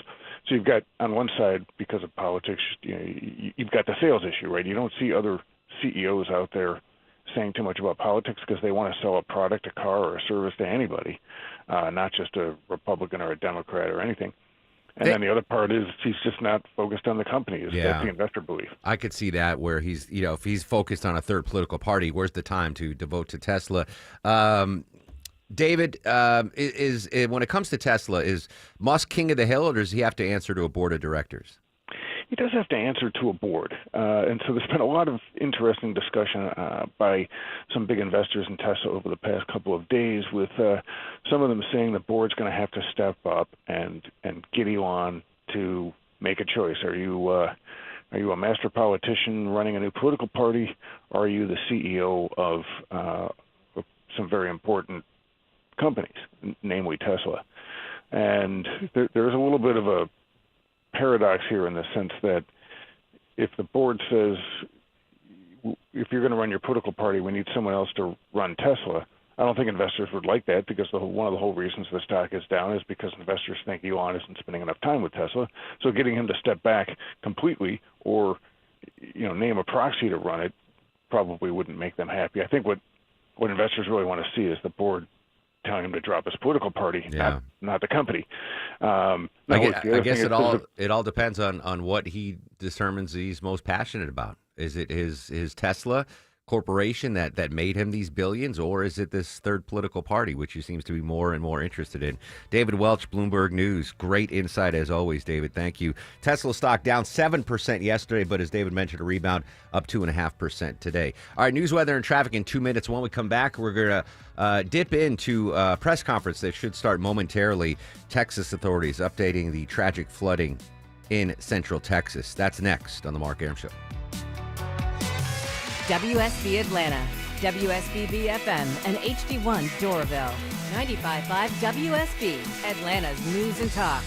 So you've got, on one side, because of politics, you've got the sales issue, right? You don't see other CEOs out there saying too much about politics because they want to sell a product, a car, or a service to anybody, not just a Republican or a Democrat or anything. And then the other part is he's just not focused on the company. That's the investor belief. I could see that, where he's, if he's focused on a third political party, where's the time to devote to Tesla? David, is when it comes to Tesla, is Musk king of the hill, or does he have to answer to a board of directors? He does have to answer to a board. And so there's been a lot of interesting discussion by some big investors in Tesla over the past couple of days, with some of them saying the board's going to have to step up and get Elon to make a choice. Are you a master politician running a new political party, or are you the CEO of some very important companies, namely Tesla? And there's a little bit of a paradox here, in the sense that if the board says, if you're going to run your political party, we need someone else to run Tesla, I don't think investors would like that, because one of the whole reasons the stock is down is because investors think Elon isn't spending enough time with Tesla. So getting him to step back completely, or name a proxy to run it, probably wouldn't make them happy. I think what investors really want to see is the board telling him to drop his political party, not the company. I guess it all depends on what he determines he's most passionate about. Is it his Tesla corporation that made him these billions, or is it this third political party, which he seems to be more and more interested in? David Welch, Bloomberg News. Great insight as always, David. Thank you. Tesla stock down 7% yesterday, but as David mentioned, a rebound up 2.5% today. All right, news, weather, and traffic in 2 minutes. When we come back, we're going to dip into a press conference that should start momentarily. Texas authorities updating the tragic flooding in Central Texas. That's next on The Mark Arum Show. WSB Atlanta, WSBB FM, and HD1 Doraville. 95.5 WSB, Atlanta's news and talk.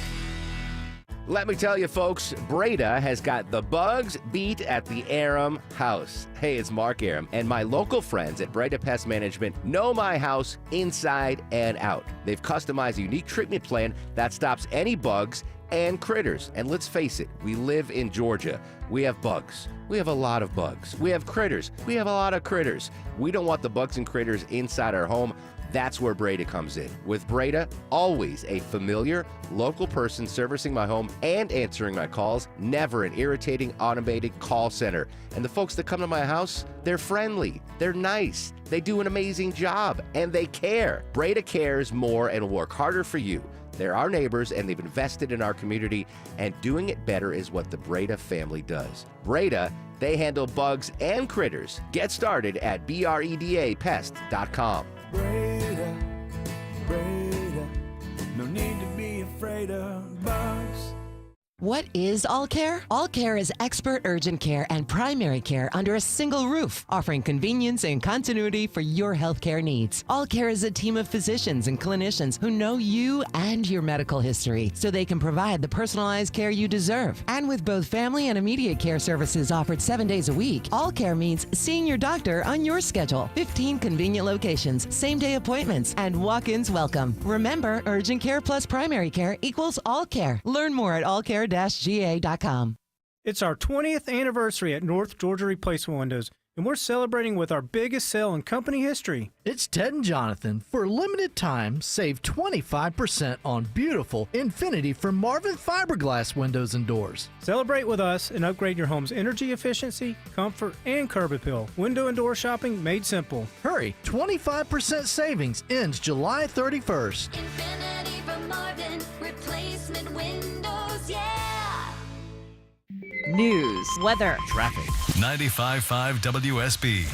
Let me tell you, folks, Breda has got the bugs beat at the Arum house. Hey, it's Mark Arum, and my local friends at Breda Pest Management know my house inside and out. They've customized a unique treatment plan that stops any bugs and critters. And let's face it, we live in Georgia. We have bugs. We have a lot of bugs. We have critters. We have a lot of critters. We don't want the bugs and critters inside our home. That's where Breda comes in. With Breda, always a familiar, local person servicing my home and answering my calls, never an irritating automated call center. And the folks that come to my house, they're friendly, they're nice, they do an amazing job, and they care. Breda cares more and will work harder for you. They're our neighbors, and they've invested in our community, and doing it better is what the Breda family does. Breda, they handle bugs and critters. Get started at BREDAPest.com. Breda, Breda, no need to be afraid of bugs. What is All Care? All Care is expert urgent care and primary care under a single roof, offering convenience and continuity for your healthcare needs. All Care is a team of physicians and clinicians who know you and your medical history, so they can provide the personalized care you deserve. And with both family and immediate care services offered 7 days a week, All Care means seeing your doctor on your schedule. 15 convenient locations, same-day appointments, and walk-ins welcome. Remember, urgent care plus primary care equals All Care. Learn more at allcare-ga.com. It's our 20th anniversary at North Georgia Replacement Windows, and we're celebrating with our biggest sale in company history. It's Ted and Jonathan. For a limited time, save 25% on beautiful Infinity from Marvin fiberglass windows and doors. Celebrate with us and upgrade your home's energy efficiency, comfort, and curb appeal. Window and door shopping made simple. Hurry, 25% savings ends July 31st. Infinity from Marvin, replacement windows, yeah! News, weather, traffic. 95.5 WSB,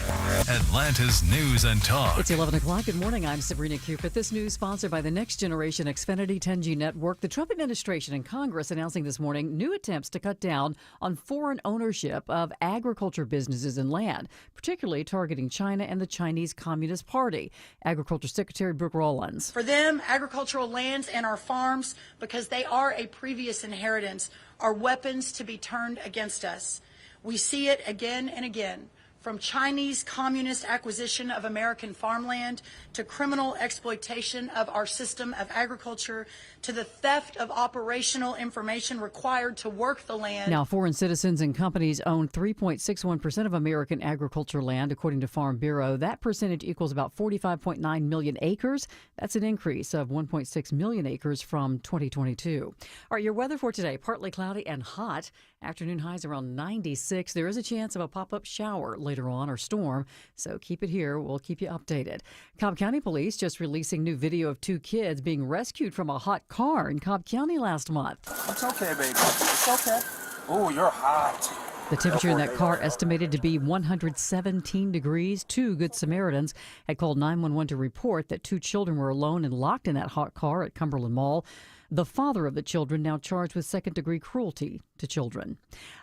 Atlanta's News and Talk. It's 11 o'clock. Good morning. I'm Sabrina Cupid. This news sponsored by the Next Generation Xfinity 10G network. The Trump administration and Congress announcing this morning new attempts to cut down on foreign ownership of agriculture businesses and land, particularly targeting China and the Chinese Communist Party. Agriculture Secretary Brooke Rollins. For them, agricultural lands and our farms, because they are a previous inheritance, are weapons to be turned against us. We see it again and again, from Chinese communist acquisition of American farmland to criminal exploitation of our system of agriculture to the theft of operational information required to work the land. Now, foreign citizens and companies own 3.61% of American agriculture land, according to Farm Bureau. That percentage equals about 45.9 million acres. That's an increase of 1.6 million acres from 2022. All right, your weather for today, partly cloudy and hot. Afternoon highs around 96. There is a chance of a pop-up shower later on or storm, so keep it here. We'll keep you updated. Cobb County Police just releasing new video of two kids being rescued from a hot car in Cobb County last month. It's okay, baby. It's okay. Oh, you're hot. The temperature in that car estimated to be 117 degrees. Two Good Samaritans had called 911 to report that two children were alone and locked in that hot car at Cumberland Mall. The father of the children now charged with second-degree cruelty to children.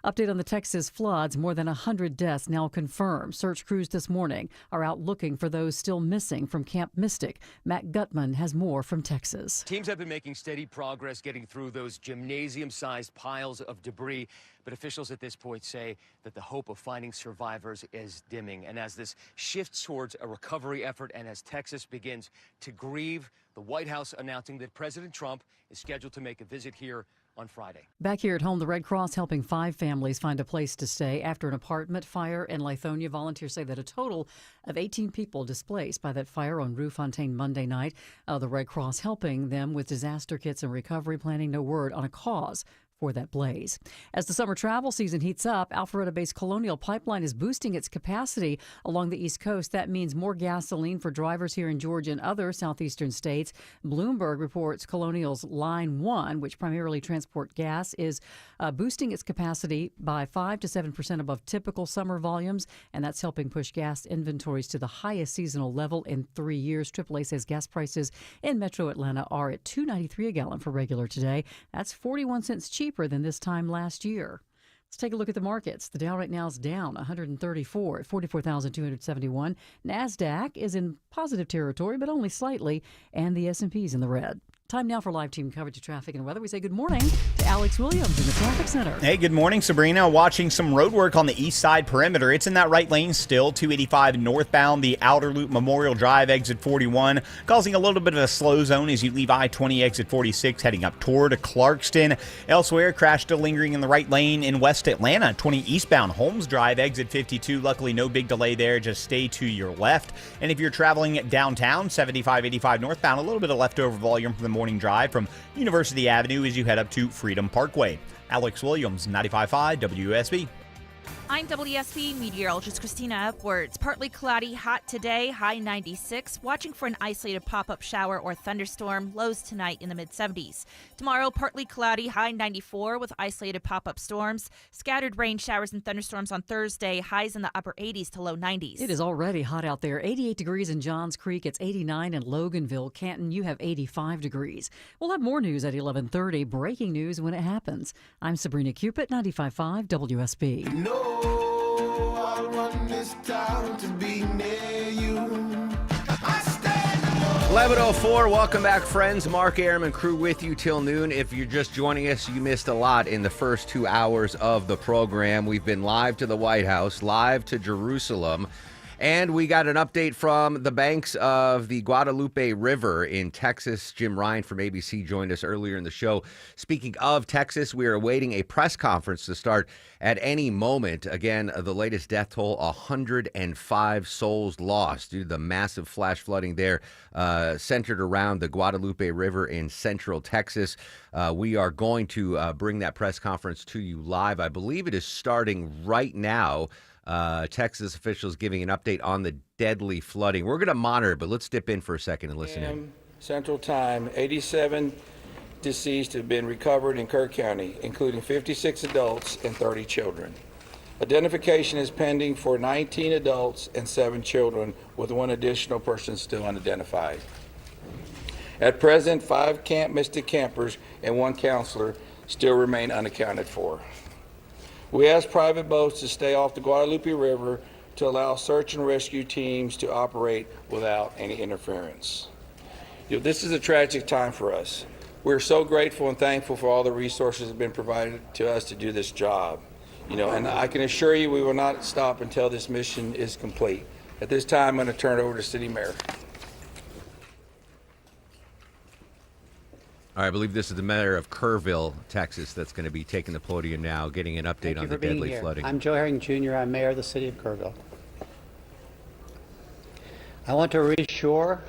Update on the Texas floods. More than 100 deaths now confirmed. Search crews this morning are out looking for those still missing from Camp Mystic. Matt Gutman has more from Texas. Teams have been making steady progress getting through those gymnasium-sized piles of debris, but officials at this point say that the hope of finding survivors is dimming. And as this shifts towards a recovery effort and as Texas begins to grieve, the White House announcing that President Trump is scheduled to make a visit here on Friday. Back here at home, the Red Cross helping 5 families find a place to stay after an apartment fire in Lithonia. Volunteers say that a total of 18 people displaced by that fire on Rue Fontaine Monday night. The Red Cross helping them with disaster kits and recovery planning. No word on a cause for that blaze. As the summer travel season heats up, Alpharetta-based Colonial Pipeline is boosting its capacity along the East Coast. That means more gasoline for drivers here in Georgia and other southeastern states. Bloomberg reports Colonial's Line 1, which primarily transport gas, is boosting its capacity by 5 to 7% above typical summer volumes, and that's helping push gas inventories to the highest seasonal level in 3 years. AAA says gas prices in metro Atlanta are at $2.93 a gallon for regular today. That's 41 cents cheaper than this time last year. Let's take a look at the markets. The Dow right now is down 134 at 44,271. NASDAQ is in positive territory, but only slightly, and the S&P is in the red. Time now for live team coverage of traffic and weather. We say good morning to Alex Williams in the Traffic Center. Hey, good morning, Sabrina. Watching some road work on the east side perimeter. It's in that right lane still, 285 northbound, the outer loop Memorial Drive, exit 41, causing a little bit of a slow zone as you leave I-20 exit 46 heading up toward Clarkston. Elsewhere, crash still lingering in the right lane in West Atlanta, 20 eastbound Holmes Drive, exit 52. Luckily, no big delay there. Just stay to your left. And if you're traveling downtown, 75-85 northbound, a little bit of leftover volume from the morning drive from University Avenue as you head up to Freedom Parkway. Alex Williams, 95.5 WSB. I'm WSB meteorologist Christina Upwards. Partly cloudy, hot today, high 96. Watching for an isolated pop-up shower or thunderstorm. Lows tonight in the mid-70s. Tomorrow, partly cloudy, high 94 with isolated pop-up storms. Scattered rain showers and thunderstorms on Thursday. Highs in the upper 80s to low 90s. It is already hot out there. 88 degrees in Johns Creek. It's 89 in Loganville. Canton, you have 85 degrees. We'll have more news at 11:30. Breaking news when it happens. I'm Sabrina Cupid, 95.5 WSB. I want this town to be near you. 11:04. Welcome back, friends. Mark Airman crew with you till noon. If you're just joining us, you missed a lot in the first 2 hours of the program. We've been live to the White House, live to Jerusalem, and we got an update from the banks of the Guadalupe River in Texas. Jim Ryan from ABC joined us earlier in the show. Speaking of Texas, we are awaiting a press conference to start at any moment. Again, the latest death toll, 105 souls lost due to the massive flash flooding there, centered around the Guadalupe River in central Texas. We are going to bring that press conference to you live. I believe it is starting right now. Texas officials giving an update on the deadly flooding. We're going to monitor, but let's dip in for a second and listen in. Central Time, 87 deceased have been recovered in Kirk County, including 56 adults and 30 children. Identification is pending for 19 adults and 7 children, with 1 additional person still unidentified. At present, 5 Camp Mystic campers and 1 counselor still remain unaccounted for. We ask private boats to stay off the Guadalupe River to allow search and rescue teams to operate without any interference. This is a tragic time for us. We're so grateful and thankful for all the resources that have been provided to us to do this job. And I can assure you we will not stop until this mission is complete. At this time, I'm going to turn it over to City Mayor. All right, I believe this is the mayor of Kerrville, Texas, that's going to be taking the podium now, getting an update on the deadly flooding. I'm Joe Herring Jr. I'm mayor of the city of Kerrville. I want to reassure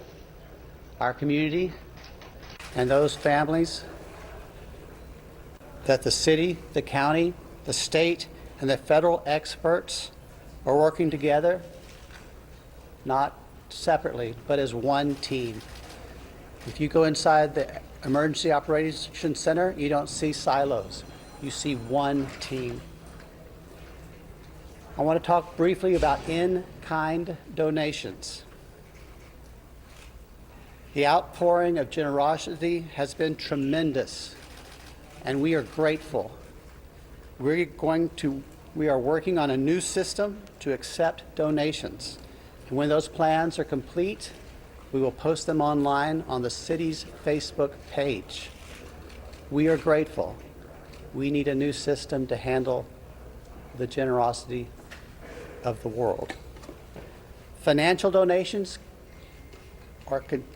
our community and those families that the city, the county, the state, and the federal experts are working together, not separately, but as one team. If you go inside the Emergency Operations Center, you don't see silos. You see one team. I want to talk briefly about in-kind donations. The outpouring of generosity has been tremendous, and we are grateful. We are working on a new system to accept donations. And when those plans are complete, we will post them online on the city's Facebook page. We are grateful. We need a new system to handle the generosity of the world. Financial donations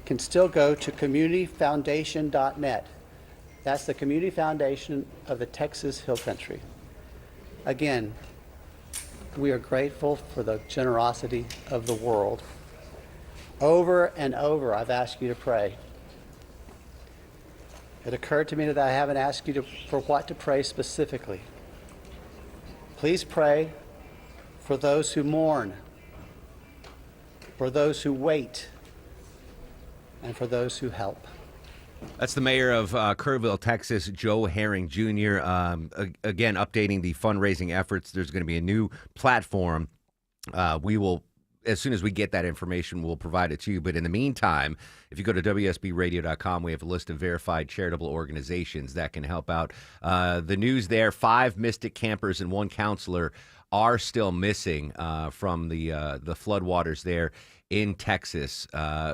can still go to communityfoundation.net. That's the community foundation of the Texas Hill Country. Again, we are grateful for the generosity of the world. Over and over, I've asked you to pray. It occurred to me that I haven't asked you for what to pray specifically. Please pray for those who mourn, for those who wait, and for those who help. That's the mayor of Kerrville, Texas, Joe Herring Jr. Again, updating the fundraising efforts. There's going to be a new platform. We will, as soon as we get that information, we'll provide it to you. But in the meantime, if you go to WSBradio.com, we have a list of verified charitable organizations that can help out. The news there, 5 Mystic campers and 1 counselor are still missing from the floodwaters there in Texas.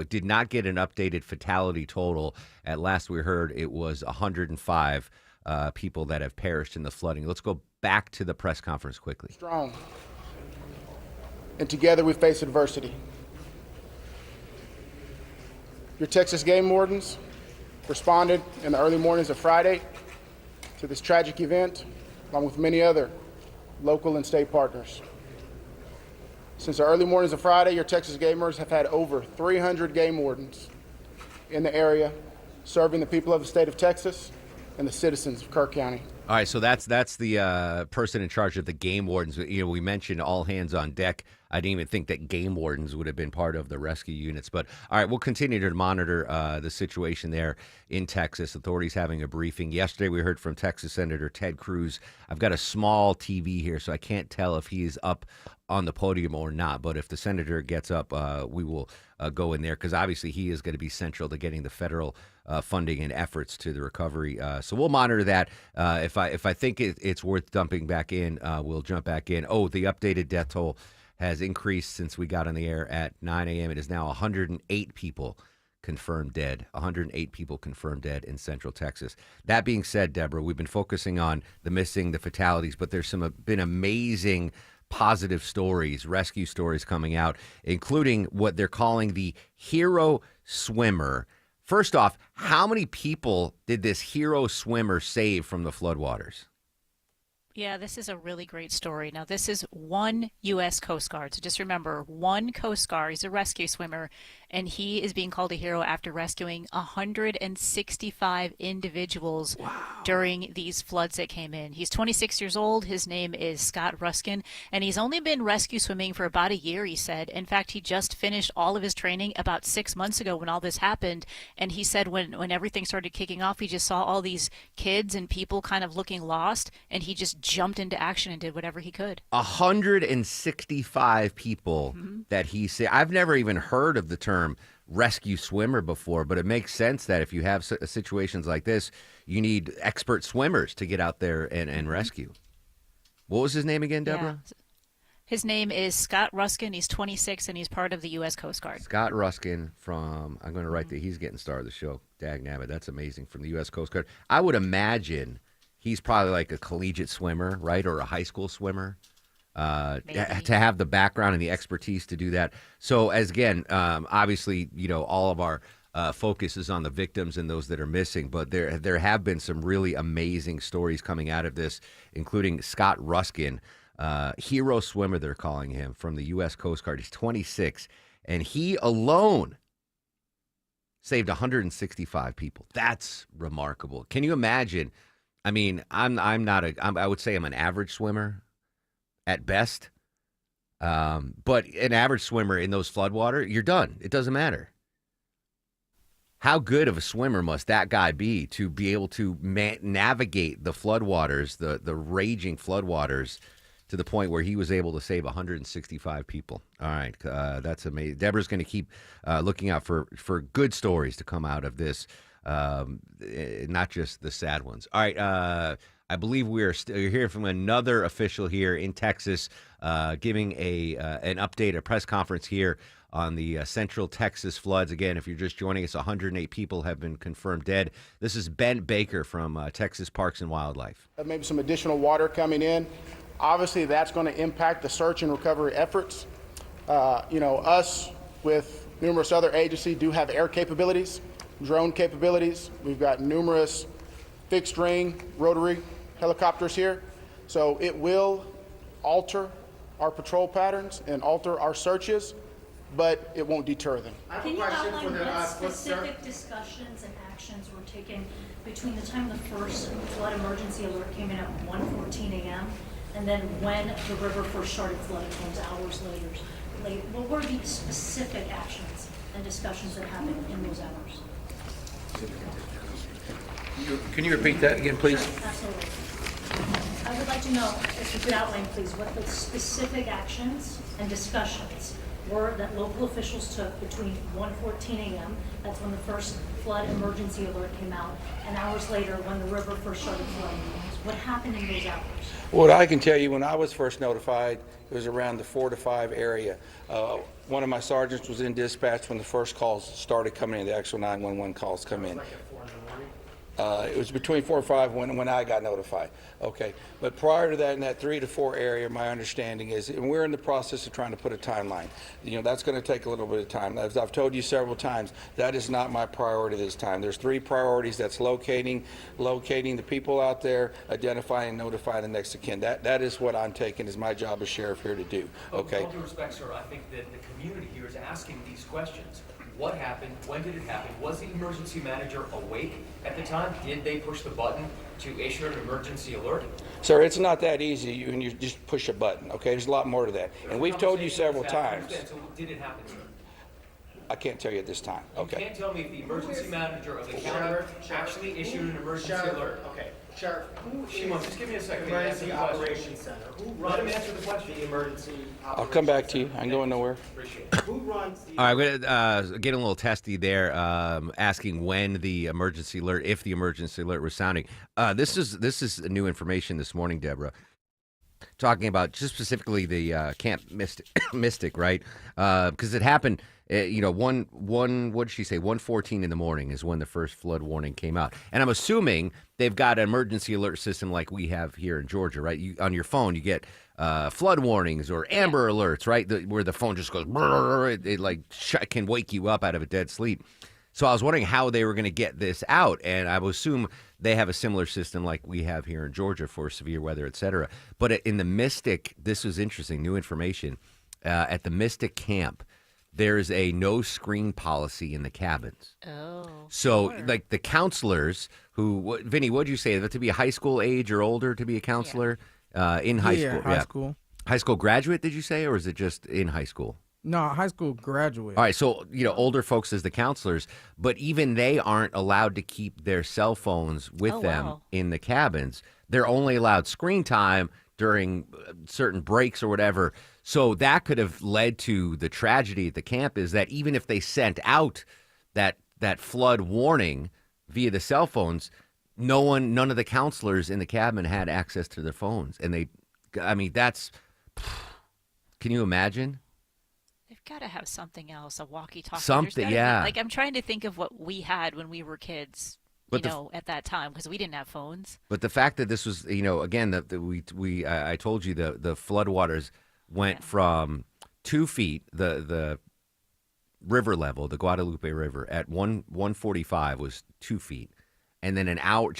Did not get an updated fatality total. At last we heard, it was 105 people that have perished in the flooding. Let's go back to the press conference quickly. Strong. And together we face adversity. Your Texas game wardens responded in the early mornings of Friday to this tragic event, along with many other local and state partners. Since the early mornings of Friday, your Texas gamers have had over 300 game wardens in the area, serving the people of the state of Texas and the citizens of Kirk County. All right, so that's the person in charge of the game wardens. You know, we mentioned all hands on deck. I didn't even think that game wardens would have been part of the rescue units. But all right, we'll continue to monitor the situation there in Texas. Authorities having a briefing. Yesterday we heard from Texas Senator Ted Cruz. I've got a small TV here, so I can't tell if he's up on the podium or not. But if the senator gets up, we will go in there because obviously he is going to be central to getting the federal funding and efforts to the recovery. So we'll monitor that. If I think it's worth dumping back in, we'll jump back in. Oh, the updated death toll has increased since we got on the air at 9 a.m. It is now 108 people confirmed dead. 108 people confirmed dead in Central Texas. That being said, Deborah, we've been focusing on the missing, the fatalities, but there's been amazing positive stories, rescue stories coming out, including what they're calling the hero swimmer. First off, how many people did this hero swimmer save from the floodwaters? Yeah, this is a really great story. Now, this is one U.S. Coast Guard. So just remember, one Coast Guard. He's a rescue swimmer, and he is being called a hero after rescuing 165 individuals during these floods that came in. He's 26 years old. His name is Scott Ruskin, and he's only been rescue swimming for about a year, he said. In fact, he just finished all of his training about 6 months ago when all this happened, and he said when everything started kicking off, he just saw all these kids and people kind of looking lost, and he just jumped into action and did whatever he could. 165 people that he said. I've never even heard of the term rescue swimmer before, but it makes sense that if you have situations like this, you need expert swimmers to get out there and rescue. What was his name again, Deborah? Yeah. His name is Scott Ruskin. He's 26, and he's part of the U.S. Coast Guard. Scott Ruskin from, I'm going to write that he's getting star of the show. Dag nabbit, that's amazing, from the U.S. Coast Guard. I would imagine he's probably like a collegiate swimmer, right, or a high school swimmer, to have the background and the expertise to do that. So, as again, obviously, you know, all of our focus is on the victims and those that are missing, but there have been some really amazing stories coming out of this, including Scott Ruskin, hero swimmer, they're calling him, from the U.S. Coast Guard. He's 26, and he alone saved 165 people. That's remarkable. Can you imagine? I mean, I would say I'm an average swimmer at best. But an average swimmer in those floodwater, you're done. It doesn't matter. How good of a swimmer must that guy be to be able to navigate the floodwaters, the raging floodwaters, to the point where he was able to save 165 people. All right, that's amazing. Deborah's going to keep looking out for good stories to come out of this. Not just the sad ones. All right, I believe we're hearing from another official here in Texas, giving an update, a press conference here on the Central Texas floods. Again, if you're just joining us, 108 people have been confirmed dead. This is Ben Baker from Texas Parks and Wildlife. Maybe some additional water coming in. Obviously, that's going to impact the search and recovery efforts. Us with numerous other agencies do have air capabilities, drone capabilities. We've got numerous fixed wing rotary helicopters here. So it will alter our patrol patterns and alter our searches, but it won't deter them. Can you outline what specific discussions and actions were taken between the time the first flood emergency alert came in at 1:14 a.m. and then when the river first started flooding those hours later? What were the specific actions and discussions that happened in those hours? Can you repeat that again, please? Sure, absolutely. I would like to know, if you could outline, please, what the specific actions and discussions were that local officials took between 1:14 a.m., that's when the first flood emergency alert came out, and hours later when the river first started flooding. What happened in those hours? What I can tell you, when I was first notified, it was around the 4 to 5 area. One of my sergeants was in dispatch when the first calls started coming in, the actual 911 calls come in. It was between 4 and 5 when I got notified. Okay, but prior to that, in that 3 to 4 area, my understanding is, and we're in the process of trying to put a timeline. That's going to take a little bit of time. As I've told you several times, that is not my priority this time. There's 3 priorities. That's locating the people out there, identifying and notifying the next of kin. That is what I'm taking as my job as sheriff here to do. Okay. With all due respect, sir, I think that the community here is asking these questions. What happened? When did it happen? Was the emergency manager awake at the time? Did they push the button to issue an emergency alert? Sir, it's not that easy when you just push a button, okay? There's a lot more to that. And we've told you several times. So did it happen, sir? I can't tell you at this time. Okay. You can't tell me if the emergency manager of the county actually issued an emergency alert. Okay. Sheriff, Shimon, just give me a second. Emergency Operations Center. Who runs Let him answer the question. The emergency I'll come back to you. I ain't going nowhere. Appreciate it. Who runs the All right, we're getting a little testy there, asking when the emergency alert, if the emergency alert was sounding. This is new information this morning, Deborah. Talking about just specifically the Camp Mystic, right? Because it happened. What did she say? 1:14 in the morning is when the first flood warning came out, and I'm assuming they've got an emergency alert system like we have here in Georgia, right? On your phone, you get flood warnings or Amber alerts, right? Where the phone just goes, it can wake you up out of a dead sleep. So I was wondering how they were going to get this out, and I would assume they have a similar system like we have here in Georgia for severe weather, et cetera. But in the Mystic, this was interesting, new information. At the Mystic camp, there's a no screen policy in the cabins. Oh. So, like the counselors who, Vinny, what did you say? They have to be a high school age or older to be a counselor in high school? High school. High school graduate, did you say, or is it just in high school? No, high school graduate. All right, so, older folks as the counselors, but even they aren't allowed to keep their cell phones with them in the cabins. They're only allowed screen time during certain breaks or whatever. So that could have led to the tragedy at the camp, is that even if they sent out that flood warning via the cell phones, none of the counselors in the cabin had access to their phones. And can you imagine? They've got to have something else, a walkie-talkie. Something, yeah. Like, I'm trying to think of what we had when we were kids, at that time, because we didn't have phones. But the fact that this was, again, I told you the floodwaters went from 2 feet, the river level, the Guadalupe River, at 145 was 2 feet. And then an hour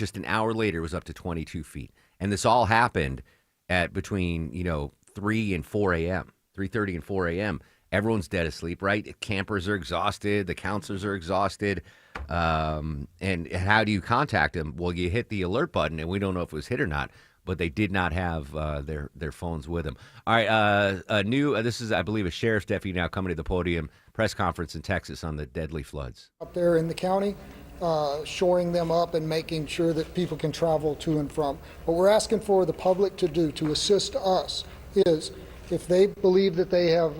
later, it was up to 22 feet. And this all happened at between, 3 and 4 a.m., 3:30 and 4 a.m. Everyone's dead asleep, right? Campers are exhausted. The counselors are exhausted. And how do you contact them? Well, you hit the alert button, and we don't know if it was hit or not, but they did not have their phones with them. All right, this is, I believe, a sheriff's deputy now coming to the podium, press conference in Texas on the deadly floods. Up there in the county, shoring them up and making sure that people can travel to and from. What we're asking for the public to do to assist us is, if they believe that they have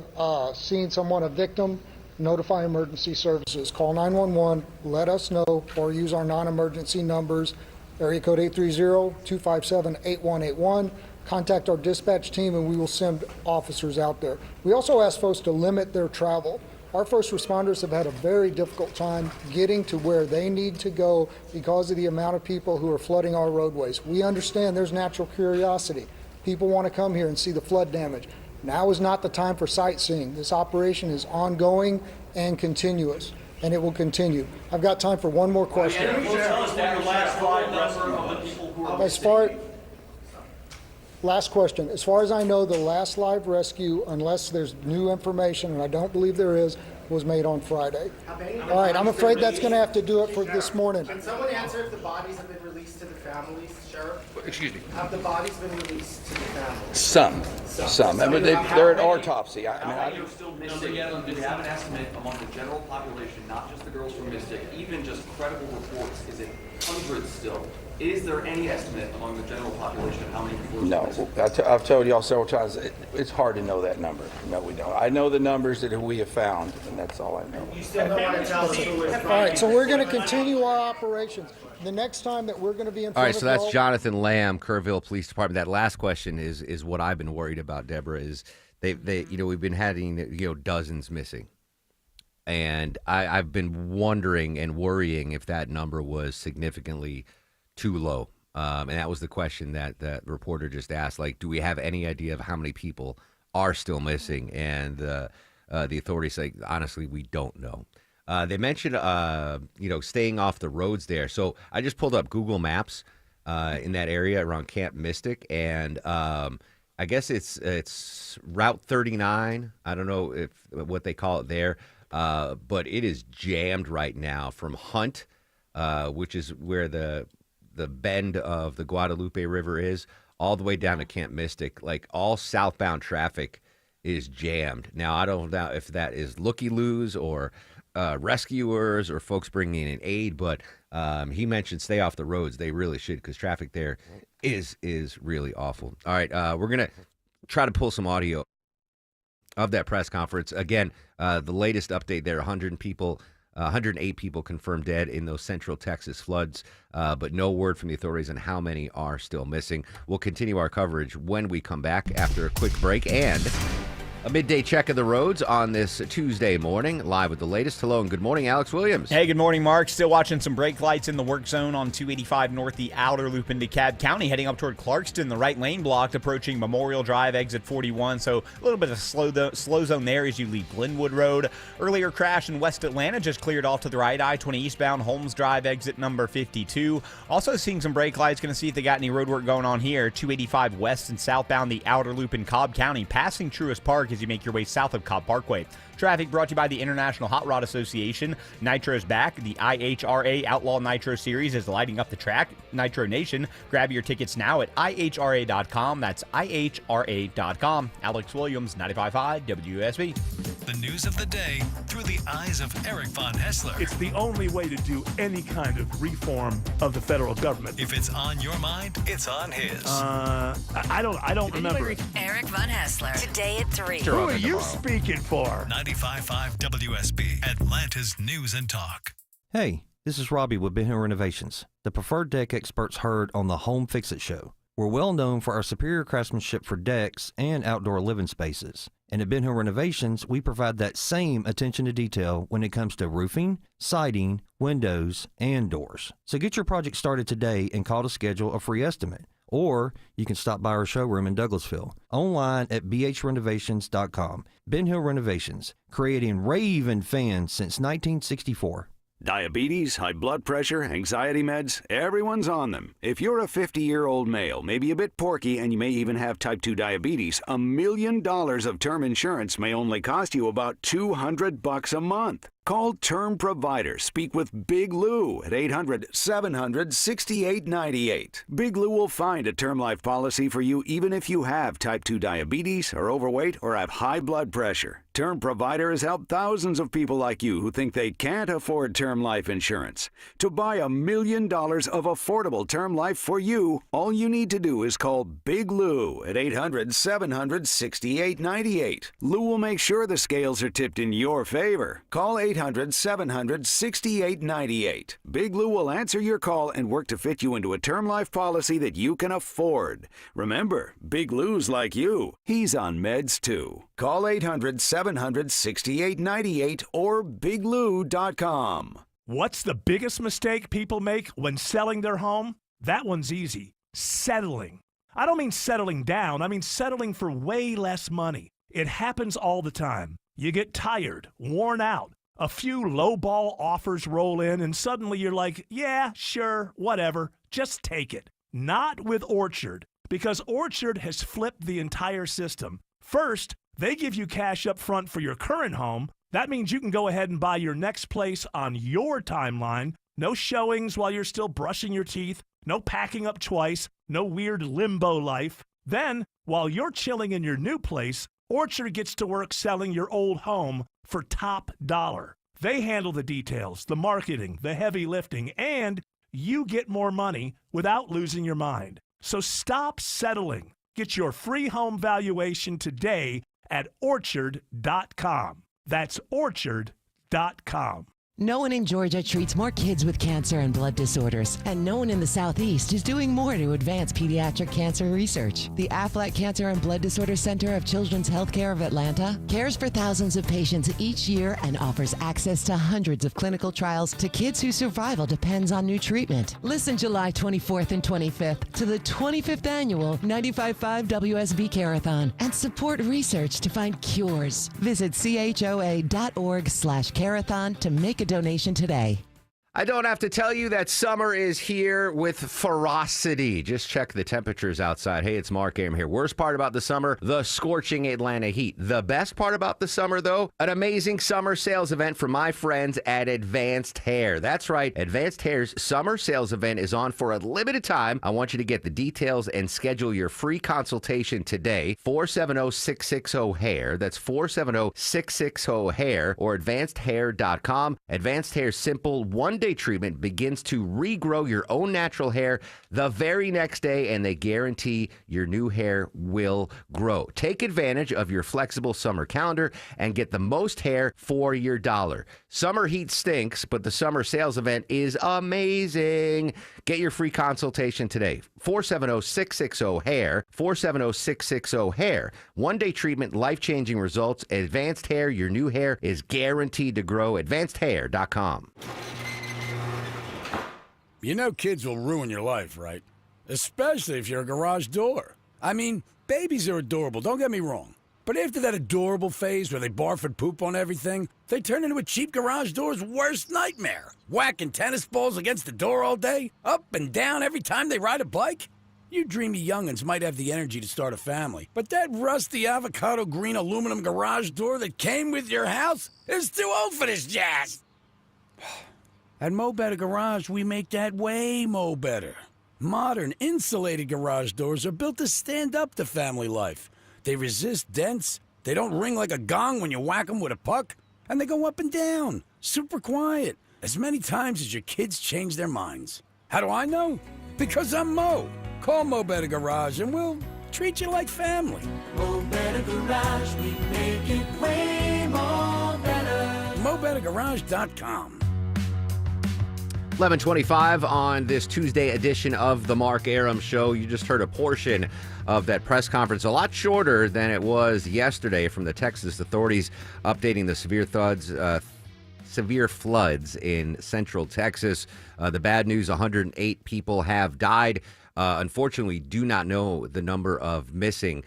seen someone, a victim, notify emergency services. Call 911, let us know, or use our non-emergency numbers, area code 830-257-8181. Contact our dispatch team and we will send officers out there. We also ask folks to limit their travel. Our first responders have had a very difficult time getting to where they need to go because of the amount of people who are flooding our roadways. We understand there's natural curiosity. People want to come here and see the flood damage. Now is not the time for sightseeing. This operation is ongoing and continuous, and it will continue. I've got time for one more question. Last question. As far as I know, the last live rescue, unless there's new information, and I don't believe there is, was made on Friday. All right, I'm afraid that's going to have to do it for this morning. Can someone answer if the bodies have been released to the families, Sheriff? Excuse me. Have the bodies been released to the families? Some. I mean, they're at autopsy. Do we have an estimate among the general population, not just the girls from Mystic, even just credible reports? Is it hundreds still? Is there any estimate among the general population of how many people? No, I've told y'all several times, it's hard to know that number. No, we don't. I know the numbers that we have found, and that's all I know. You still don't want to tell us who is All right, so we're going to continue our operations. The next time that we're going to be in front All right, so that's y'all- Jonathan Lamb, Kerrville Police Department. That last question is what I've been worried about, Deborah, is they we've been having, dozens missing. And I've been wondering and worrying if that number was significantly too low. And that was the question that the reporter just asked. Like, do we have any idea of how many people are still missing? And the authorities say, honestly, we don't know. They mentioned, staying off the roads there. So I just pulled up Google Maps in that area around Camp Mystic, and I guess it's Route 39. I don't know what they call it there, but it is jammed right now from Hunt, which is where the bend of the Guadalupe River is, all the way down to Camp Mystic. Like, all southbound traffic is jammed. Now, I don't know if that is looky-loos or rescuers or folks bringing in aid, but he mentioned stay off the roads. They really should, because traffic there is really awful. All right, we're going to try to pull some audio of that press conference. Again, the latest update there, 108 people confirmed dead in those Central Texas floods, but no word from the authorities on how many are still missing. We'll continue our coverage when we come back after a quick break and a midday check of the roads on this Tuesday morning, live with the latest. Hello and good morning, Alex Williams. Hey, good morning, Mark. Still watching some brake lights in the work zone on 285 north, the outer loop in DeKalb County, heading up toward Clarkston. The right lane blocked, approaching Memorial Drive, exit 41. So a little bit of a slow zone there as you leave Glenwood Road. Earlier crash in West Atlanta, just cleared off to the right, I-20 eastbound, Holmes Drive, exit number 52. Also seeing some brake lights. Going to see if they got any road work going on here. 285 west and southbound, the outer loop in Cobb County, passing Truist Park as you make your way south of Cobb Parkway. Traffic brought to you by the International Hot Rod Association. Nitro's back. The IHRA Outlaw Nitro Series is lighting up the track. Nitro Nation. Grab your tickets now at IHRA.com. That's IHRA.com. Alex Williams, 95.5 WSB. The news of the day through the eyes of Eric Von Hessler. It's the only way to do any kind of reform of the federal government. If it's on your mind, it's on his. I don't remember it. Eric Von Hessler. Today at 3. Who are you speaking for? 95.5 WSB, Atlanta's News and Talk. Hey, this is Robbie with Ben Hill Renovations, the preferred deck experts heard on the Home Fix-It Show. We're well known for our superior craftsmanship for decks and outdoor living spaces. And at Ben Hill Renovations, we provide that same attention to detail when it comes to roofing, siding, windows, and doors. So get your project started today and call to schedule a free estimate. Or you can stop by our showroom in Douglasville, online at bhrenovations.com. Ben Hill Renovations, creating raving fans since 1964. Diabetes, high blood pressure, anxiety meds, everyone's on them. If you're a 50-year-old male, maybe a bit porky, and you may even have type 2 diabetes, $1 million of term insurance may only cost you about $200 a month. Call Term Provider. Speak with Big Lou at 800-700-6898. Big Lou will find a term life policy for you even if you have type 2 diabetes, are overweight, or have high blood pressure. Term Provider has helped thousands of people like you who think they can't afford term life insurance. To buy $1 million of affordable term life for you, all you need to do is call Big Lou at 800-700-6898. Lou will make sure the scales are tipped in your favor. Call 800-700-6898. Big Lou will answer your call and work to fit you into a term life policy that you can afford. Remember, Big Lou's like you. He's on meds too. Call 800-700-6898 or biglou.com. What's the biggest mistake people make when selling their home? That one's easy. Settling. I don't mean settling down. I mean settling for way less money. It happens all the time. You get tired, worn out. A few lowball offers roll in, and suddenly you're like, yeah, sure, whatever, just take it. Not with Orchard, because Orchard has flipped the entire system. First, they give you cash up front for your current home. That means you can go ahead and buy your next place on your timeline. No showings while you're still brushing your teeth. No packing up twice. No weird limbo life. Then, while you're chilling in your new place, Orchard gets to work selling your old home for top dollar. They handle the details, the marketing, the heavy lifting, and you get more money without losing your mind. So stop settling. Get your free home valuation today at Orchard.com. That's Orchard.com. No one in Georgia treats more kids with cancer and blood disorders, and no one in the Southeast is doing more to advance pediatric cancer research. The Aflac Cancer and Blood Disorder Center of Children's Healthcare of Atlanta cares for thousands of patients each year and offers access to hundreds of clinical trials to kids whose survival depends on new treatment. Listen July 24th and 25th to the 25th annual 95.5 WSB Carathon and support research to find cures. Visit choa.org/carathon to make a donation today. I don't have to tell you that summer is here with ferocity. Just check the temperatures outside. Hey, it's Mark Arum here. Worst part about the summer, the scorching Atlanta heat. The best part about the summer, though, an amazing summer sales event for my friends at Advanced Hair. That's right. Advanced Hair's summer sales event is on for a limited time. I want you to get the details and schedule your free consultation today. 470-660-HAIR. That's 470-660-HAIR or advancedhair.com. Advanced Hair's simple one-day treatment begins to regrow your own natural hair the very next day, and they guarantee your new hair will grow. Take advantage of your flexible summer calendar and get the most hair for your dollar. Summer heat stinks, but the summer sales event is amazing. Get your free consultation today. 470-660-HAIR. 470-660-HAIR. One-day treatment, life-changing results. Advanced Hair, your new hair is guaranteed to grow. AdvancedHair.com. You know kids will ruin your life, right? Especially if you're a garage door. I mean, babies are adorable, don't get me wrong. But after that adorable phase where they barf and poop on everything, they turn into a cheap garage door's worst nightmare. Whacking tennis balls against the door all day, up and down every time they ride a bike. You dreamy young'uns might have the energy to start a family, but that rusty avocado green aluminum garage door that came with your house is too old for this jazz. At Mo Better Garage, we make that way mo better. Modern, insulated garage doors are built to stand up to family life. They resist dents, they don't ring like a gong when you whack them with a puck, and they go up and down, super quiet, as many times as your kids change their minds. How do I know? Because I'm Mo. Call Mo Better Garage and we'll treat you like family. Mo Better Garage, we make it way more better. MoBetterGarage.com. 11:25 on this Tuesday edition of the Mark Arum Show. You just heard a portion of that press conference, a lot shorter than it was yesterday, from the Texas authorities updating the severe floods in central Texas. The bad news, 108 people have died. Unfortunately, do not know the number of missing.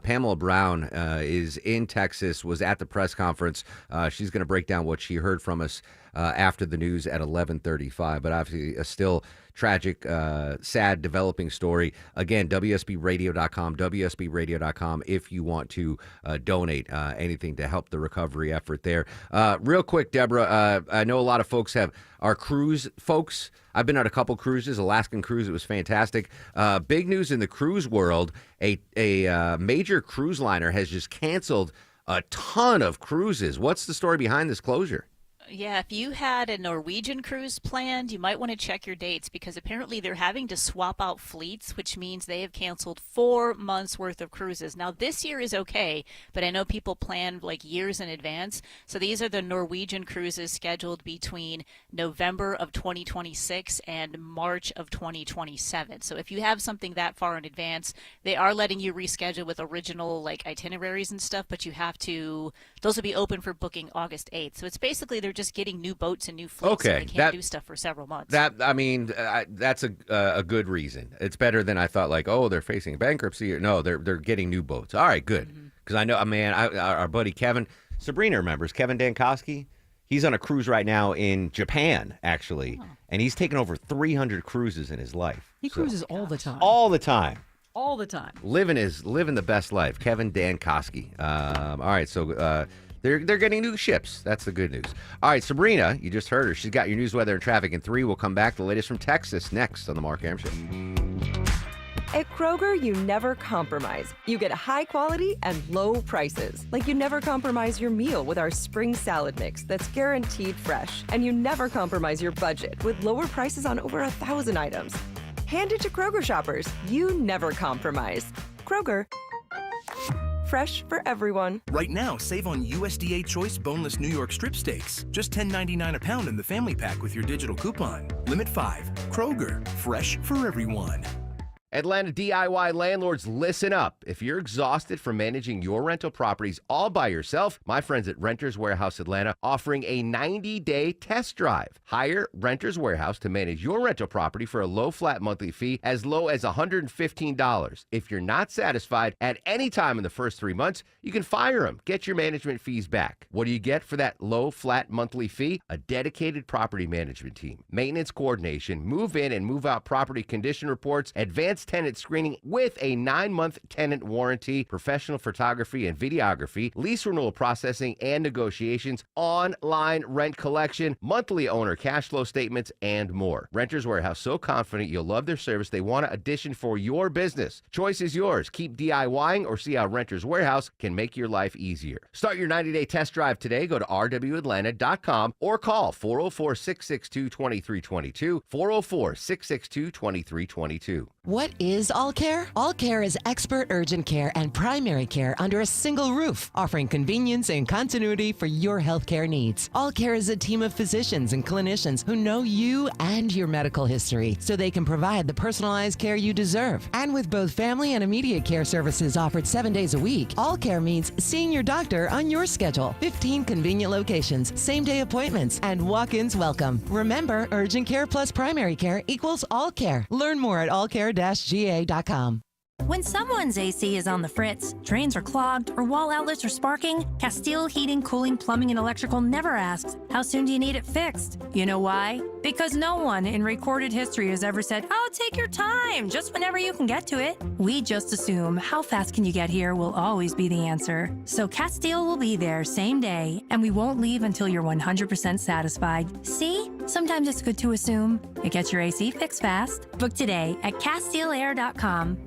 Pamela Brown is in Texas, was at the press conference. She's going to break down what she heard from us after the news at 11:35. But obviously, a still tragic, sad, developing story. Again, WSBRadio.com, WSBRadio.com, if you want to donate anything to help the recovery effort there. Real quick, Deborah, I know a lot of folks are cruise folks. I've been on a couple cruises, Alaskan cruise. It was fantastic. Big news in the cruise world. A major cruise liner has just canceled a ton of cruises. What's the story behind this closure? Yeah, if you had a Norwegian cruise planned, you might want to check your dates because apparently they're having to swap out fleets, which means they have canceled 4 months worth of cruises. Now, this year is okay, but I know people plan like years in advance. So these are the Norwegian cruises scheduled between November of 2026 and March of 2027. So if you have something that far in advance, they are letting you reschedule with original like itineraries and stuff, but you have to, those will be open for booking August 8th. So it's basically they're just getting new boats and new fleets, so they can't do stuff for several months. That's a good reason. It's better than I thought. Like, oh, they're facing bankruptcy. No, they're getting new boats. All right, good. Because I know, our buddy Kevin, Sabrina remembers Kevin Dankoski. He's on a cruise right now in Japan, actually, and he's taken over 300 cruises in his life. He cruises all the time. All the time. All the time. Living the best life. Kevin Dankoski. All right, so. They're getting new ships. That's the good news. All right, Sabrina, you just heard her. She's got your news, weather, and traffic in 3. We'll come back. The latest from Texas next on the Mark Arum Show. At Kroger, you never compromise. You get high quality and low prices. Like you never compromise your meal with our spring salad mix that's guaranteed fresh. And you never compromise your budget with lower prices on over 1,000 items. Hand it to Kroger shoppers. You never compromise. Kroger. Fresh for everyone. Right now, save on USDA Choice boneless New York strip steaks. Just $10.99 a pound in the family pack with your digital coupon. Limit 5. Kroger. Fresh for everyone. Atlanta DIY landlords, listen up. If you're exhausted from managing your rental properties all by yourself, my friends at Renters Warehouse Atlanta offering a 90-day test drive. Hire Renters Warehouse to manage your rental property for a low flat monthly fee as low as $115. If you're not satisfied at any time in the first 3 months, you can fire them. Get your management fees back. What do you get for that low flat monthly fee? A dedicated property management team, maintenance coordination, move in and move out property condition reports, advanced tenant screening with a 9-month tenant warranty, professional photography and videography, lease renewal processing and negotiations, online rent collection, monthly owner cash flow statements, and more. Renters Warehouse, so confident you'll love their service, they want an addition for your business. Choice is yours. Keep DIYing or see how Renters Warehouse can make your life easier. Start your 90-day test drive today. Go to rwatlanta.com or call 404-662-2322, 404-662-2322. What is All Care? All Care is expert urgent care and primary care under a single roof, offering convenience and continuity for your healthcare needs. All Care is a team of physicians and clinicians who know you and your medical history, so they can provide the personalized care you deserve. And with both family and immediate care services offered 7 days a week, All Care means seeing your doctor on your schedule. 15 convenient locations, same-day appointments, and walk-ins welcome. Remember, urgent care plus primary care equals All Care. Learn more at allcare-ga.com. When someone's AC is on the fritz, drains are clogged, or wall outlets are sparking, Castile Heating, Cooling, Plumbing, and Electrical never asks, how soon do you need it fixed? You know why? Because no one in recorded history has ever said, oh, take your time, just whenever you can get to it. We just assume how fast can you get here will always be the answer. So Castile will be there same day, and we won't leave until you're 100% satisfied. See? Sometimes it's good to assume. It gets your AC fixed fast. Book today at CastileAir.com.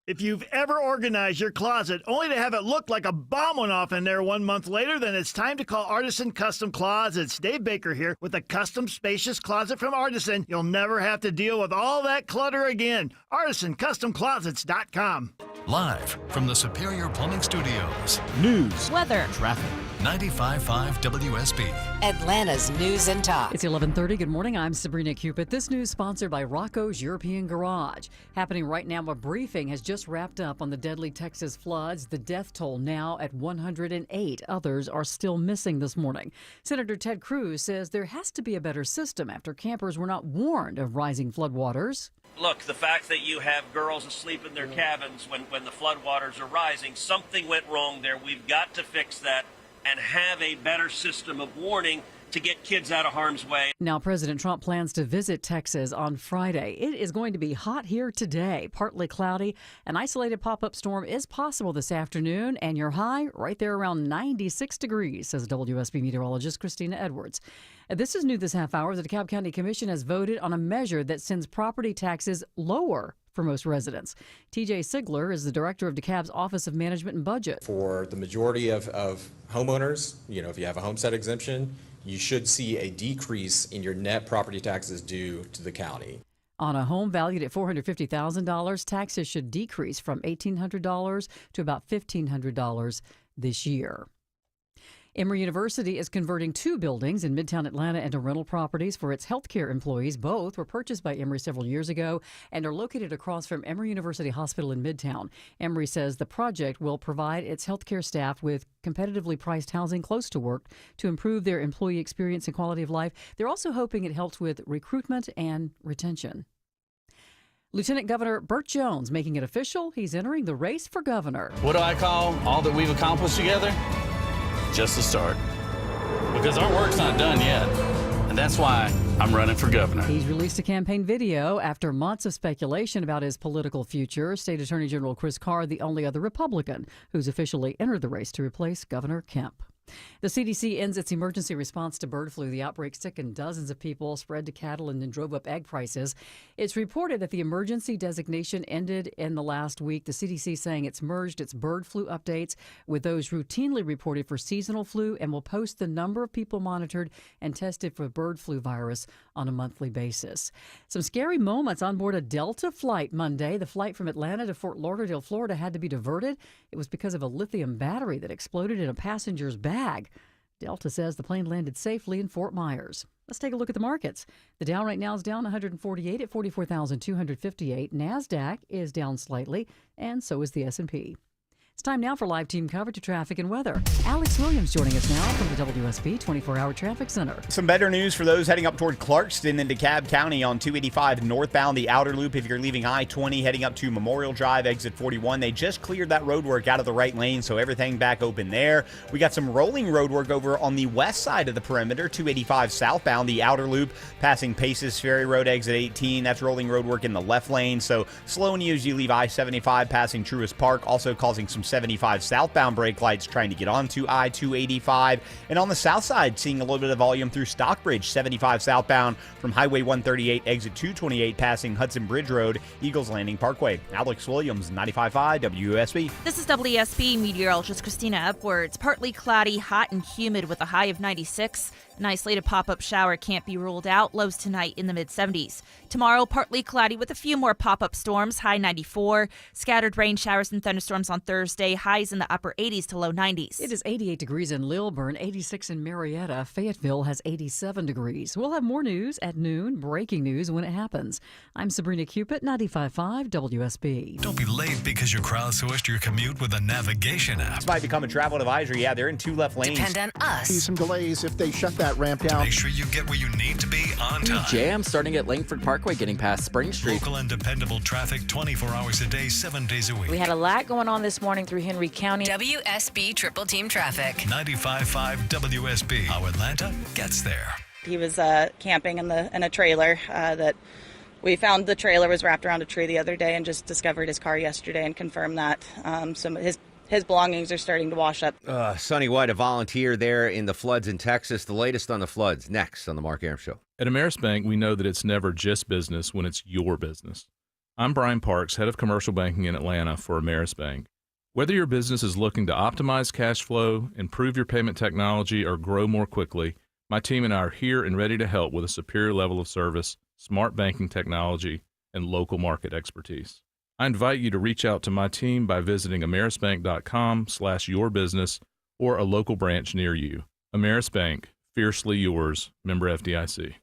If you've ever organized your closet only to have it look like a bomb went off in there 1 month later, then it's time to call Artisan Custom Closets. Dave Baker here with a custom spacious closet from Artisan. You'll never have to deal with all that clutter again. ArtisanCustomClosets.com. Live from the Superior Plumbing Studios. News, weather, traffic. 95.5 WSB. Atlanta's News and Talk. It's 11:30. Good morning. I'm Sabrina Cupid. This news sponsored by Rocco's European Garage. Happening right now, a briefing has just wrapped up on the deadly Texas floods. The death toll now at 108. Others are still missing this morning. Senator Ted Cruz says there has to be a better system after campers were not warned of rising floodwaters. Look, the fact that you have girls asleep in their cabins when the floodwaters are rising, something went wrong there. We've got to fix that and have a better system of warning to get kids out of harm's way. Now, President Trump plans to visit Texas on Friday. It is going to be hot here today, partly cloudy. An isolated pop-up storm is possible this afternoon, and your high right there around 96 degrees, says WSB meteorologist Christina Edwards. This is new this half hour. The DeKalb County Commission has voted on a measure that sends property taxes lower for most residents. TJ Sigler is the director of DeKalb's Office of Management and Budget. For the majority of homeowners, if you have a homestead exemption, you should see a decrease in your net property taxes due to the county. On a home valued at $450,000, taxes should decrease from $1,800 to about $1,500 this year. Emory University is converting 2 buildings in Midtown Atlanta into rental properties for its healthcare employees. Both were purchased by Emory several years ago and are located across from Emory University Hospital in Midtown. Emory says the project will provide its healthcare staff with competitively priced housing close to work to improve their employee experience and quality of life. They're also hoping it helps with recruitment and retention. Lieutenant Governor Burt Jones making it official. He's entering the race for governor. What do I call all that we've accomplished together? Just the start. Because our work's not done yet. And that's why I'm running for governor. He's released a campaign video after months of speculation about his political future. State Attorney General Chris Carr, the only other Republican who's officially entered the race to replace Governor Kemp. The CDC ends its emergency response to bird flu. The outbreak sickened dozens of people, spread to cattle, and then drove up egg prices. It's reported that the emergency designation ended in the last week. The CDC saying it's merged its bird flu updates with those routinely reported for seasonal flu and will post the number of people monitored and tested for bird flu virus on a monthly basis. Some scary moments on board a Delta flight Monday. The flight from Atlanta to Fort Lauderdale, Florida had to be diverted. It was because of a lithium battery that exploded in a passenger's bag. Delta says the plane landed safely in Fort Myers. Let's take a look at the markets. The Dow right now is down 148 at 44,258. NASDAQ is down slightly, and so is the S&P. It's time now for live team coverage of traffic and weather. Alex Williams joining us now from the WSB 24-hour traffic center. Some better news for those heading up toward Clarkston and DeKalb County on 285 northbound, the outer loop. If you're leaving I-20 heading up to Memorial Drive, exit 41, they just cleared that road work out of the right lane, so everything back open there. We got some rolling road work over on the west side of the perimeter, 285 southbound, the outer loop, passing Paces Ferry Road, exit 18. That's rolling road work in the left lane, so slowing you as you leave I-75, passing Truist Park, also causing some 75 southbound brake lights trying to get onto I-285. And on the south side, seeing a little bit of volume through Stockbridge, 75 southbound from Highway 138, exit 228, passing Hudson Bridge Road, Eagles Landing Parkway. Alex Williams, 95.5 WSB. This is WSB meteorologist Christina Upwards. Partly cloudy, hot and humid with a high of 96. An isolated pop-up shower can't be ruled out. Lows tonight in the mid-70s. Tomorrow, partly cloudy with a few more pop-up storms. High 94. Scattered rain showers and thunderstorms on Thursday. Highs in the upper 80s to low 90s. It is 88 degrees in Lilburn, 86 in Marietta. Fayetteville has 87 degrees. We'll have more news at noon. Breaking news when it happens. I'm Sabrina Cupid, 95.5 WSB. Don't be late because you crowdsourced your commute with a navigation app. This might become a travel advisory. Yeah, they're in two left lanes. Depend on us. Some delays if they shut that ramp down. Make sure you get where you need to be on time. Jam starting at Langford Parkway, getting past Spring Street. Local and dependable traffic 24 hours a day, 7 days a week. We had a lot going on this morning through Henry County. WSB Triple Team Traffic. 95.5 WSB. How Atlanta gets there. He was camping in a trailer that we found. The trailer was wrapped around a tree the other day and just discovered his car yesterday and confirmed that some of his belongings are starting to wash up. Sonny White, a volunteer there in the floods in Texas. The latest on the floods next on the Mark Arum Show. At Ameris Bank, we know that it's never just business when it's your business. I'm Brian Parks, head of commercial banking in Atlanta for Ameris Bank. Whether your business is looking to optimize cash flow, improve your payment technology, or grow more quickly, my team and I are here and ready to help with a superior level of service, smart banking technology, and local market expertise. I invite you to reach out to my team by visiting amerisbank.com/yourbusiness or a local branch near you. Ameris Bank, fiercely yours, member FDIC.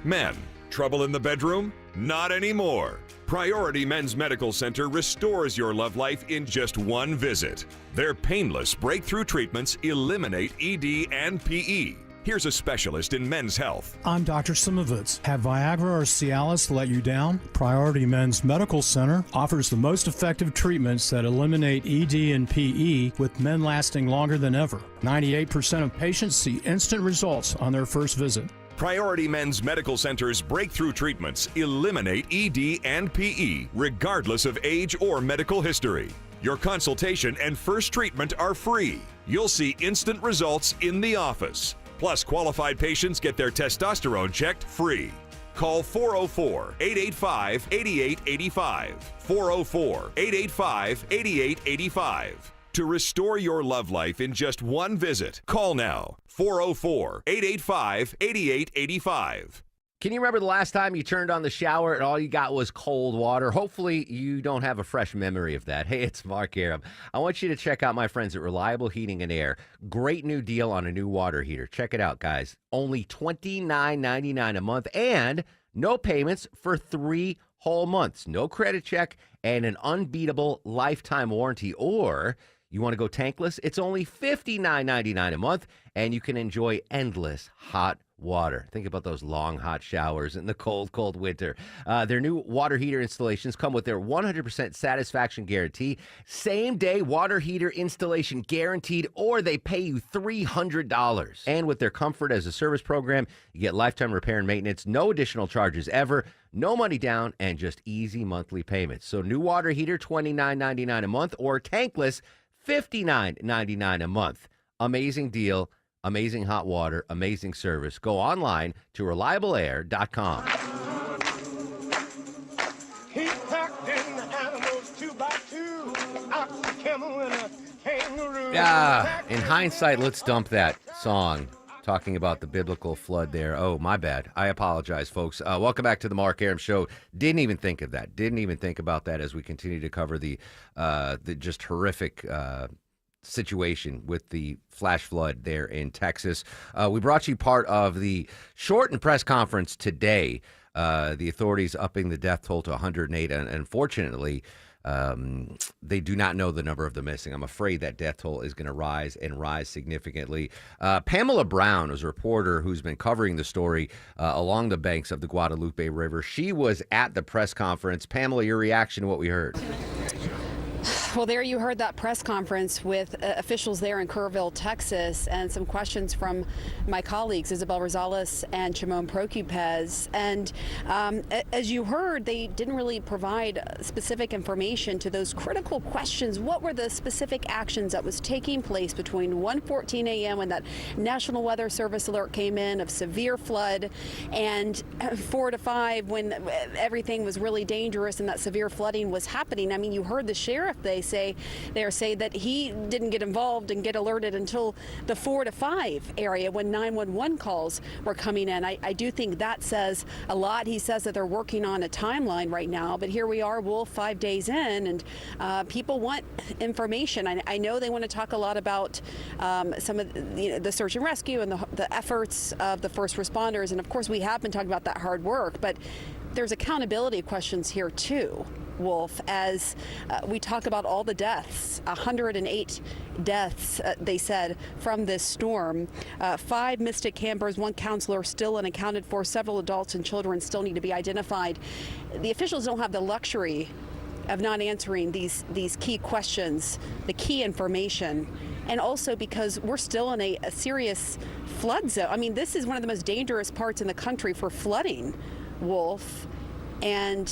Men, trouble in the bedroom? Not anymore. Priority Men's Medical Center restores your love life in just one visit. Their painless breakthrough treatments eliminate ED and PE. Here's a specialist in men's health. I'm Dr. Simovitz. Have Viagra or Cialis let you down? Priority Men's Medical Center offers the most effective treatments that eliminate ED and PE, with men lasting longer than ever. 98% of patients see instant results on their first visit. Priority Men's Medical Center's breakthrough treatments eliminate ED and PE, regardless of age or medical history. Your consultation and first treatment are free. You'll see instant results in the office. Plus, qualified patients get their testosterone checked free. Call 404-885-8885. 404-885-8885. To restore your love life in just one visit, call now. 404-885-8885. Can you remember the last time you turned on the shower and all you got was cold water? Hopefully you don't have a fresh memory of that. Hey, it's Mark Arum. I want you to check out my friends at Reliable Heating and Air. Great new deal on a new water heater. Check it out, guys. Only $29.99 a month and no payments for 3 whole months. No credit check and an unbeatable lifetime warranty. Or you want to go tankless? It's only $59.99 a month and you can enjoy endless hot water. Think about those long, hot showers in the cold, cold winter. Their new water heater installations come with their 100% satisfaction guarantee, same-day water heater installation guaranteed, or they pay you $300. And with their Comfort as a Service program, you get lifetime repair and maintenance, no additional charges ever, no money down, and just easy monthly payments. So new water heater, $29.99 a month, or tankless, $59.99 a month. amazing deal, amazing hot water, amazing service. Go online to reliableair.com. He packed in the animals 2 by 2, ox, a camel, and a kangaroo. Yeah, in hindsight, let's dump that song talking about the biblical flood there. Oh, my bad. I apologize, folks. Welcome back to the Mark Arum Show. Didn't even think of that. Didn't even think about that as we continue to cover the just horrific situation with the flash flood there in Texas. We brought you part of the shortened press conference today. The authorities upping the death toll to 108, and unfortunately, they do not know the number of the missing. I'm afraid that death toll is going to rise and rise significantly. Pamela Brown is a reporter who's been covering the story along the banks of the Guadalupe River. She was at the press conference. Pamela, your reaction to what we heard? Well, there you heard that press conference with officials there in Kerrville, Texas, and some questions from my colleagues, Isabel Rosales and Shimon Prokupez. And as you heard, they didn't really provide specific information to those critical questions. What were the specific actions that was taking place between 1:14 a.m. when that National Weather Service alert came in of severe flood and 4 to 5 when everything was really dangerous and that severe flooding was happening? I mean, you heard the sheriff, they say that he didn't get involved and get alerted until the 4 to 5 area when 911 calls were coming in. I do think that says a lot. He says that they're working on a timeline right now, but here we are, Wolf, 5 days in, and people want information. I know they want to talk a lot about some of the search and rescue and the efforts of the first responders, and of course we have been talking about that hard work, but there's accountability questions here too, Wolf, as we talk about all the deaths, 108 deaths, they said, from this storm. 5 Mystic campers, 1 counselor still unaccounted for, several adults and children still need to be identified. The officials don't have the luxury of not answering these key questions, the key information, and also because we're still in a serious flood zone. I mean, this is one of the most dangerous parts in the country for flooding, Wolf. And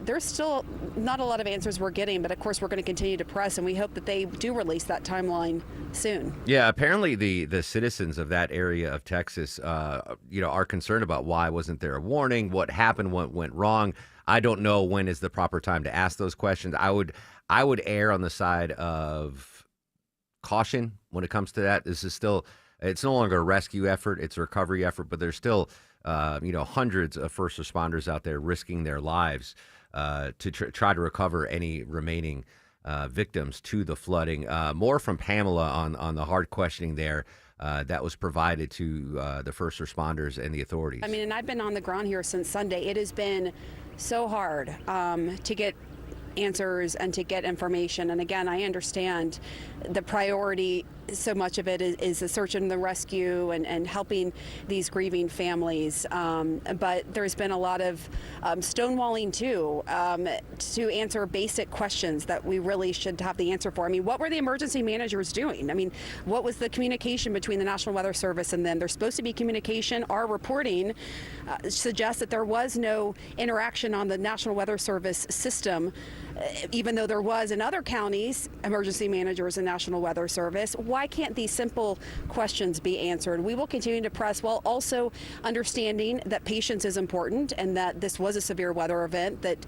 there's still not a lot of answers we're getting, but of course we're going to continue to press, and we hope that they do release that timeline soon. Yeah, apparently the citizens of that area of Texas, are concerned about why wasn't there a warning, what happened, what went wrong. I don't know when is the proper time to ask those questions. I would err on the side of caution when it comes to that. This is still, it's no longer a rescue effort, it's a recovery effort, but there's still hundreds of first responders out there risking their lives to try to recover any remaining victims to the flooding. More from Pamela on the hard questioning there that was provided to the first responders and the authorities. I mean, and I've been on the ground here since Sunday. It has been so hard to get answers and to get information. And again, I understand the priority, so much of it is the search and the rescue and helping these grieving families. But there's been a lot of stonewalling too, to answer basic questions that we really should have the answer for. I mean, what were the emergency managers doing? I mean, what was the communication between the National Weather Service and them? There's supposed to be communication. Our reporting suggests that there was no interaction on the National Weather Service system, even though there was in other counties, emergency managers and National Weather Service. Why can't these simple questions be answered? We will continue to press while also understanding that patience is important and that this was a severe weather event that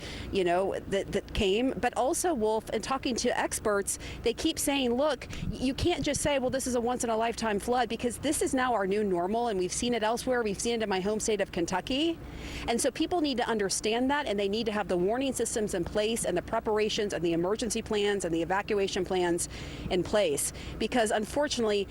came. But also, Wolf, and talking to experts, they keep saying, look, you can't just say, well, this is a once in a lifetime flood, because this is now our new normal, and we've seen it elsewhere. We've seen it in my home state of Kentucky. And so people need to understand that, and they need to have the warning systems in place and the preparations and the emergency plans and the evacuation plans in place, because unfortunately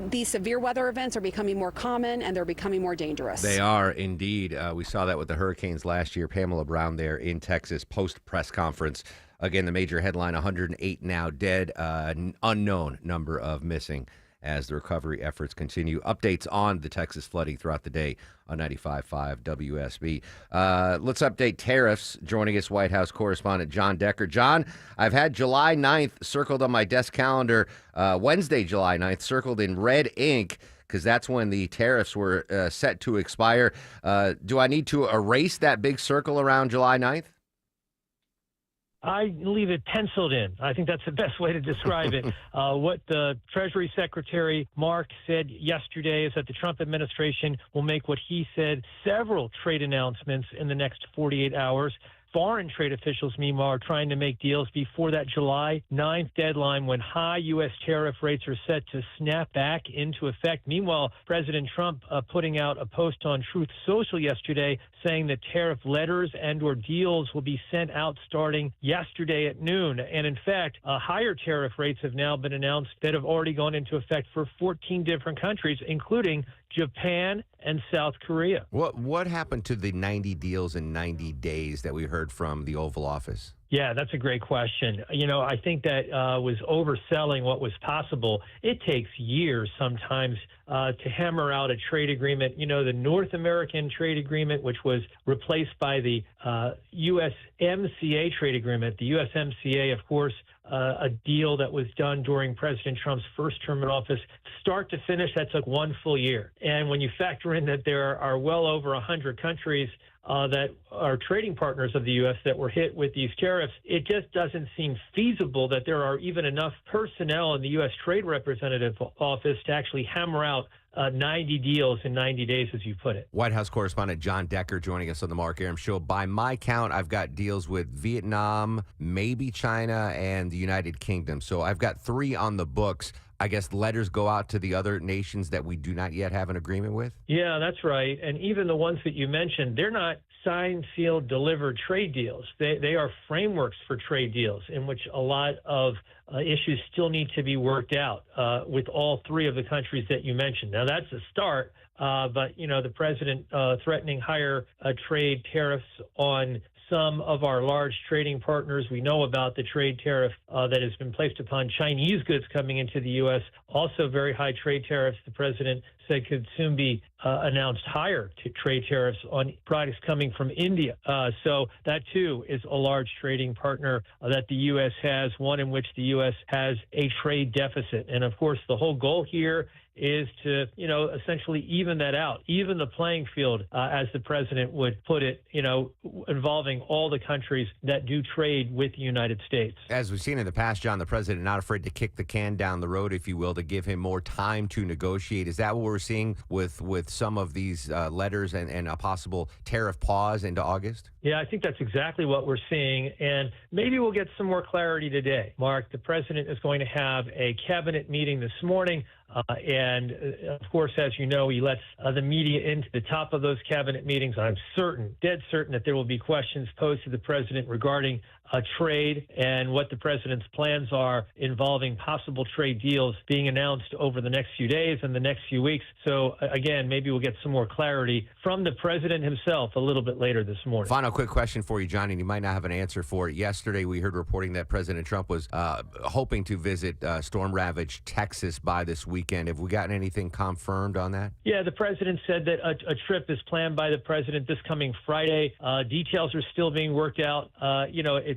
these severe weather events are becoming more common and they're becoming more dangerous. They are indeed. We saw that with the hurricanes last year. Pamela Brown there in Texas, post press conference. Again, the major headline, 108 now dead, unknown number of missing as the recovery efforts continue. Updates on the Texas flooding throughout the day on 95.5 WSB. Let's update tariffs. Joining us, White House correspondent John Decker. John, I've had July 9th circled on my desk calendar, Wednesday, July 9th, circled in red ink, because that's when the tariffs were set to expire. Do I need to erase that big circle around July 9th? I leave it penciled in. I think that's the best way to describe it. What the Treasury Secretary Mark said yesterday is that the Trump administration will make what he said several trade announcements in the next 48 hours. Foreign trade officials, meanwhile, are trying to make deals before that July 9th deadline when high U.S. tariff rates are set to snap back into effect. Meanwhile, President Trump putting out a post on Truth Social yesterday saying that tariff letters and or deals will be sent out starting yesterday at noon. And in fact, higher tariff rates have now been announced that have already gone into effect for 14 different countries, including Japan and South Korea. What happened to the 90 deals in 90 days that we heard from the Oval Office? Yeah, that's a great question. I think that was overselling what was possible. It takes years sometimes to hammer out a trade agreement. The North American trade agreement, which was replaced by the USMCA trade agreement. The USMCA, of course, a deal that was done during President Trump's first term in office. Start to finish, that took one full year. And when you factor in that there are well over 100 countries that are trading partners of the U.S. that were hit with these tariffs, it just doesn't seem feasible that there are even enough personnel in the U.S. Trade Representative Office to actually hammer out 90 deals in 90 days, as you put it. White House correspondent John Decker joining us on the Mark Arum Show. By my count, I've got deals with Vietnam, maybe China, and the United Kingdom. So I've got 3 on the books. I guess letters go out to the other nations that we do not yet have an agreement with? Yeah, that's right. And even the ones that you mentioned, they're not signed, sealed, delivered trade deals. They are frameworks for trade deals in which a lot of issues still need to be worked out with all 3 of the countries that you mentioned. Now, that's a start, but, the president threatening higher trade tariffs on some of our large trading partners. We know about the trade tariff that has been placed upon Chinese goods coming into the U.S. Also very high trade tariffs. The president said could soon be announced higher trade tariffs on products coming from India. So that, too, is a large trading partner that the U.S. has, one in which the U.S. has a trade deficit. And, of course, the whole goal here is to, essentially even that out, even the playing field, as the president would put it, involving all the countries that do trade with the United States. As we've seen in the past, John, the president not afraid to kick the can down the road, if you will, to give him more time to negotiate. Is that what we're seeing with some of these letters and a possible tariff pause into August? Yeah, I think that's exactly what we're seeing. And maybe we'll get some more clarity today. Mark, the president is going to have a cabinet meeting this morning. And, of course, as you know, he lets the media into the top of those cabinet meetings. I'm dead certain that there will be questions posed to the president regarding trade and what the president's plans are involving possible trade deals being announced over the next few days and the next few weeks. So, again, maybe we'll get some more clarity from the president himself a little bit later this morning. Final quick question for you, John, and you might not have an answer for it. Yesterday, we heard reporting that President Trump was hoping to visit storm-ravaged Texas by this weekend. Have we gotten anything confirmed on that? Yeah, the president said that a trip is planned by the president this coming Friday. Details are still being worked out.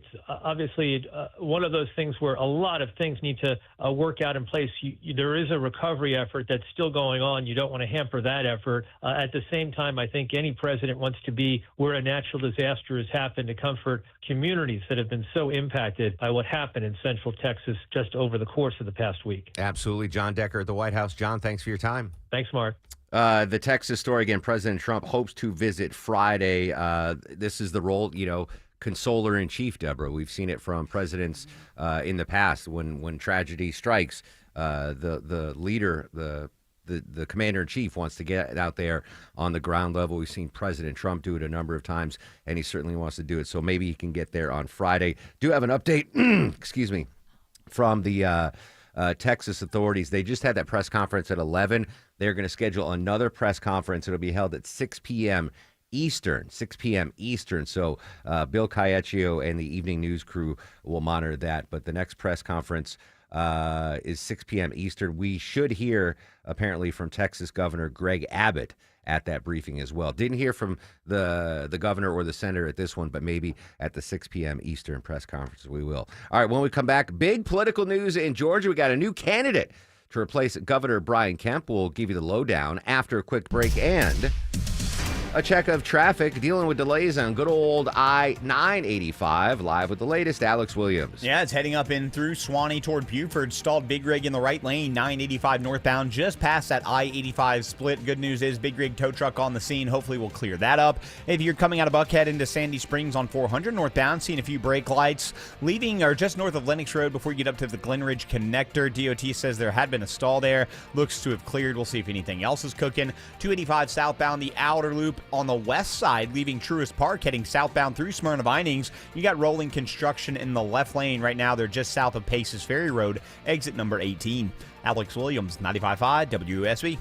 It's obviously one of those things where a lot of things need to work out in place. There is a recovery effort that's still going on. You don't want to hamper that effort. At the same time, I think any president wants to be where a natural disaster has happened to comfort communities that have been so impacted by what happened in Central Texas just over the course of the past week. Absolutely. John Decker at the White House. John, thanks for your time. Thanks, Mark. The Texas story again, President Trump hopes to visit Friday. This is the role, consoler in chief, Deborah. We've seen it from presidents in the past when tragedy strikes. The leader, the commander in chief wants to get out there on the ground level. We've seen President Trump do it a number of times, and he certainly wants to do it. So maybe he can get there on Friday. Do have an update, excuse me, from the Texas authorities. They just had that press conference at 11. They're going to schedule another press conference. It'll be held at 6 p.m. Eastern, 6 p.m. Eastern. So Bill Caiaccio and the evening news crew will monitor that. But the next press conference is 6 p.m. Eastern. We should hear, apparently, from Texas Governor Greg Abbott at that briefing as well. Didn't hear from the governor or the senator at this one, but maybe at the 6 p.m. Eastern press conference we will. All right, when we come back, big political news in Georgia. We got a new candidate to replace Governor Brian Kemp. We'll give you the lowdown after a quick break. And A check of traffic dealing with delays on good old I-985. Live with the latest, Alex Williams. Yeah, it's heading up in through Swanee toward Buford. Stalled Big Rig in the right lane, 985 northbound, just past that I-85 split. Good news is Big Rig tow truck on the scene. Hopefully we'll clear that up. If you're coming out of Buckhead into Sandy Springs on 400 northbound, seeing a few brake lights. Leaving or just north of Lennox Road before you get up to the Glen Ridge connector. DOT says there had been a stall there. Looks to have cleared. We'll see if anything else is cooking. 285 southbound, the outer loop on the west side, leaving Truist Park, heading southbound through Smyrna Vinings. You got rolling construction in the left lane right now. They're just south of Paces Ferry Road, exit number 18. Alex Williams, 95.5 WSB.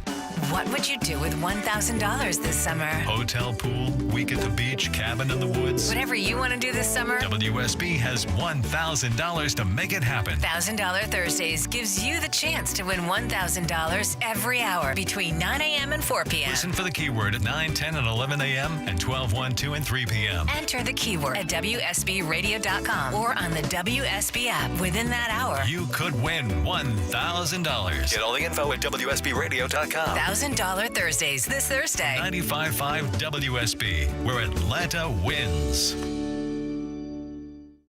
What would you do with $1,000 this summer? Hotel, pool, week at the beach, cabin in the woods. Whatever you want to do this summer, WSB has $1,000 to make it happen. $1,000 Thursdays gives you the chance to win $1,000 every hour between 9 a.m. and 4 p.m. Listen for the keyword at 9, 10, and 11 a.m. and 12, 1, 2, and 3 p.m. Enter the keyword at WSBradio.com or on the WSB app. Within that hour, You could win $1,000. Get all the info at WSBradio.com. $1,000 Thursdays this Thursday. 95.5 WSB, where Atlanta wins.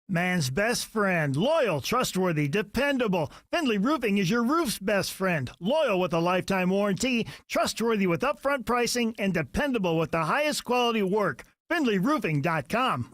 Man's best friend. Loyal, trustworthy, dependable. Findlay Roofing is your roof's best friend. Loyal with a lifetime warranty, trustworthy with upfront pricing, and dependable with the highest quality work. FindlayRoofing.com.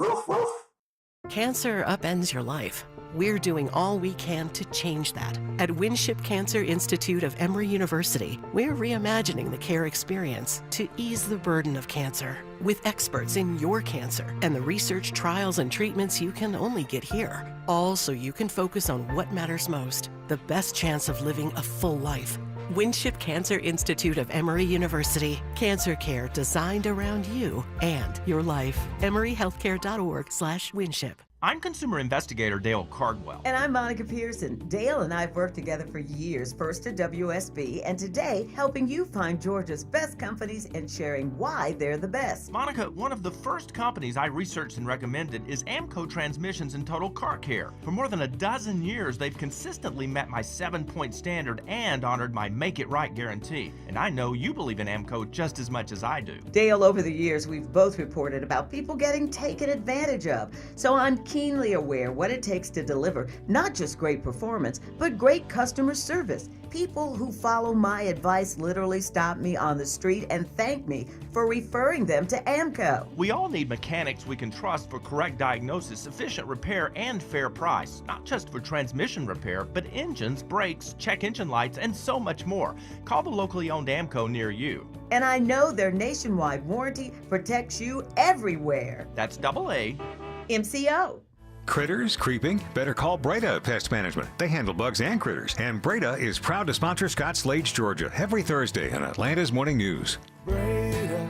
Cancer upends your life. We're doing all we can to change that. At Winship Cancer Institute of Emory University, we're reimagining the care experience to ease the burden of cancer with experts in your cancer and the research, trials, and treatments you can only get here. All so you can focus on what matters most, the best chance of living a full life. Winship Cancer Institute of Emory University. Cancer care designed around you and your life. EmoryHealthcare.org/Winship. I'm consumer investigator Dale Cardwell. And I'm Monica Pearson. Dale and I have worked together for years, first at WSB, and today helping you find Georgia's best companies and sharing why they're the best. Monica, one of the first companies I researched and recommended is AMCO Transmissions and Total Car Care. For more than a dozen years, they've consistently met my 7-point standard and honored my Make It Right guarantee. And I know you believe in AMCO just as much as I do. Dale, over the years, we've both reported about people getting taken advantage of. So I'm keenly aware what it takes to deliver not just great performance, but great customer service. People who follow my advice literally stop me on the street and thank me for referring them to AMCO. We all need mechanics we can trust for correct diagnosis, efficient repair, and fair price. Not just for transmission repair, but engines, brakes, check engine lights, and so much more. Call the locally owned AMCO near you. And I know their nationwide warranty protects you everywhere. That's AA MCO. Critters creeping? Better call Breda Pest Management. They handle bugs and critters. And Breda is proud to sponsor Scott Slade, Georgia, every Thursday on Atlanta's Morning News. Breda,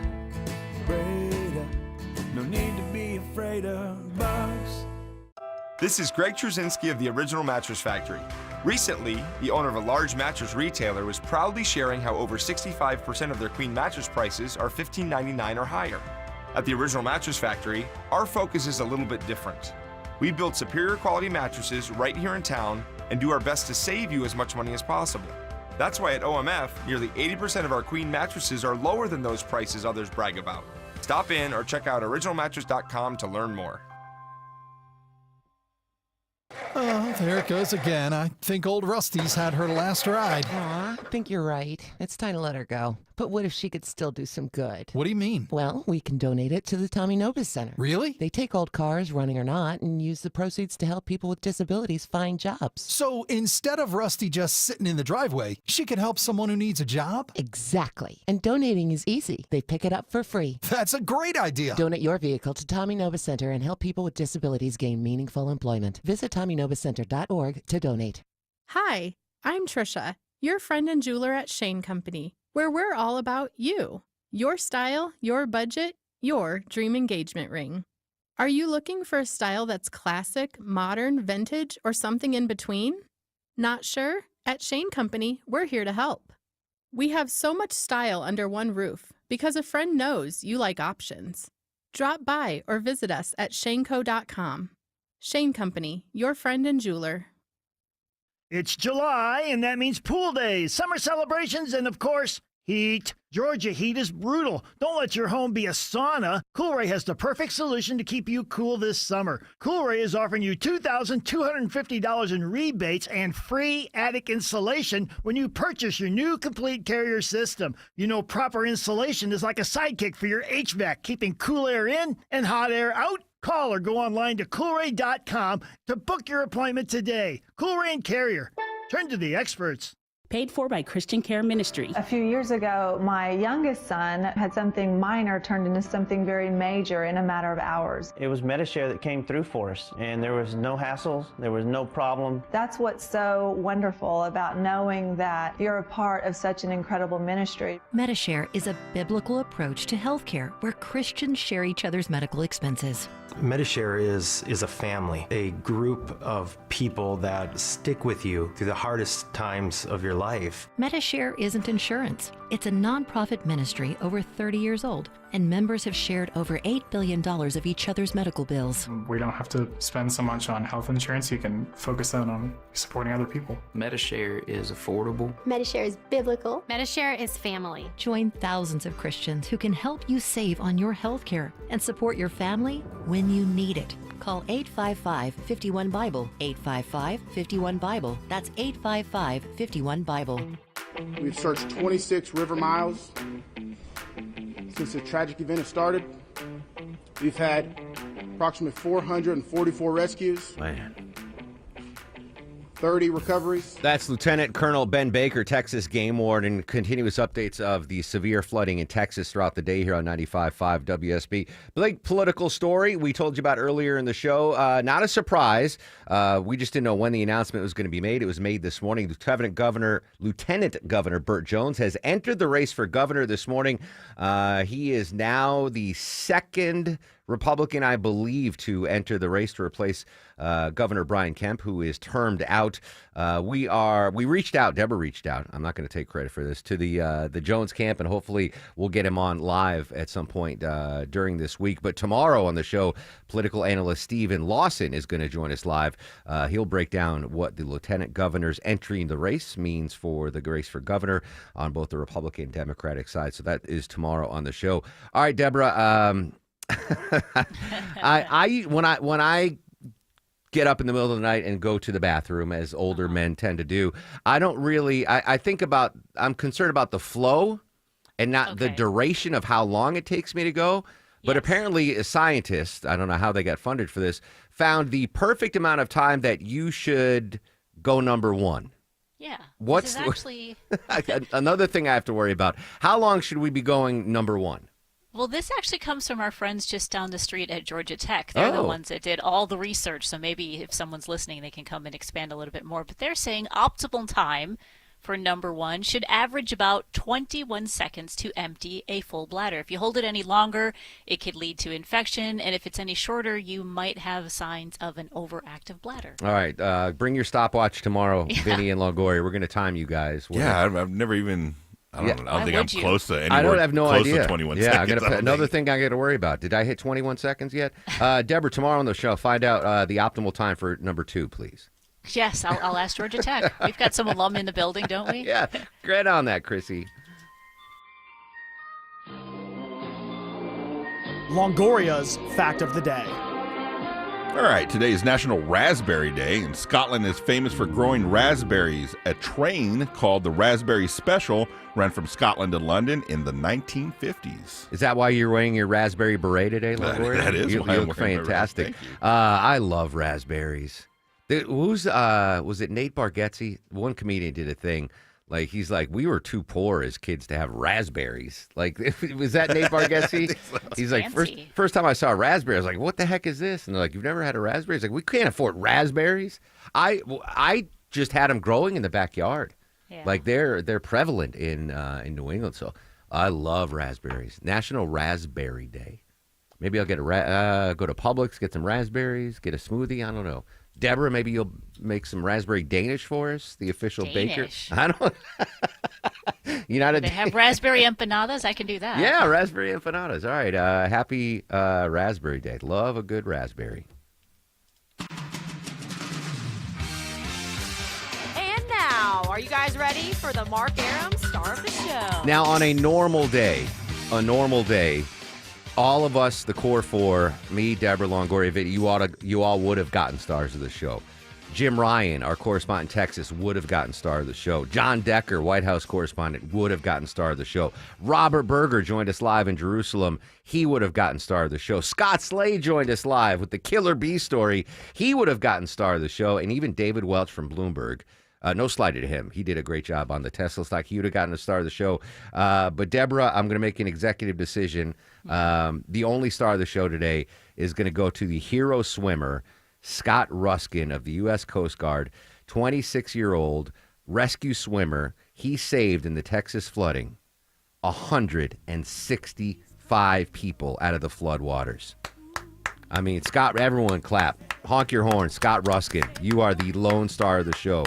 no need to be afraid of bugs. This is Greg Trusinski of the Original Mattress Factory. Recently, the owner of a large mattress retailer was proudly sharing how over 65% of their queen mattress prices are $15.99 or higher. At the Original Mattress Factory, our focus is a little bit different. We build superior quality mattresses right here in town and do our best to save you as much money as possible. That's why at OMF, nearly 80% of our queen mattresses are lower than those prices others brag about. Stop in or check out originalmattress.com to learn more. Oh, there it goes again. I think old Rusty's had her last ride. Aw, I think you're right. It's time to let her go. But what if she could still do some good? What do you mean? Well, we can donate it to the Tommy Novus Center. Really? They take old cars, running or not, and use the proceeds to help people with disabilities find jobs. So instead of Rusty just sitting in the driveway, she could help someone who needs a job? Exactly. And donating is easy. They pick it up for free. That's a great idea. Donate your vehicle to Tommy Novus Center and help people with disabilities gain meaningful employment. Visit TommyNovusCenter.org to donate. Hi, I'm Trisha, your friend and jeweler at Shane Company, where we're all about you, your style, your budget, your dream engagement ring. Are you looking for a style that's classic, modern, vintage, or something in between? Not sure? At Shane Company, we're here to help. We have so much style under one roof because a friend knows you like options. Drop by or visit us at shaneco.com. Shane Company, your friend and jeweler. It's July, and that means pool days, summer celebrations, and of course, heat. Georgia heat is brutal. Don't let your home be a sauna. Coolray has the perfect solution to keep you cool this summer. Coolray is offering you $2,250 in rebates and free attic insulation when you purchase your new complete Carrier system. You know, proper insulation is like a sidekick for your HVAC, keeping cool air in and hot air out. Call or go online to Coolray.com to book your appointment today. Coolray and Carrier. Turn to the experts. Paid for by Christian Care Ministry. A few years ago, my youngest son had something minor turned into something very major in a matter of hours. It was Medi-Share that came through for us, and there was no hassles, there was no problem. That's what's so wonderful about knowing that you're a part of such an incredible ministry. Medi-Share is a biblical approach to healthcare where Christians share each other's medical expenses. Medi-Share is a family, a group of people that stick with you through the hardest times of your life. Medi-Share isn't insurance. It's a nonprofit ministry over 30 years old, and members have shared over $8 billion of each other's medical bills. We don't have to spend so much on health insurance. You can focus that on supporting other people. Medi-Share is affordable. Medi-Share is biblical. Medi-Share is family. Join thousands of Christians who can help you save on your health care and support your family when you need it. Call 855-51-BIBLE, 855-51-BIBLE. That's 855-51-BIBLE. We've searched 26 river miles since the tragic event has started. We've had approximately 444 rescues. Man. 30 recoveries. That's Lieutenant Colonel Ben Baker, Texas Game Warden. Continuous updates of the severe flooding in Texas throughout the day here on 95.5 WSB. Big political story we told you about earlier in the show. Not a surprise. We just didn't know when the announcement was going to be made. It was made this morning. Lieutenant Governor Burt Jones has entered the race for governor this morning. He is now the second Republican, I believe, to enter the race to replace Governor Brian Kemp, who is termed out. We reached out, Deborah reached out, I'm not going to take credit for this, to the Jones camp, and hopefully we'll get him on live at some point during this week. But tomorrow on the show, political analyst Stephen Lawson is going to join us live. He'll break down what the lieutenant governor's entering the race means for the race for governor on both the Republican and Democratic side. So that is tomorrow on the show. All right, Deborah, when I get up in the middle of the night and go to the bathroom, as older men tend to do, I don't really, I'm concerned about the flow and not the duration of how long it takes me to go. But apparently a scientist, I don't know how they got funded for this, found the perfect amount of time that you should go number one. Yeah. What's actually another thing I have to worry about? How long should we be going number one? Well, this actually comes from our friends just down the street at Georgia Tech. They're the ones that did all the research, so maybe if someone's listening, they can come and expand a little bit more. But they're saying optimal time for number one should average about 21 seconds to empty a full bladder. If you hold it any longer, it could lead to infection, and if it's any shorter, you might have signs of an overactive bladder. All right, bring your stopwatch tomorrow, Vinny and Longoria. We're going to time you guys. I've never even... I don't think I'm close to anywhere. I don't have no close idea. To 21 seconds. Another thing I got to worry about. Did I hit 21 seconds yet? Deborah, tomorrow on the show, find out the optimal time for number two, please. Yes, I'll ask Georgia Tech. We've got some alum in the building, don't we? Yeah, great on that, Chrissy. Longoria's Fact of the Day. All right, today is National Raspberry Day, and Scotland is famous for growing raspberries. A train called the Raspberry Special ran from Scotland to London in the 1950s. Is that why you're wearing your raspberry beret today, Longoria? That is you why I'm look wearing my fantastic. Thank you. I love raspberries. Was it Nate Bargatze? One comedian did a thing. Like, he's like, we were too poor as kids to have raspberries. Like, was that Nate Bargatze? He's like, first time I saw a raspberry, I was like, what the heck is this? And they're like, you've never had a raspberry? He's like, we can't afford raspberries. I just had them growing in the backyard. Yeah. Like, they're prevalent in New England. So I love raspberries. National Raspberry Day. Maybe I'll get go to Publix, get some raspberries, get a smoothie. I don't know. Deborah, maybe you'll make some raspberry Danish for us, the official Danish. baker. I don't. They have raspberry empanadas. I can do that. Yeah, raspberry empanadas. All right. Happy Raspberry Day. Love a good raspberry. And now, Are you guys ready for the Mark Aram star of the show? Now, on a normal day, all of us, the core four, me, Deborah, Longoria, Vitt, you all would have gotten stars of the show. Jim Ryan, our correspondent in Texas, would have gotten star of the show. John Decker, White House correspondent, would have gotten star of the show. Robert Berger joined us live in Jerusalem. He would have gotten star of the show. Scott Slade joined us live with the Killer Bee story. He would have gotten star of the show. And even David Welch from Bloomberg. No slight to him. He did a great job on the Tesla stock. He would have gotten a star of the show. But Deborah, I'm going to make an executive decision. The only star of the show today is going to go to the hero swimmer, Scott Ruskin of the U.S. Coast Guard, 26-year-old rescue swimmer. He saved in the Texas flooding 165 people out of the floodwaters. I mean, Scott, everyone clap. Honk your horn. Scott Ruskin, you are the lone star of the show.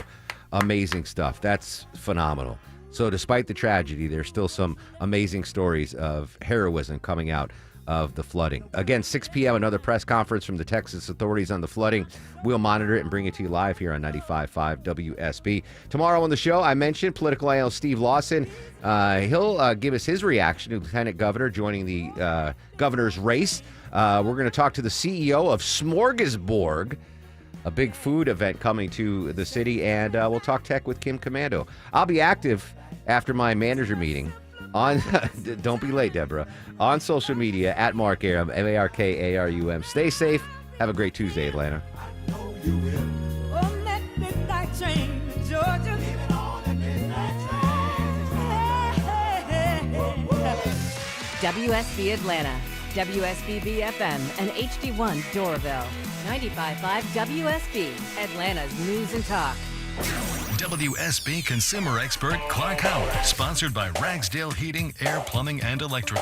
Amazing stuff. That's phenomenal. So despite the tragedy, there's still some amazing stories of heroism coming out of the flooding. Again, 6 p.m., another press conference from the Texas authorities on the flooding. We'll monitor it and bring it to you live here on 95.5 WSB. Tomorrow on the show, I mentioned political analyst Steve Lawson. He'll give us his reaction to Lieutenant Governor joining the governor's race. We're going to talk to the CEO of Smorgasborg, a big food event coming to the city, and we'll talk tech with Kim Commando. I'll be active after my manager meeting on, don't be late, Deborah, on social media at Mark Arum, MarkArum. Stay safe. Have a great Tuesday, Atlanta. WSB Atlanta, WSB FM, and HD1 Doraville. 95.5 WSB, Atlanta's News and Talk. WSB consumer expert Clark Howard, sponsored by Ragsdale Heating, Air, Plumbing, and Electrical.